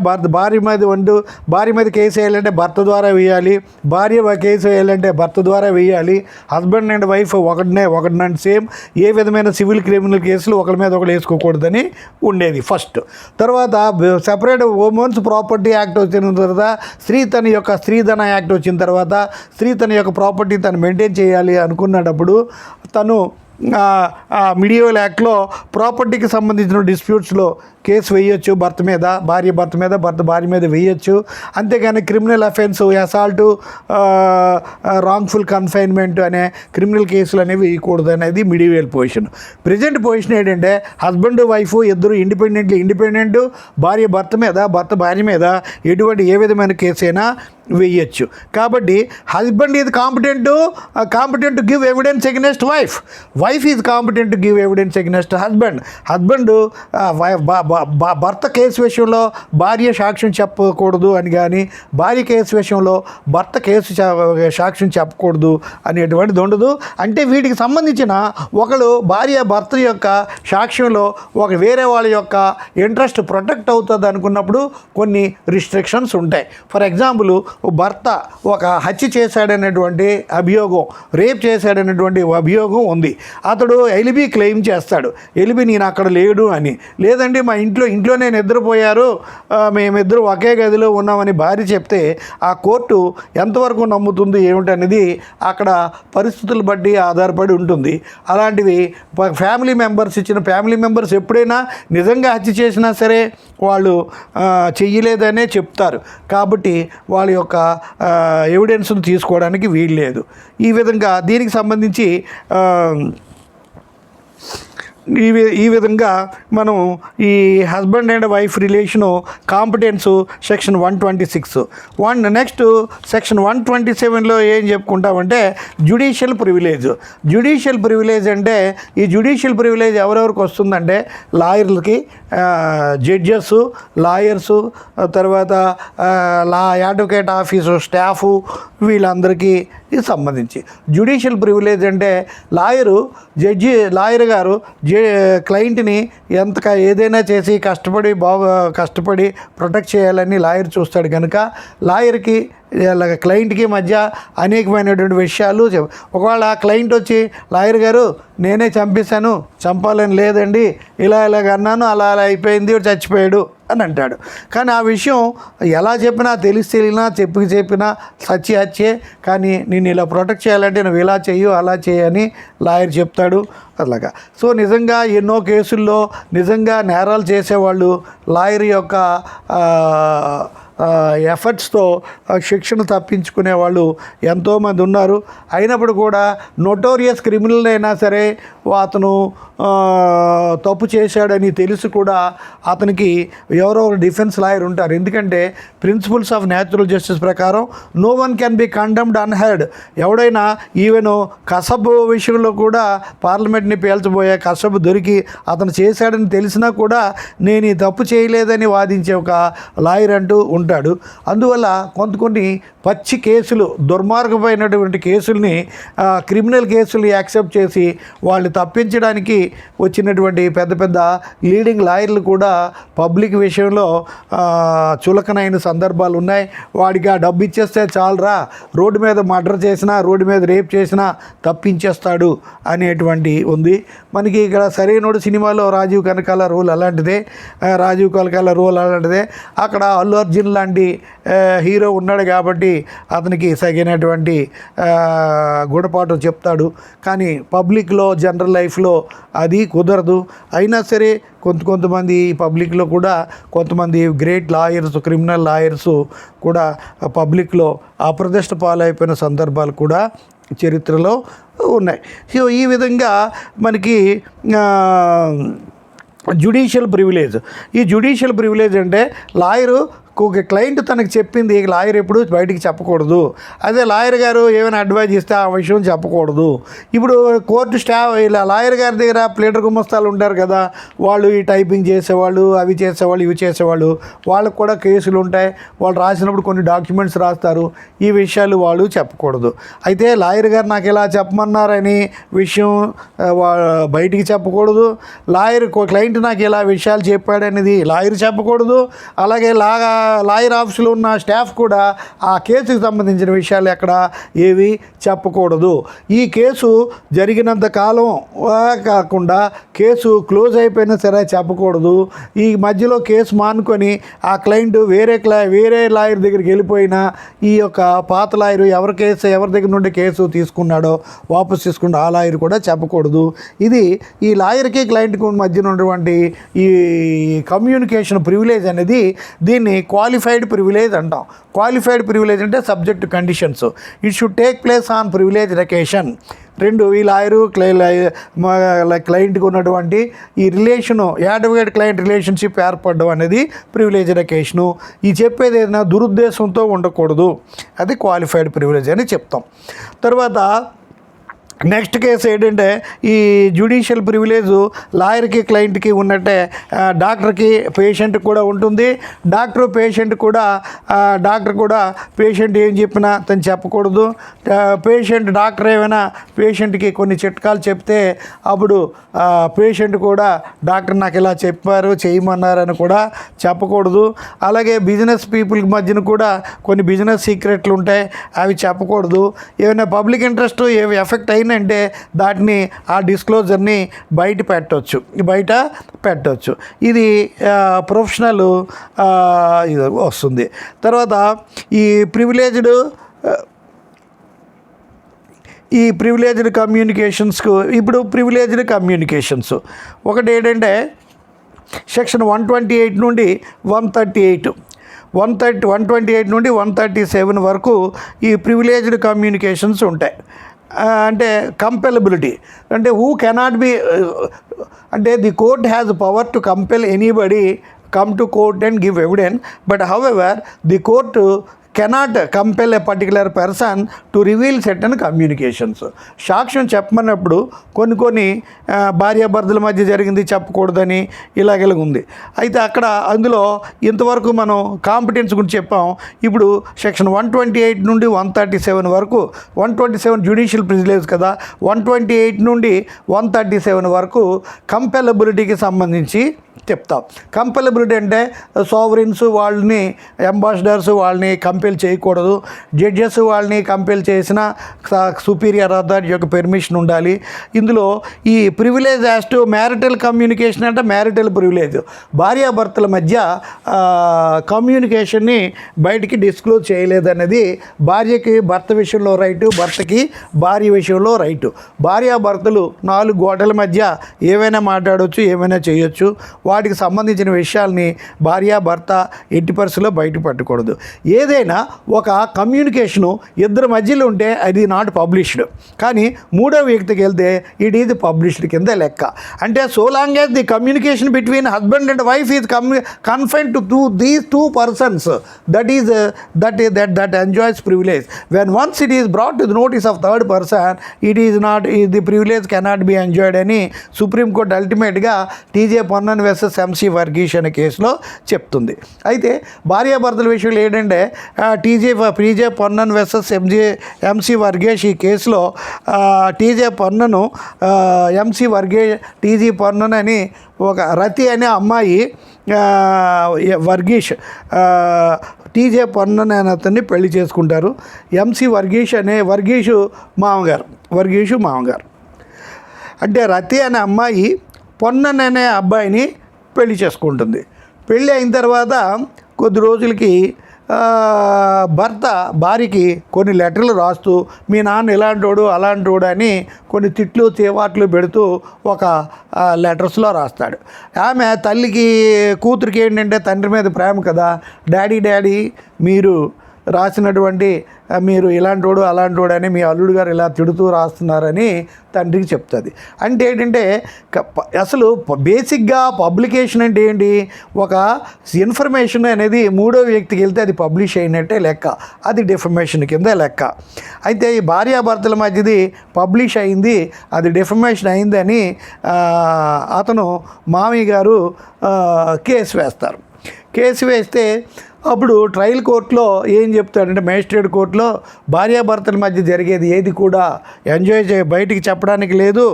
మీద కేసు వేయాలంటే భర్త ద్వారా వేయాలి, భార్య కేసు వేయాలంటే భర్త ద్వారా వేయాలి. హస్బెండ్ అండ్ వైఫ్ ఒకటినంటే సేమ్. ఏ విధమైన సివిల్ క్రిమినల్ కేసులు ఒకరి మీద ఒకరు వేసుకోకూడదని ఉండేది ఫస్ట్. తర్వాత సెపరేట్ ఉమెన్స్ ప్రాపర్టీ యాక్ట్ వచ్చిన తర్వాత స్త్రీధన యాక్ట్ వచ్చిన తర్వాత స్త్రీ తన యొక్క ప్రాపర్టీ తను మెయింటైన్ చేయాలి అనుకున్నప్పుడు తను మిడియవల్ యాక్ట్లో ప్రాపర్టీకి సంబంధించిన డిస్ప్యూట్స్లో కేసు వేయొచ్చు భర్త మీద, భర్త భార్య మీద వేయొచ్చు. అంతేగాని క్రిమినల్ అఫెన్స్, అసాల్టు, రాంగ్ఫుల్ కన్ఫైన్మెంట్ అనే క్రిమినల్ కేసులు అనేవి వేయకూడదు అనేది మిడియవల్ పొజిషన్. ప్రజెంట్ పొజిషన్ ఏంటంటే హస్బెండ్ వైఫ్ ఇద్దరు ఇండిపెండెంట్, భర్త భార్య మీద ఏ విధమైన కేసు అయినా వేయచ్చు. కాబట్టి husband is competent to give evidence against wife is competent to give evidence against husband భర్త కేసు విషయంలో భార్య సాక్ష్యం చెప్పకూడదు అని కానీ, భార్య కేసు విషయంలో భర్త సాక్ష్యం చెప్పకూడదు అనేటువంటిది ఉండదు. అంటే వీటికి సంబంధించిన భర్త యొక్క సాక్ష్యంలో వేరే వాళ్ళ యొక్క ఇంట్రెస్ట్ ప్రొటెక్ట్ అవుతుంది అనుకున్నప్పుడు కొన్ని రిస్ట్రిక్షన్స్ ఉంటాయి. ఫర్ ఎగ్జాంపుల్, భర్త ఒక హత్య చేశాడనేటువంటి అభియోగం, రేప్ చేశాడనేటువంటి అభియోగం ఉంది. అతడు ఎలిబి క్లెయిమ్ చేస్తాడు. నేను అక్కడ లేడు అని. లేదండి మా ఇంట్లోనే నిద్రపోయారు, మేమిద్దరు ఒకే గదిలో ఉన్నామని భార్య చెప్తే ఆ కోర్టు ఎంతవరకు నమ్ముతుంది ఏమిటనేది అక్కడ పరిస్థితులు బట్టి ఆధారపడి ఉంటుంది. అలాంటివి ఫ్యామిలీ మెంబర్స్ ఎప్పుడైనా నిజంగా హత్య చేసినా సరే వాళ్ళు చెయ్యలేదనే చెప్తారు. కాబట్టి వాళ్ళ యొక్క ఎవిడెన్స్ను తీసుకోవడానికి వీల్లేదు. ఈ విధంగా దీనికి సంబంధించి ఈ విధంగా మనం ఈ husband and wife relation competence section 126. Next section 127లో ఏం చెప్పుకుంటామంటే జ్యుడిషియల్ ప్రివిలేజ్ అంటే ఈ జ్యుడిషియల్ ప్రివిలేజ్ ఎవరెవరికి వస్తుందంటే లాయర్లకి, జడ్జెస్, లాయర్సు, తర్వాత అడ్వకేట్ ఆఫీసు స్టాఫు, వీళ్ళందరికీ ఇది సంబంధించి. జ్యుడిషియల్ ప్రివిలేజ్ అంటే లాయర్ గారు క్లయింట్ని ఏదైనా చేసి కష్టపడి ప్రొటెక్ట్ చేయాలని లాయర్ చూస్తాడు కనుక లాయర్కి క్లయింట్కి మధ్య అనేకమైనటువంటి విషయాలు ఒకవేళ క్లయింట్ వచ్చి లాయర్ గారు నేనే చంపేశాను, చంపాలని లేదండి, ఇలాగ అన్నాను, అలా అయిపోయింది, చచ్చిపోయాడు అని అంటాడు. కానీ ఆ విషయం ఎలా చెప్పినా తెలిసినా చెప్పినా హత్యే. కానీ నేను ఇలా ప్రొటెక్ట్ చేయాలంటే నువ్వు ఇలా చెయ్యు అలా చేయని లాయర్ చెప్తాడు. అలాగా సో నిజంగా ఎన్నో కేసుల్లో నిజంగా నేరాలు చేసేవాళ్ళు లాయర్ యొక్క ఎఫర్ట్స్తో శిక్షను తప్పించుకునే వాళ్ళు ఎంతోమంది ఉన్నారు. అయినప్పుడు కూడా నోటోరియస్ క్రిమినల్ అయినా సరే అతను తప్పు చేశాడని తెలిసి కూడా అతనికి ఎవరో ఒక డిఫెన్స్ లాయర్ ఉంటారు. ఎందుకంటే ప్రిన్సిపల్స్ ఆఫ్ న్యాచురల్ జస్టిస్ ప్రకారం no one can be condemned unheard. ఎవడైనా ఈవెన్ కసబ్ విషయంలో కూడా పార్లమెంట్ని పేల్చబోయే కసబ్ దొరికి అతను చేశాడని తెలిసినా కూడా నేను ఈ తప్పు చేయలేదని వాదించే ఒక లాయర్ అంటూ ఉంటాడు. అందువల్ల కొన్ని పచ్చి కేసులు, దుర్మార్గమైనటువంటి కేసుల్ని, క్రిమినల్ కేసుల్ని యాక్సెప్ట్ చేసి వాళ్ళు తప్పించడానికి వచ్చినటువంటి పెద్ద లీడింగ్ లాయర్లు కూడా పబ్లిక్ విషయంలో చులకనైన సందర్భాలు ఉన్నాయి. వాడికి ఆ డబ్బు ఇచ్చేస్తే చాలరా, రోడ్డు మీద మర్డర్ చేసినా, రోడ్డు మీద రేప్ చేసినా తప్పించేస్తాడు అనేటువంటి ఉంది. మనకి ఇక్కడ సరైనోడు సినిమాలో రాజీవ్ కనకాల రోల్ అలాంటిదే. అక్కడ అల్లు అర్జున్ లాంటి హీరో ఉన్నాడు కాబట్టి అతనికి సరైనటువంటి గుణపాఠం చెప్తాడు. కానీ పబ్లిక్లో, జనరల్ లైఫ్లో అది కుదరదు. అయినా సరే కొంతమంది పబ్లిక్లో కూడా కొంతమంది గ్రేట్ లాయర్స్, క్రిమినల్ లాయర్స్ కూడా పబ్లిక్లో అప్రదిష్ట పాలైపోయిన సందర్భాలు కూడా చరిత్రలో ఉన్నాయి. సో ఈ విధంగా మనకి జ్యుడిషియల్ ప్రివిలేజ్ అంటే లాయరు ఒక క్లయింట్ తనకు చెప్పింది లాయర్ ఎప్పుడు బయటికి చెప్పకూడదు. అదే లాయర్ గారు ఏమైనా అడ్వైజ్ ఇస్తే ఆ విషయం చెప్పకూడదు. ఇప్పుడు కోర్టు స్టాఫ్ ఇలా లాయర్ గారి దగ్గర ప్లేటర్ గుమస్తాలు ఉంటారు కదా, వాళ్ళు ఈ టైపింగ్ చేసేవాళ్ళు, అవి చేసేవాళ్ళు, ఇవి చేసేవాళ్ళు, వాళ్ళకు కూడా కేసులు ఉంటాయి. వాళ్ళు రాసినప్పుడు కొన్ని డాక్యుమెంట్స్ రాస్తారు. ఈ విషయాలు వాళ్ళు చెప్పకూడదు. అయితే లాయర్ గారు నాకు ఇలా చెప్పమన్నారని విషయం బయటికి చెప్పకూడదు. క్లయింట్ నాకు ఇలా విషయాలు చెప్పాడనేది లాయర్ చెప్పకూడదు. అలాగే లాయర్ ఆఫీసులో ఉన్న స్టాఫ్ కూడా ఆ కేసుకి సంబంధించిన విషయాలు ఎక్కడ ఏవి చెప్పకూడదు. ఈ కేసు జరిగినంత కాలం కాకుండా కేసు క్లోజ్ అయిపోయినా సరే చెప్పకూడదు. ఈ మధ్యలో కేసు మానుకొని ఆ క్లయింట్ వేరే లాయర్ దగ్గరికి వెళ్ళిపోయినా ఈ యొక్క పాత లాయర్ ఎవరి దగ్గర నుండి కేసు తీసుకున్నాడో వాపసు తీసుకున్న ఆ లాయర్ కూడా చెప్పకూడదు. ఇది ఈ లాయర్కి క్లయింట్కి మధ్యన ఉన్నటువంటి ఈ కమ్యూనికేషన్ ప్రివిలేజ్ అనేది దీన్ని క్వాలిఫైడ్ ప్రివిలేజ్ అంటాం. క్వాలిఫైడ్ ప్రివిలేజ్ అంటే subject conditions. It should take place on privilege occasion. రెండు, ఈ లాయరు క్లయింట్కి ఉన్నటువంటి ఈ రిలేషను, అడ్వకేట్ క్లయింట్ రిలేషన్షిప్ ఏర్పడడం అనేది ప్రివిలేజ్డ్ అకేషను. ఈ చెప్పేది ఏదైనా దురుద్దేశంతో ఉండకూడదు, అది క్వాలిఫైడ్ ప్రివిలేజ్ అని చెప్తాం. తర్వాత నెక్స్ట్ కేసు ఏంటంటే ఈ జ్యుడిషియల్ ప్రివిలేజ్ లాయర్కి క్లయింట్కి ఉన్నట్టే డాక్టర్కి పేషెంట్కి కూడా ఉంటుంది. డాక్టర్ కూడా పేషెంట్ ఏం చెప్పినా తను చెప్పకూడదు. డాక్టర్ ఏమైనా పేషెంట్కి కొన్ని చిట్కాలు చెప్తే అప్పుడు పేషెంట్ కూడా డాక్టర్ నాకు ఇలా చెప్పారు చేయమన్నారని కూడా చెప్పకూడదు. అలాగే బిజినెస్ పీపుల్కి మధ్యన కూడా కొన్ని బిజినెస్ సీక్రెట్లు ఉంటాయి, అవి చెప్పకూడదు. ఏమైనా పబ్లిక్ ఇంట్రెస్ట్ ఎఫెక్ట్ అంటే దాటిని ఆ డిస్క్లోజర్ని బయట పెట్టవచ్చు. ఇది ప్రొఫెషనల్ ఇది వస్తుంది. తర్వాత ఈ ప్రివిలేజ్డ్ కమ్యూనికేషన్స్కు ఇప్పుడు ప్రివిలేజ్డ్ కమ్యూనికేషన్స్ ఒకటి ఏంటంటే సెక్షన్ 128 నుండి 138 128 నుండి 137 వరకు ఈ ప్రివిలేజ్డ్ కమ్యూనికేషన్స్ ఉంటాయి. అంటే కంపెలబిలిటీ అంటే హూ కెనాట్ బి అంటే the court has power to compel anybody come to court and give evidence, but however the court cannot compel a particular person to reveal certain communications. సాక్ష్యం చెప్పమన్నప్పుడు కొన్ని భార్యాభర్తల మధ్య జరిగింది చెప్పకూడదని ఇలాగ ఉంది. అయితే అందులో ఇంతవరకు మనం కాంపిటెన్స్ గురించి చెప్పాం. ఇప్పుడు సెక్షన్ 128 నుండి 137 వరకు, 127 జ్యుడిషియల్ ప్రివిలేజ్ కదా, 128 నుండి 137 వరకు కంపెలబిలిటీకి సంబంధించి చెప్తాం. కంపెలబిలిటీ అంటే సావరిన్స్ వాళ్ళని, అంబాసిడర్స్ వాళ్ళని కంపెల్ చేయకూడదు. జడ్జెస్ వాళ్ళని కంపెల్ చేసిన సుపీరియర్ అథారిటీ యొక్క పెర్మిషన్ ఉండాలి. ఇందులో ఈ privilege as to marital communication అంటే మ్యారిటల్ ప్రివిలేజ్, భార్యాభర్తల మధ్య కమ్యూనికేషన్ని బయటికి డిస్క్లోజ్ చేయలేదనేది భార్యకి భర్త విషయంలో రైటు, భర్తకి భార్య విషయంలో రైటు. భార్యాభర్తలు 4 గోడల మధ్య ఏమైనా మాట్లాడవచ్చు, ఏమైనా చేయొచ్చు. వాటికి సంబంధించిన విషయాల్ని భార్యాభర్త ఎట్టి పరిస్థితుల్లో బయట పెట్టకూడదు. ఏదైనా ఒక కమ్యూనికేషను ఇద్దరి మధ్యలో ఉంటే అది నాట్ పబ్లిష్డ్, కానీ మూడో వ్యక్తికి వెళ్తే ఇట్ ఈజ్ పబ్లిష్డ్ కింద లెక్క. అంటే so long as the communication between husband and wife is confined to these 2 persons, that enjoys privilege. When once it is brought to the notice of third person, the privilege cannot be enjoyed అని supreme court అల్టిమేట్గా TJ పొన్నన్ versus MC వర్గీష్ అనే కేసులో చెప్తుంది. అయితే భార్యాభర్తల విషయంలో ఏంటంటే TJ పొన్నన్ versus MC వర్గీష్ ఈ కేసులో టీజే పొన్నను టీజీ పొన్నన్ అని ఒక రతి అనే అమ్మాయి వర్గీష్ టీజే పొన్నన్ అనే అతన్ని పెళ్లి చేసుకుంటారు. ఎంసీ వర్గీషు మామగారు. అంటే రతి అనే అమ్మాయి పొన్నన్ అనే అబ్బాయిని పెళ్లి చేసుకుంటుంది. పెళ్ళి అయిన తర్వాత కొద్ది రోజులకి భర్త భార్యకి కొన్ని లెటర్లు రాస్తూ మీ నాన్న ఇలాంటోడు అలాంటోడు అని కొన్ని తిట్లు చేవాట్లు పెడుతూ ఒక లెటర్స్లో రాస్తాడు. ఆమె తల్లికి కూతురికి ఏంటంటే తండ్రి మీద ప్రేమ కదా, డాడీ మీరు రాసినటువంటి మీరు ఇలాంటోడు అలాంటోడు అని మీ అల్లుడు గారు ఇలా తిడుతూ రాస్తున్నారని తండ్రికి చెప్తుంది. అంటే ఏంటంటే అసలు బేసిక్గా పబ్లికేషన్ అంటే ఏంటి, ఒక ఇన్ఫర్మేషన్ అనేది మూడో వ్యక్తికి వెళ్తే అది పబ్లిష్ అయినట్టే లెక్క, అది డిఫమేషన్ కింద లెక్క. అయితే ఈ భార్యాభర్తల మధ్యది పబ్లిష్ అయింది, అది డిఫమేషన్ అయిందని అతను మామయ్య గారు కేసు వేస్తారు. కేసు వేస్తే అప్పుడు ట్రయల్ కోర్టులో ఏం చెప్తాడంటే, మేజిస్ట్రేట్ కోర్టులో భార్యాభర్తల మధ్య జరిగేది ఏది కూడా బయటికి చెప్పడానికి లేదు.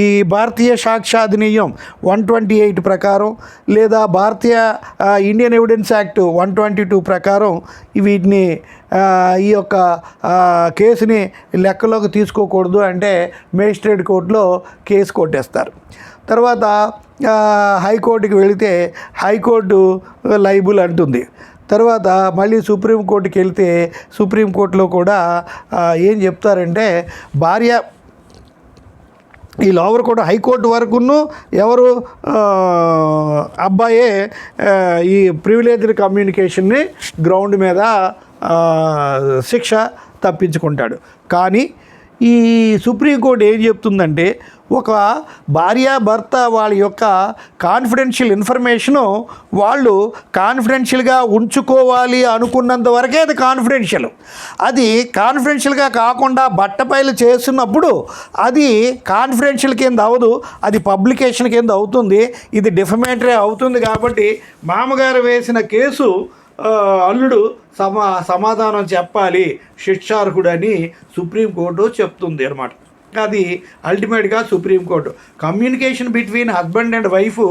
ఈ భారతీయ సాక్ష్యాధినియం 128 ప్రకారం లేదా భారతీయ ఇండియన్ ఎవిడెన్స్ యాక్ట్ 122 ప్రకారం వీటిని ఈ యొక్క కేసుని లెక్కలోకి తీసుకోకూడదు అంటే మేజిస్ట్రేట్ కోర్టులో కేసు కొట్టేస్తారు. తర్వాత హైకోర్టుకి వెళితే హైకోర్టు లైబుల్ అంటుంది. తర్వాత మళ్ళీ సుప్రీంకోర్టుకి వెళ్తే సుప్రీంకోర్టులో కూడా ఏం చెప్తారంటే, భార్య ఈ లోవర్ కోర్టు హైకోర్టు వరకును ఎవరు అబ్బాయే ఈ ప్రివిలేజ్డ్ కమ్యూనికేషన్ని గ్రౌండ్ మీద శిక్ష తప్పించుకుంటాడు. కానీ ఈ సుప్రీంకోర్టు ఏం చెప్తుందంటే, ఒక భార్యాభర్త వాళ్ళ యొక్క కాన్ఫిడెన్షియల్ ఇన్ఫర్మేషను వాళ్ళు కాన్ఫిడెన్షియల్గా ఉంచుకోవాలి అనుకున్నంత వరకే అది కాన్ఫిడెన్షియల్. అది కాన్ఫిడెన్షియల్గా కాకుండా బట్టపైలు చేస్తున్నప్పుడు అది కాన్ఫిడెన్షియల్ కింద అవ్వదు, అది పబ్లికేషన్ కింద అవుతుంది, ఇది డిఫమేటరీ అవుతుంది. కాబట్టి మామగారు వేసిన కేసు అల్లుడు సమాధానం చెప్పాలి, శిక్షార్హుడని సుప్రీంకోర్టు చెప్తుంది అన్నమాట. అది అల్టిమేట్గా supreme court communication between husband and wife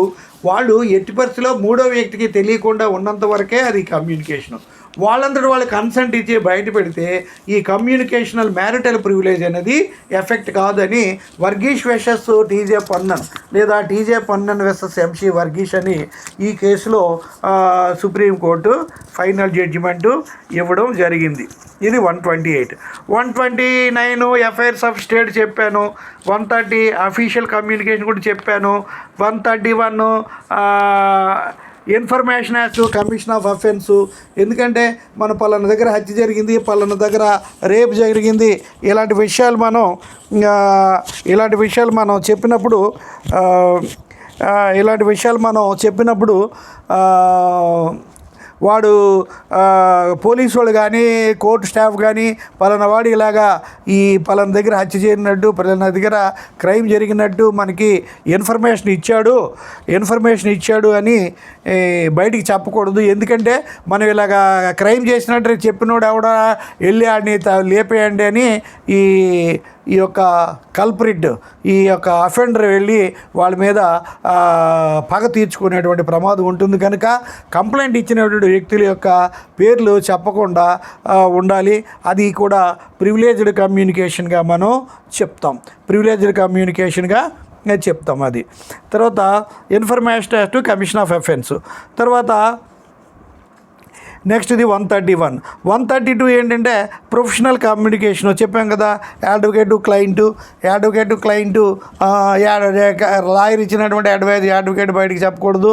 వాళ్ళు ఎట్టి పరిస్థితిలో మూడో వ్యక్తికి తెలియకుండా ఉన్నంత వరకే అది కమ్యూనికేషను. వాళ్ళంతటి వాళ్ళు కన్సెంట్ ఇచ్చి బయట పెడితే ఈ కమ్యూనికేషనల్ మ్యారిటల్ ప్రివిలేజ్ అనేది ఎఫెక్ట్ కాదని వర్గీష్ వెసెస్ టీజే పన్నన్ లేదా టీజే పన్నన్ వెసెస్ ఎంసీ వర్గీష్ అని ఈ కేసులో సుప్రీంకోర్టు ఫైనల్ జడ్జిమెంటు ఇవ్వడం జరిగింది. ఇది 128. 129 ఎఫ్ఐఆర్స్ ఆఫ్ స్టేట్ చెప్పాను, 130 అఫీషియల్ కమ్యూనికేషన్ కూడా చెప్పాను, 131 information as to commission of offence. ఎందుకంటే మన పలానా దగ్గర హత్య జరిగింది, పలానా దగ్గర రేప్ జరిగింది, ఇలాంటి విషయాలు మనం చెప్పినప్పుడు వాడు పోలీసు వాళ్ళు కానీ కోర్టు స్టాఫ్ కానీ పలానా వాడు ఇలాగా ఈ పలానా దగ్గర హత్య చేరినట్టు, పలానా దగ్గర క్రైమ్ జరిగినట్టు మనకి ఇన్ఫర్మేషన్ ఇచ్చాడు అని బయటికి చెప్పకూడదు. ఎందుకంటే మనం ఇలాగా క్రైమ్ చేసినట్టు చెప్పినోడు ఎవడా వెళ్ళి ఆడిని లేపేయండి అని ఈ యొక్క కల్ప్రిట్, ఈ యొక్క అఫెండర్ వెళ్ళి వాళ్ళ మీద పగ తీర్చుకునేటువంటి ప్రమాదం ఉంటుంది. కనుక కంప్లైంట్ ఇచ్చినటువంటి వ్యక్తుల యొక్క పేర్లు చెప్పకుండా ఉండాలి. అది కూడా ప్రివిలేజ్డ్ కమ్యూనికేషన్గా మనం చెప్తాం, అది. తర్వాత information as to commission of offence. తర్వాత నెక్స్ట్ ఇది 131. 132 ఏంటంటే ప్రొఫెషనల్ కమ్యూనికేషన్ చెప్పాం కదా, అడ్వకేట్ క్లయింటు లాయర్ ఇచ్చినటువంటి అడ్వకేట్ బయటికి చెప్పకూడదు,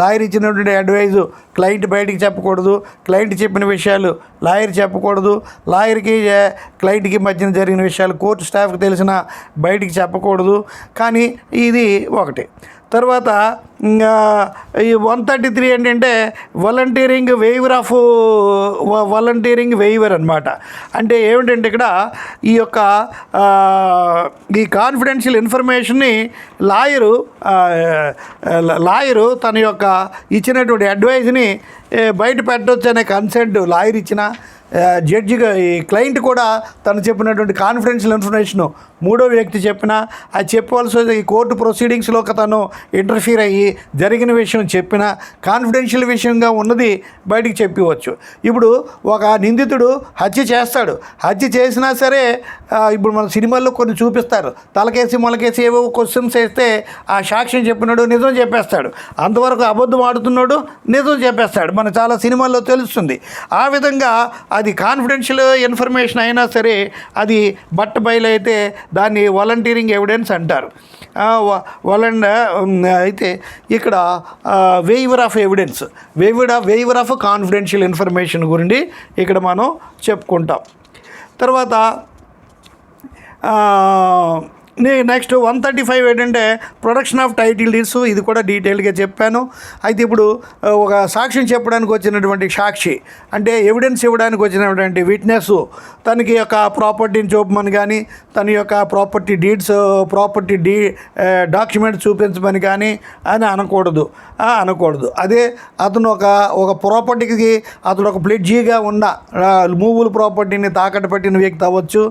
లాయర్ ఇచ్చినటువంటి అడ్వైజు క్లయింట్ బయటికి చెప్పకూడదు, క్లయింట్ చెప్పిన విషయాలు లాయర్ చెప్పకూడదు, లాయర్కి క్లయింట్కి మధ్యన జరిగిన విషయాలు కోర్టు స్టాఫ్కి తెలిసిన బయటికి చెప్పకూడదు. కానీ ఇది ఒకటి. తర్వాత ఈ 133 ఏంటంటే వాలంటీరింగ్ వెయివర్ అనమాట. అంటే ఏమిటంటే ఇక్కడ ఈ యొక్క ఈ కాన్ఫిడెన్షియల్ ఇన్ఫర్మేషన్ని లాయరు తన యొక్క ఇచ్చినటువంటి అడ్వైజ్ని బయట పెట్టవచ్చు అనే కన్సెంట్ లాయర్ ఇచ్చిన, జడ్జిగా ఈ క్లయింట్ కూడా తను చెప్పినటువంటి కాన్ఫిడెన్షియల్ ఇన్ఫర్మేషను మూడో వ్యక్తి చెప్పినా అది చెప్పవలసి ఈ కోర్టు ప్రొసీడింగ్స్లో తను ఇంటర్ఫీర్ అయ్యి జరిగిన విషయం చెప్పినా కాన్ఫిడెన్షియల్ విషయంగా ఉన్నది బయటికి చెప్పవచ్చు. ఇప్పుడు ఒక నిందితుడు హత్య చేసినా సరే ఇప్పుడు మన సినిమాల్లో కొన్ని చూపిస్తారు, తలకేసి మొలకేసి ఏవో క్వశ్చన్స్ వేస్తే ఆ సాక్ష్యం చెప్పినాడు నిజం చెప్పేస్తాడు, అంతవరకు అబద్ధం ఆడుతున్నాడు నిజం చెప్పేస్తాడు, మన చాలా సినిమాల్లో తెలుస్తుంది. ఆ విధంగా ఆ అది కాన్ఫిడెన్షియల్ ఇన్ఫర్మేషన్ అయినా సరే అది బట్టబయలైతే దాన్ని వాలంటీరింగ్ ఎవిడెన్స్ అంటారు. అయితే ఇక్కడ waiver of evidence, waiver of confidential information గురించి ఇక్కడ మనం చెప్పుకుంటాం. తర్వాత నెక్స్ట్ 135 ఏంటంటే ప్రొడక్షన్ ఆఫ్ టైటిల్ డీడ్స్. ఇది కూడా డీటెయిల్గా చెప్పాను. అయితే ఇప్పుడు ఒక సాక్ష్యం చెప్పడానికి వచ్చినటువంటి సాక్షి అంటే ఎవిడెన్స్ ఇవ్వడానికి వచ్చినటువంటి విట్నెస్ తనకి యొక్క ప్రాపర్టీని చూపమని కానీ తన యొక్క ప్రాపర్టీ డాక్యుమెంట్ చూపించమని కానీ అని అనకూడదు. అదే అతను ఒక ప్రాపర్టీకి అతను ఒక ప్లెడ్జీగా ఉన్న మూవబుల్ ప్రాపర్టీని తాకట్టు పెట్టిన వ్యక్తి అవ్వచ్చు.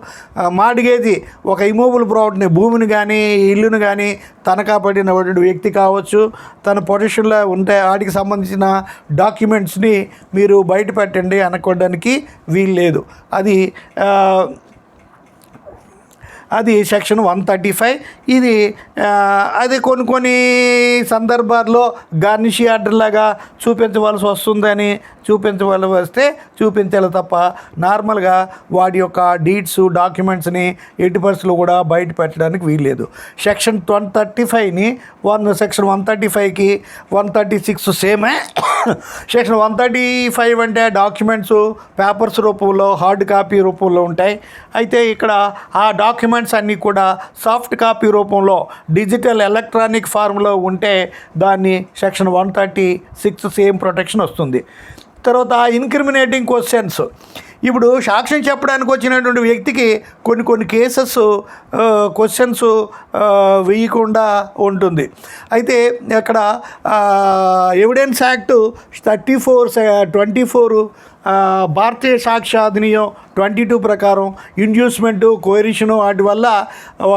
మార్టిగేజ్ ఒక ఇమూవబుల్ ప్రాపర్టీని భూమిని కానీ ఇల్లును కానీ తనఖా పడినటువంటి వ్యక్తి కావచ్చు. తన పొజిషన్లో ఉంటే వాటికి సంబంధించిన డాక్యుమెంట్స్ని మీరు బయట పెట్టండి అనుకోవడానికి వీలు లేదు. అది సెక్షన్ 135. ఇది అది కొన్ని సందర్భాల్లో గార్నిష్ ఆర్డర్ లాగా చూపించవలసి వస్తే చూపించాలి తప్ప నార్మల్గా వాడి యొక్క డీడ్స్ డాక్యుమెంట్స్ని ఎట్టి పరిస్థితుల్లో కూడా బయట పెట్టడానికి వీల్లేదు. సెక్షన్ 135ని సెక్షన్ 135కి 136 సేమే. సెక్షన్ 135 అంటే డాక్యుమెంట్స్ పేపర్స్ రూపంలో హార్డ్ కాపీ రూపంలో ఉంటాయి. అయితే ఇక్కడ ఆ డాక్యుమెంట్స్ అన్నీ కూడా సాఫ్ట్ కాపీ రూపంలో డిజిటల్ ఎలక్ట్రానిక్ ఫార్మ్లో ఉంటే దాన్ని సెక్షన్ 136 సేమ్ ప్రొటెక్షన్ వస్తుంది. తర్వాత ఇన్క్రిమినేటింగ్ క్వశ్చన్స్. ఇప్పుడు సాక్ష్యం చెప్పడానికి వచ్చినటువంటి వ్యక్తికి కొన్ని క్వశ్చన్స్ వేయకుండా ఉంటుంది. అయితే అక్కడ ఎవిడెన్స్ యాక్ట్ 24 భారతీయ సాక్ష్య అధినియం 22 ప్రకారం ఇండ్యూస్మెంటు కోరిషను వాటి వల్ల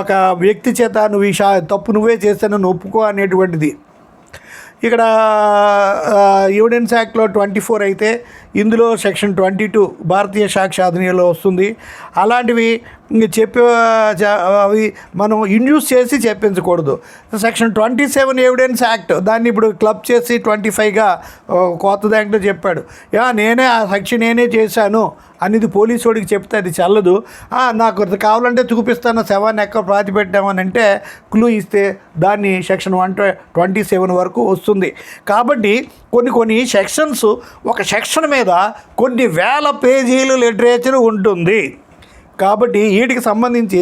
ఒక వ్యక్తి చేత నువ్వు ఈ తప్పు నువ్వే చేస్తానని ఒప్పుకో అనేటువంటిది. ఇక్కడ ఎవిడెన్స్ యాక్ట్లో 24 అయితే ఇందులో సెక్షన్ 22 భారతీయ సాక్ష్య అధినియంలో వస్తుంది. అలాంటివి అవి మనం ఇండ్యూస్ చేసి చెప్పించకూడదు. సెక్షన్ 27 ఎవిడెన్స్ యాక్ట్ దాన్ని ఇప్పుడు క్లబ్ చేసి 25గా కొత్త దాంట్లో చెప్పాడు. నేనే ఆ సెక్షన్ నేనే చేశాను అనేది పోలీసు వాడికి చెప్తే అది చల్లదు. నాకు కావాలంటే చూపిస్తాను శవాన్ని ఎక్కడ పాతి పెట్టామని అంటే క్లూ ఇస్తే దాన్ని సెక్షన్ 127 వరకు వస్తుంది. కాబట్టి కొన్ని సెక్షన్స్ ఒక సెక్షన్ మీద కొన్ని వేల పేజీలు లిటరేచర్ ఉంటుంది. కాబట్టి వీటికి సంబంధించి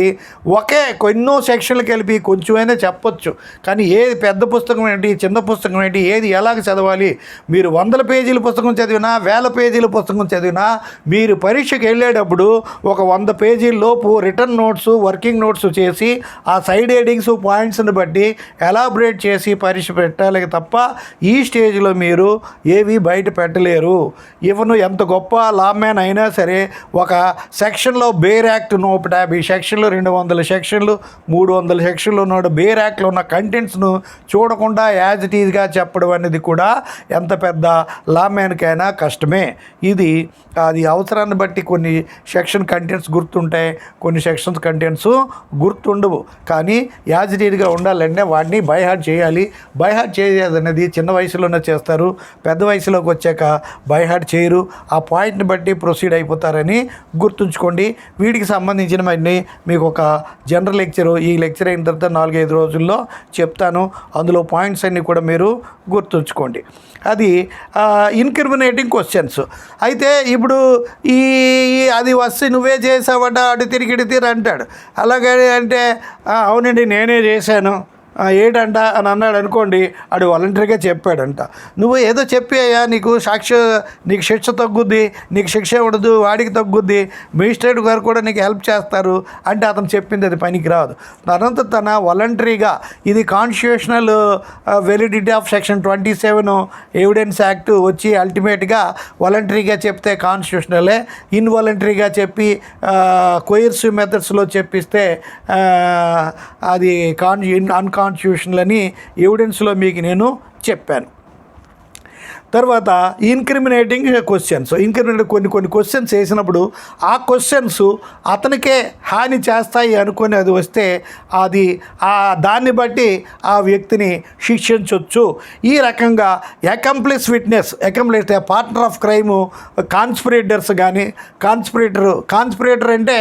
ఎన్నో సెక్షన్లు కలిపి కొంచెమైనా చెప్పొచ్చు. కానీ ఏది పెద్ద పుస్తకం ఏంటి చిన్న పుస్తకం ఏంటి ఏది ఎలాగ చదవాలి, మీరు 100 పేజీల పుస్తకం చదివినా 1000 పేజీల పుస్తకం చదివినా మీరు పరీక్షకు వెళ్ళేటప్పుడు ఒక 100 పేజీల లోపు రిటర్న్ నోట్స్ వర్కింగ్ నోట్స్ చేసి ఆ సైడ్ హెడింగ్స్ పాయింట్స్ని బట్టి ఎలాబరేట్ చేసి పరీక్ష పెట్టాలి తప్ప ఈ స్టేజ్లో మీరు ఏవి బయట పెట్టలేరు. ఈవెన్ ఎంత గొప్ప లామ్యాన్ అయినా సరే ఒక సెక్షన్లో బేర్ యాక్ట్ 150 సెక్షన్లు 200 సెక్షన్లు 300 సెక్షన్లు ఉన్న బేర్ యాక్ట్లో ఉన్న కంటెంట్స్ను చూడకుండా యాజ్ ఇట్ ఈజ్గా చెప్పడం అనేది కూడా ఎంత పెద్ద లామ్యాన్కైనా కష్టమే. అది అవసరాన్ని బట్టి కొన్ని సెక్షన్ కంటెంట్స్ గుర్తుంటాయి, కొన్ని సెక్షన్స్ కంటెంట్స్ గుర్తుండవు. కానీ యాజ్ ఇట్ ఈజ్గా ఉండాలంటే వాటిని బైహార్ట్ చేయాలి. బైహార్ట్ చేయాలనేది చిన్న వయసులోనే చేస్తారు, పెద్ద వయసులోకి వచ్చాక బైహార్ట్ చేయరు. ఆ పాయింట్ని బట్టి ప్రొసీడ్ అయిపోతారని గుర్తుంచుకోండి. వీటికి సంబంధించినవన్నీ మీకు ఒక జనరల్ లెక్చరు ఈ లెక్చర్ అయిన తర్వాత 4-5 రోజుల్లో చెప్తాను. అందులో పాయింట్స్ అన్నీ కూడా మీరు గుర్తుంచుకోండి. అది ఇన్క్రిమినేటింగ్ క్వశ్చన్స్. అయితే ఇప్పుడు అది వస్తే నువ్వే చేసావట అటు తిరిగి అంటాడు. అలాగే అంటే అవునండి నేనే చేశాను ఏటంట అని అన్నాడు అనుకోండి, ఆడు వాలంటరీగా చెప్పాడంట. నువ్వు ఏదో చెప్పాయా నీకు శిక్ష తగ్గుద్ది, నీకు శిక్ష ఉండదు, వాడికి తగ్గుద్ది, మేజిస్ట్రేట్ గారు కూడా నీకు హెల్ప్ చేస్తారు అంటే అతను చెప్పింది అది పనికి రాదు. తన వాలంటరీగా ఇది constitutional validity of section 27 evidence act వచ్చి అల్టిమేట్గా వాలంటరీగా చెప్తే కాన్స్టిట్యూషనలే. ఇన్వాలంటరీగా చెప్పి కోయర్సివ్ మెథడ్స్లో చెప్పిస్తే అది అన్కాన్స్టిట్యూషనల్ అని ఎవిడెన్స్లో మీకు నేను చెప్పాను. తర్వాత ఇన్క్రిమినేటింగ్ క్వశ్చన్స్, కొన్ని క్వశ్చన్స్ వేసినప్పుడు ఆ క్వశ్చన్స్ అతనికే హాని చేస్తాయి అనుకొని అది వస్తే అది దాన్ని బట్టి ఆ వ్యక్తిని శిక్షించవచ్చు. ఈ రకంగా accomplice witness, partner of crime, conspirators కానీ కాన్స్పిరేటర్ అంటే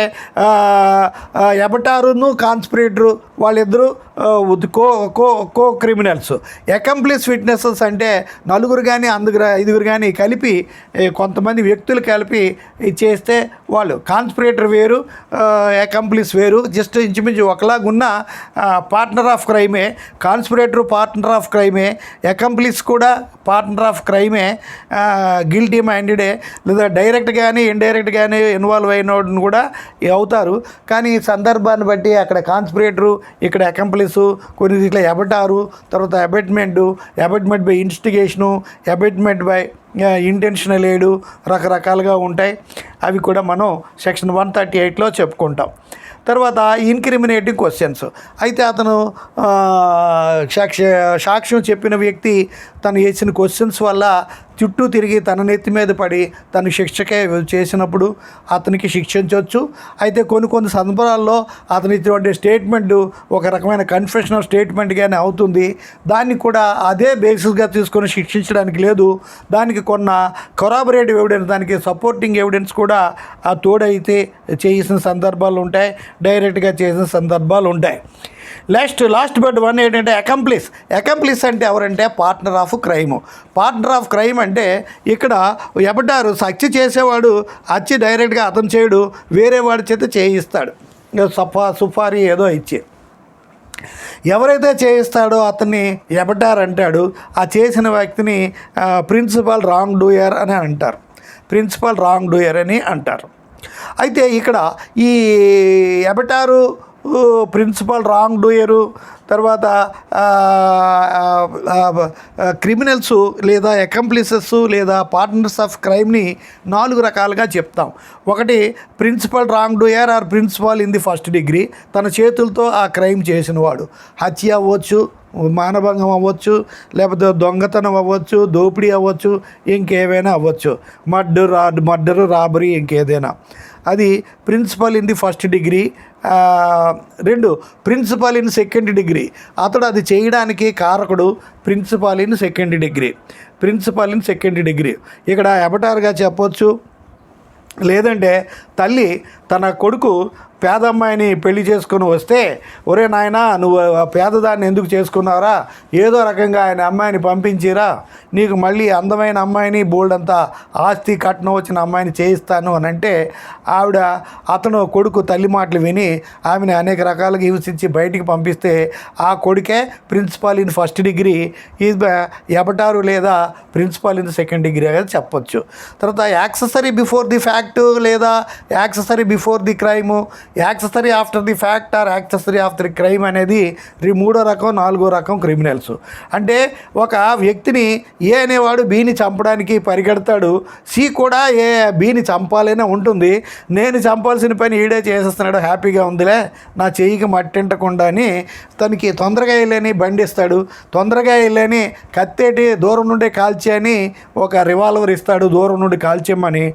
ఎబటారును కాన్స్పిరేటరు వాళ్ళిద్దరూ కో క్రిమినల్స్. అకంప్లిస్ విట్నెసెస్ అంటే నలుగురు కానీ ఐదుగురు కానీ కలిపి కొంతమంది వ్యక్తులు కలిపి చేస్తే వాళ్ళు కాన్స్పిరేటర్ వేరు, అకంప్లిస్ వేరు. జస్ట్ ఇంచుమించు ఒకలాగున్న పార్ట్నర్ ఆఫ్ క్రైమే. కాన్స్పిరేటర్ పార్ట్నర్ ఆఫ్ క్రైమే, అకంప్లిస్ కూడా పార్ట్నర్ ఆఫ్ క్రైమే, గిల్టీ మైండెడే. లేదా డైరెక్ట్ కానీ ఇండైరెక్ట్ కానీ ఇన్వాల్వ్ అయిన కూడా అవుతారు. కానీ ఈ సందర్భాన్ని బట్టి అక్కడ కాన్స్పిరేటరు, ఇక్కడ అకంప్లిస్, కొన్ని ఇట్లా ఎబటారు, తర్వాత abetment by instigation, abetment by intentional aid, రకరకాలుగా ఉంటాయి. అవి కూడా మనం సెక్షన్ 138లో చెప్పుకుంటాం. తర్వాత ఇన్క్రిమినేటింగ్ క్వశ్చన్స్. అయితే అతను సాక్ష్యం చెప్పిన వ్యక్తి తను వేసిన క్వశ్చన్స్ వల్ల చుట్టూ తిరిగి తన నెత్తి మీద పడి తను శిక్షకే చేసినప్పుడు అతనికి శిక్షించవచ్చు. అయితే కొన్ని సందర్భాల్లో అతని ఇటువంటి స్టేట్మెంట్ ఒక రకమైన కన్ఫెషనల్ స్టేట్మెంట్గానే అవుతుంది. దాన్ని కూడా అదే బేసిస్గా తీసుకొని శిక్షించడానికి లేదు. దానికి కొన్న కొరాబరేటివ్ ఎవిడెన్స్, దానికి సపోర్టింగ్ ఎవిడెన్స్ కూడా ఆ తోడైతే చేసిన సందర్భాలు ఉంటాయి, డైరెక్ట్గా చేసిన సందర్భాలు ఉంటాయి. లాస్ట్ బట్ వన్ ఏంటంటే అకంప్లిస్ అంటే ఎవరంటే పార్ట్నర్ ఆఫ్ క్రైమ్ అంటే ఇక్కడ ఎబటారు హత్య చేసేవాడు హత్య డైరెక్ట్గా అతను చేయడు, వేరే వాడి చేత చేయిస్తాడు, సుపారీ ఏదో ఇచ్చి. ఎవరైతే చేయిస్తాడో అతన్ని ఎబటార్ అంటాడు. ఆ చేసిన వ్యక్తిని ప్రిన్సిపల్ రాంగ్ డూయర్ అని అంటారు. అయితే ఇక్కడ ఈ ఎబటారు, ప్రిన్సిపల్ రాంగ్ డూయరు, తర్వాత క్రిమినల్స్ లేదా అకంప్లిసెస్ లేదా పార్ట్నర్స్ ఆఫ్ క్రైమ్ని 4 రకాలుగా చెప్తాం. ఒకటి principal wrong doer or principal in the first degree, తన చేతులతో ఆ క్రైమ్ చేసినవాడు. హత్య అవ్వచ్చు, మానభంగం అవ్వచ్చు, లేకపోతే దొంగతనం అవ్వచ్చు, దోపిడీ అవ్వచ్చు, ఇంకేవైనా అవ్వచ్చు, మర్డరు, రాబరీ, ఇంకేదైనా. అది principal in the first degree. 2 principal in second degree, అతడు అది చేయడానికి కారకుడు. ప్రిన్సిపల్ ఇన్ సెకండ్ డిగ్రీ ఇక్కడ ఎబటార్గా చెప్పొచ్చు. లేదంటే తల్లి తన కొడుకు పేదమ్మాయిని పెళ్లి చేసుకుని వస్తే, ఒరే నాయన నువ్వు పేదదాన్ని ఎందుకు చేసుకున్నారా, ఏదో రకంగా ఆయన అమ్మాయిని పంపించిరా, నీకు మళ్ళీ అందమైన అమ్మాయిని బోల్డంతా ఆస్తి కట్నం వచ్చిన అమ్మాయిని చేయిస్తాను అని అంటే అతను కొడుకు తల్లి మాటలు విని ఆమెను అనేక రకాలుగా హింసించి బయటికి పంపిస్తే ఆ కొడుకే principal in first degree is abettor లేదా ప్రిన్సిపాల్ ఇన్ సెకండ్ డిగ్రీ అనేది చెప్పొచ్చు. తర్వాత యాక్సెసరీ బిఫోర్ ది ఫ్యాక్ట్ లేదా accessory before the crime, accessory after the fact or accessory after the crime అనేది 3వ రకం 4వ రకం క్రిమినల్స్. అంటే ఒక వ్యక్తిని ఏ అనేవాడు బీని చంపడానికి పరిగెడతాడు, సి కూడా బీని చంపాలనే ఉంటుంది. నేను చంపాల్సిన పని ఈడే చేసేస్తున్నాడు, హ్యాపీగా ఉందిలే నా చెయ్యికి మట్టింటకుండా అని తనకి తొందరగా వెళ్ళని బండిస్తాడు, తొందరగా వెళ్ళని కత్తేటి దూరం నుండి కాల్చి అని ఒక రివాల్వర్ ఇస్తాడు దూరం నుండి కాల్చేయమని.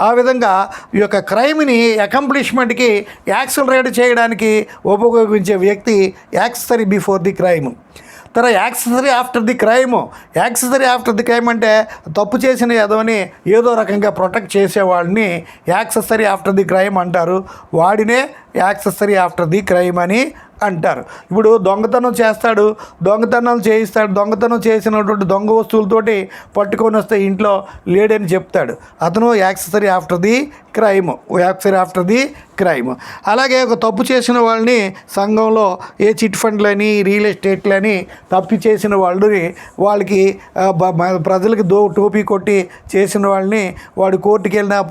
ఆ విధంగా ఈ యొక్క క్రైమ్ని అకంప్లిష్మెంట్కి యాక్సిలరేట్ చేయడానికి ఉపయోగించే వ్యక్తి యాక్సెసరీ బిఫోర్ ది క్రైమ్. తర్వాత యాక్సెసరీ ఆఫ్టర్ ది క్రైమ్ అంటే తప్పు చేసిన ఎదవని ఏదో రకంగా ప్రొటెక్ట్ చేసేవాడిని యాక్సెసరీ ఆఫ్టర్ ది క్రైమ్ అంటారు. వాడినే యాక్సెసరీ ఆఫ్టర్ ది క్రైమ్ అని అంటారు. ఇప్పుడు దొంగతనం చేస్తాడు, దొంగతనం చేసినటువంటి దొంగ వస్తువులతోటి పట్టుకొని వస్తే ఇంట్లో లేడని చెప్తాడు, అతను యాక్సెసరీ ఆఫ్టర్ ది క్రైమ్. అలాగే ఒక తప్పు చేసిన వాళ్ళని సంఘంలో చిట్ ఫండ్లని, రియల్ ఎస్టేట్లని తప్పు చేసిన వాళ్ళకి ప్రజలకి టోపీ కొట్టి చేసిన వాళ్ళని కోర్టుకి వెళ్ళినా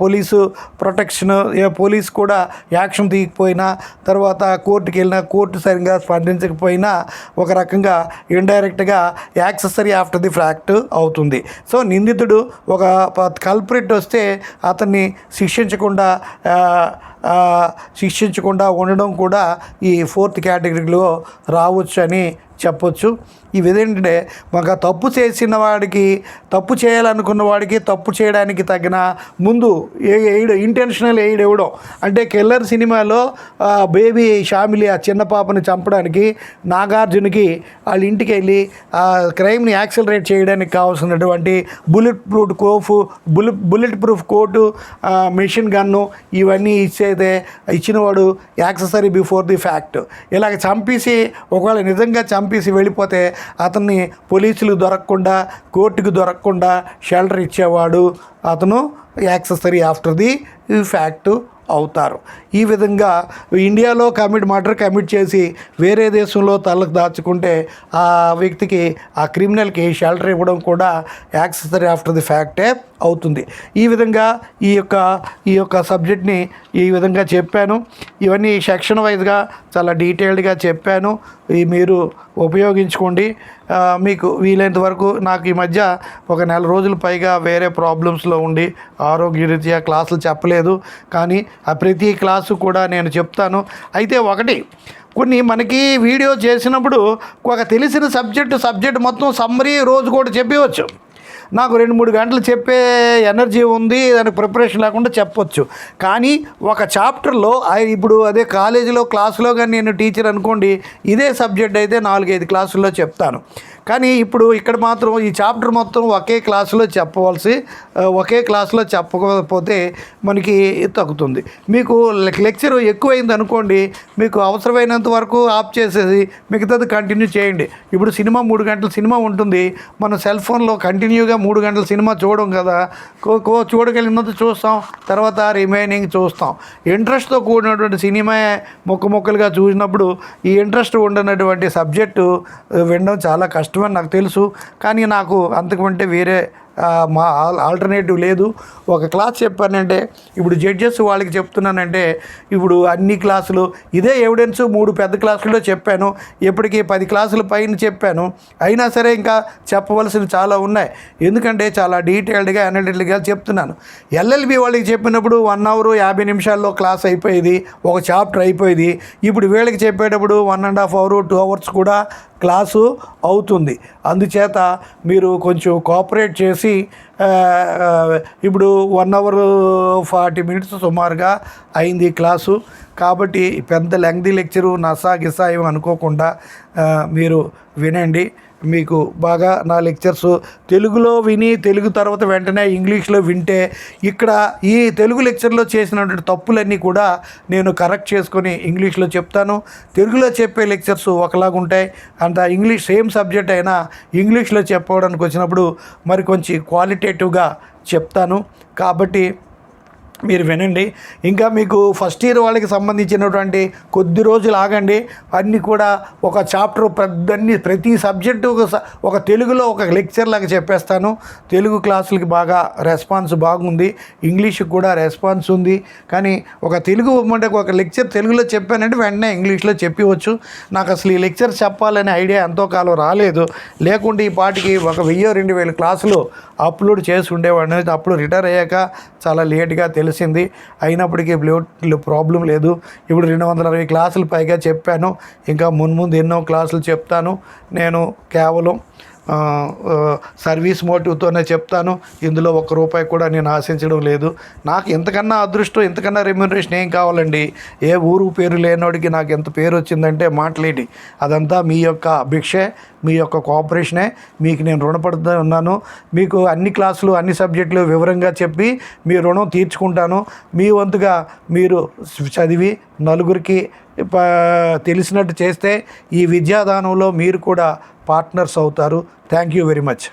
పోలీసు ప్రొటెక్షన్, పోలీసు కూడా యాక్షన్ తీయకపోయినా, తర్వాత కోర్టుకి వెళ్ళినా కోర్టు సరిగ్గా స్పందించకపోయినా ఒక రకంగా ఇండైరెక్ట్గా యాక్సెసరీ ఆఫ్టర్ ది ఫ్యాక్ట్ అవుతుంది. సో నిందితుడు ఒక కల్ప్రిట్ వస్తే అతన్ని శిక్షించకుండా శిక్షించకుండా ఉండడం కూడా ఈ 4th కేటగిరీలో రావచ్చు అని చెప్పొచ్చు. ఇవి ఏంటంటే ఒక తప్పు చేసిన వాడికి, తప్పు చేయాలనుకున్న వాడికి తప్పు చేయడానికి తగిన ముందు ఎయిడ్, ఇంటెన్షనల్ ఎయిడ్ ఇవ్వడం. అంటే కిల్లర్ సినిమాలో బేబీ షామిలి ఆ చిన్న పాపని చంపడానికి నాగార్జునకి వాళ్ళ ఇంటికి వెళ్ళి ఆ క్రైమ్ని యాక్సిలరేట్ చేయడానికి కావాల్సినటువంటి bullet proof coat, machine gun ఇవన్నీ ఇచ్చినవాడు యాక్సెసరీ బిఫోర్ ది ఫ్యాక్ట్. ఇలాగ చంపేసి ఒకవేళ నిజంగా చంపేసి వెళ్ళిపోతే అతన్ని పోలీసులు దొరకకుండా, కోర్టుకు దొరకకుండా షెల్టర్ ఇచ్చేవాడు అతను యాక్సెసరీ ఆఫ్టర్ ది ఫ్యాక్ట్ అవుతారు. ఈ విధంగా ఇండియాలో మర్డర్ కమిట్ చేసి వేరే దేశంలో తలకు దాచుకుంటే ఆ వ్యక్తికి, ఆ క్రిమినల్కి షెల్టర్ ఇవ్వడం కూడా యాక్సెసరీ ఆఫ్టర్ ది ఫ్యాక్టే అవుతుంది. ఈ విధంగా ఈ యొక్క సబ్జెక్ట్ని ఈ విధంగా చెప్పాను. ఇవన్నీ సెక్షన్ వైజ్గా చాలా డీటెయిల్డ్గా చెప్పాను. మీరు ఉపయోగించుకోండి. మీకు వీలైనంత వరకు నాకు ఈ మధ్య ఒక 4 రోజుల పైగా వేరే ప్రాబ్లమ్స్లో ఉండి ఆరోగ్యరీత్యా క్లాసులు చెప్పలేదు. కానీ ఆ ప్రతి క్లాసు కూడా నేను చెప్తాను. అయితే కొన్ని మనకి వీడియో చేసినప్పుడు ఒక తెలిసిన సబ్జెక్ట్ మొత్తం సమ్మరీ రోజు కూడా చెప్పవచ్చు. నాకు 2-3 గంటలు చెప్పే ఎనర్జీ ఉంది, దానికి ప్రిపరేషన్ లేకుండా చెప్పొచ్చు. కానీ ఒక చాప్టర్లో ఇప్పుడు అదే కాలేజీలో క్లాసులో కానీ నేను టీచర్ అనుకోండి, ఇదే సబ్జెక్ట్ అయితే 4-5 క్లాసుల్లో చెప్తాను. కానీ ఇప్పుడు ఇక్కడ మాత్రం ఈ చాప్టర్ మొత్తం ఒకే క్లాసులో చెప్పకపోతే మనకి తగ్గుతుంది. మీకు లెక్చర్ ఎక్కువైంది అనుకోండి, మీకు అవసరమైనంత వరకు ఆఫ్ చేసేసి మిగతాది కంటిన్యూ చేయండి. ఇప్పుడు సినిమా 3 గంటల సినిమా ఉంటుంది, మన సెల్ ఫోన్లో కంటిన్యూగా 3 గంటల సినిమా చూడడం కదా, చూడగలిగినంత చూస్తాం, తర్వాత రిమైనింగ్ చూస్తాం. ఇంట్రెస్ట్తో కూడినటువంటి సినిమా ముక్కలుగా చూసినప్పుడు ఈ ఇంట్రెస్ట్ ఉండనటువంటి సబ్జెక్టు వినడం చాలా కష్టమని నాకు తెలుసు. కానీ నాకు అంతకంటే వేరే మా ఆల్టర్నేటివ్ లేదు. ఒక క్లాస్ చెప్పానంటే ఇప్పుడు జడ్జెస్ వాళ్ళకి చెప్తున్నానంటే ఇప్పుడు అన్ని క్లాసులు ఇదే ఎవిడెన్స్ 3 పెద్ద క్లాసుల్లో చెప్పాను. ఇప్పటికీ 10 క్లాసుల పైన చెప్పాను. అయినా సరే ఇంకా చెప్పవలసినవి చాలా ఉన్నాయి. ఎందుకంటే చాలా డీటెయిల్డ్గా అనలిటికల్గా చెప్తున్నాను. ఎల్ఎల్బి వాళ్ళకి చెప్పినప్పుడు 1 అవర్ 50 నిమిషాల్లో క్లాస్ అయిపోయేది, ఒక చాప్టర్ అయిపోయేది. ఇప్పుడు వీళ్ళకి చెప్పేటప్పుడు 1.5 అవర్ 2 అవర్స్ కూడా క్లాసు అవుతుంది. అందుచేత మీరు కొంచెం కోఆపరేట్ చేసి ఇప్పుడు 1 అవర్ 40 మినిట్స్ సుమారుగా అయింది క్లాసు. కాబట్టి పెద్ద లెంగ్తీ లెక్చరు నసా ఏమి అనుకోకుండా మీరు వినండి. మీకు బాగా నా లెక్చర్స్ తెలుగులో విని తెలుగు తర్వాత వెంటనే ఇంగ్లీష్లో వింటే ఇక్కడ ఈ తెలుగు లెక్చర్లో చేసినటువంటి తప్పులన్నీ కూడా నేను కరెక్ట్ చేసుకొని ఇంగ్లీష్లో చెప్తాను. తెలుగులో చెప్పే లెక్చర్స్ ఒకలాగా ఉంటాయి. అంత ఇంగ్లీష్ సేమ్ సబ్జెక్ట్ అయినా ఇంగ్లీష్లో చెప్పడానికి వచ్చినప్పుడు మరి కొంచెం క్వాలిటేటివ్గా చెప్తాను. కాబట్టి మీరు వినండి. ఇంకా మీకు ఫస్ట్ ఇయర్ వాళ్ళకి సంబంధించినటువంటి కొద్ది రోజులు ఆగండి. అన్నీ కూడా ఒక చాప్టర్ ప్రతి సబ్జెక్టు ఒక తెలుగులో ఒక లెక్చర్ లాగా చెప్పేస్తాను. తెలుగు క్లాసులకి బాగా రెస్పాన్స్ బాగుంది, ఇంగ్లీష్కి కూడా రెస్పాన్స్ ఉంది. కానీ ఒక తెలుగు అంటే ఒక లెక్చర్ తెలుగులో చెప్పానంటే వెంటనే ఇంగ్లీష్లో చెప్పవచ్చు. నాకు అసలు ఈ లెక్చర్ చెప్పాలనే ఐడియా ఎంతో కాలం రాలేదు. లేకుంటే ఈ పాటికి 1000-2000 క్లాసులు అప్లోడ్ చేసి ఉండేవాడిని. అప్పుడు రిటైర్ అయ్యాక చాలా లేట్గా తెలిసింది. అయినప్పటికీ ప్రాబ్లం లేదు. ఇప్పుడు 260 క్లాసులు పైగా చెప్పాను. ఇంకా మున్ముందు ఎన్నో క్లాసులు చెప్తాను. నేను కేవలం సర్వీస్ మోటివ్తోనే చెప్తాను. ఇందులో ₹1 కూడా నేను ఆశించడం లేదు. నాకు ఇంతకన్నా అదృష్టం, ఇంతకన్నా రెమ్యూనరేషన్ ఏం కావాలండి? ఏ ఊరు పేరు లేనోడికి నాకు ఎంత పేరు వచ్చిందంటే మాట్లాడి అదంతా మీ యొక్క భిక్షే, మీ యొక్క కోఆపరేషనే. మీకు నేను రుణపడుతూ ఉన్నాను. మీకు అన్ని క్లాసులు అన్ని సబ్జెక్టులు వివరంగా చెప్పి మీ రుణం తీర్చుకుంటాను. మీ వంతుగా మీరు చదివి నలుగురికి తెలిసినట్టు చేస్తే ఈ విద్యాదానంలో మీరు కూడా పార్ట్నర్స్ అవుతారు. Thank you very much.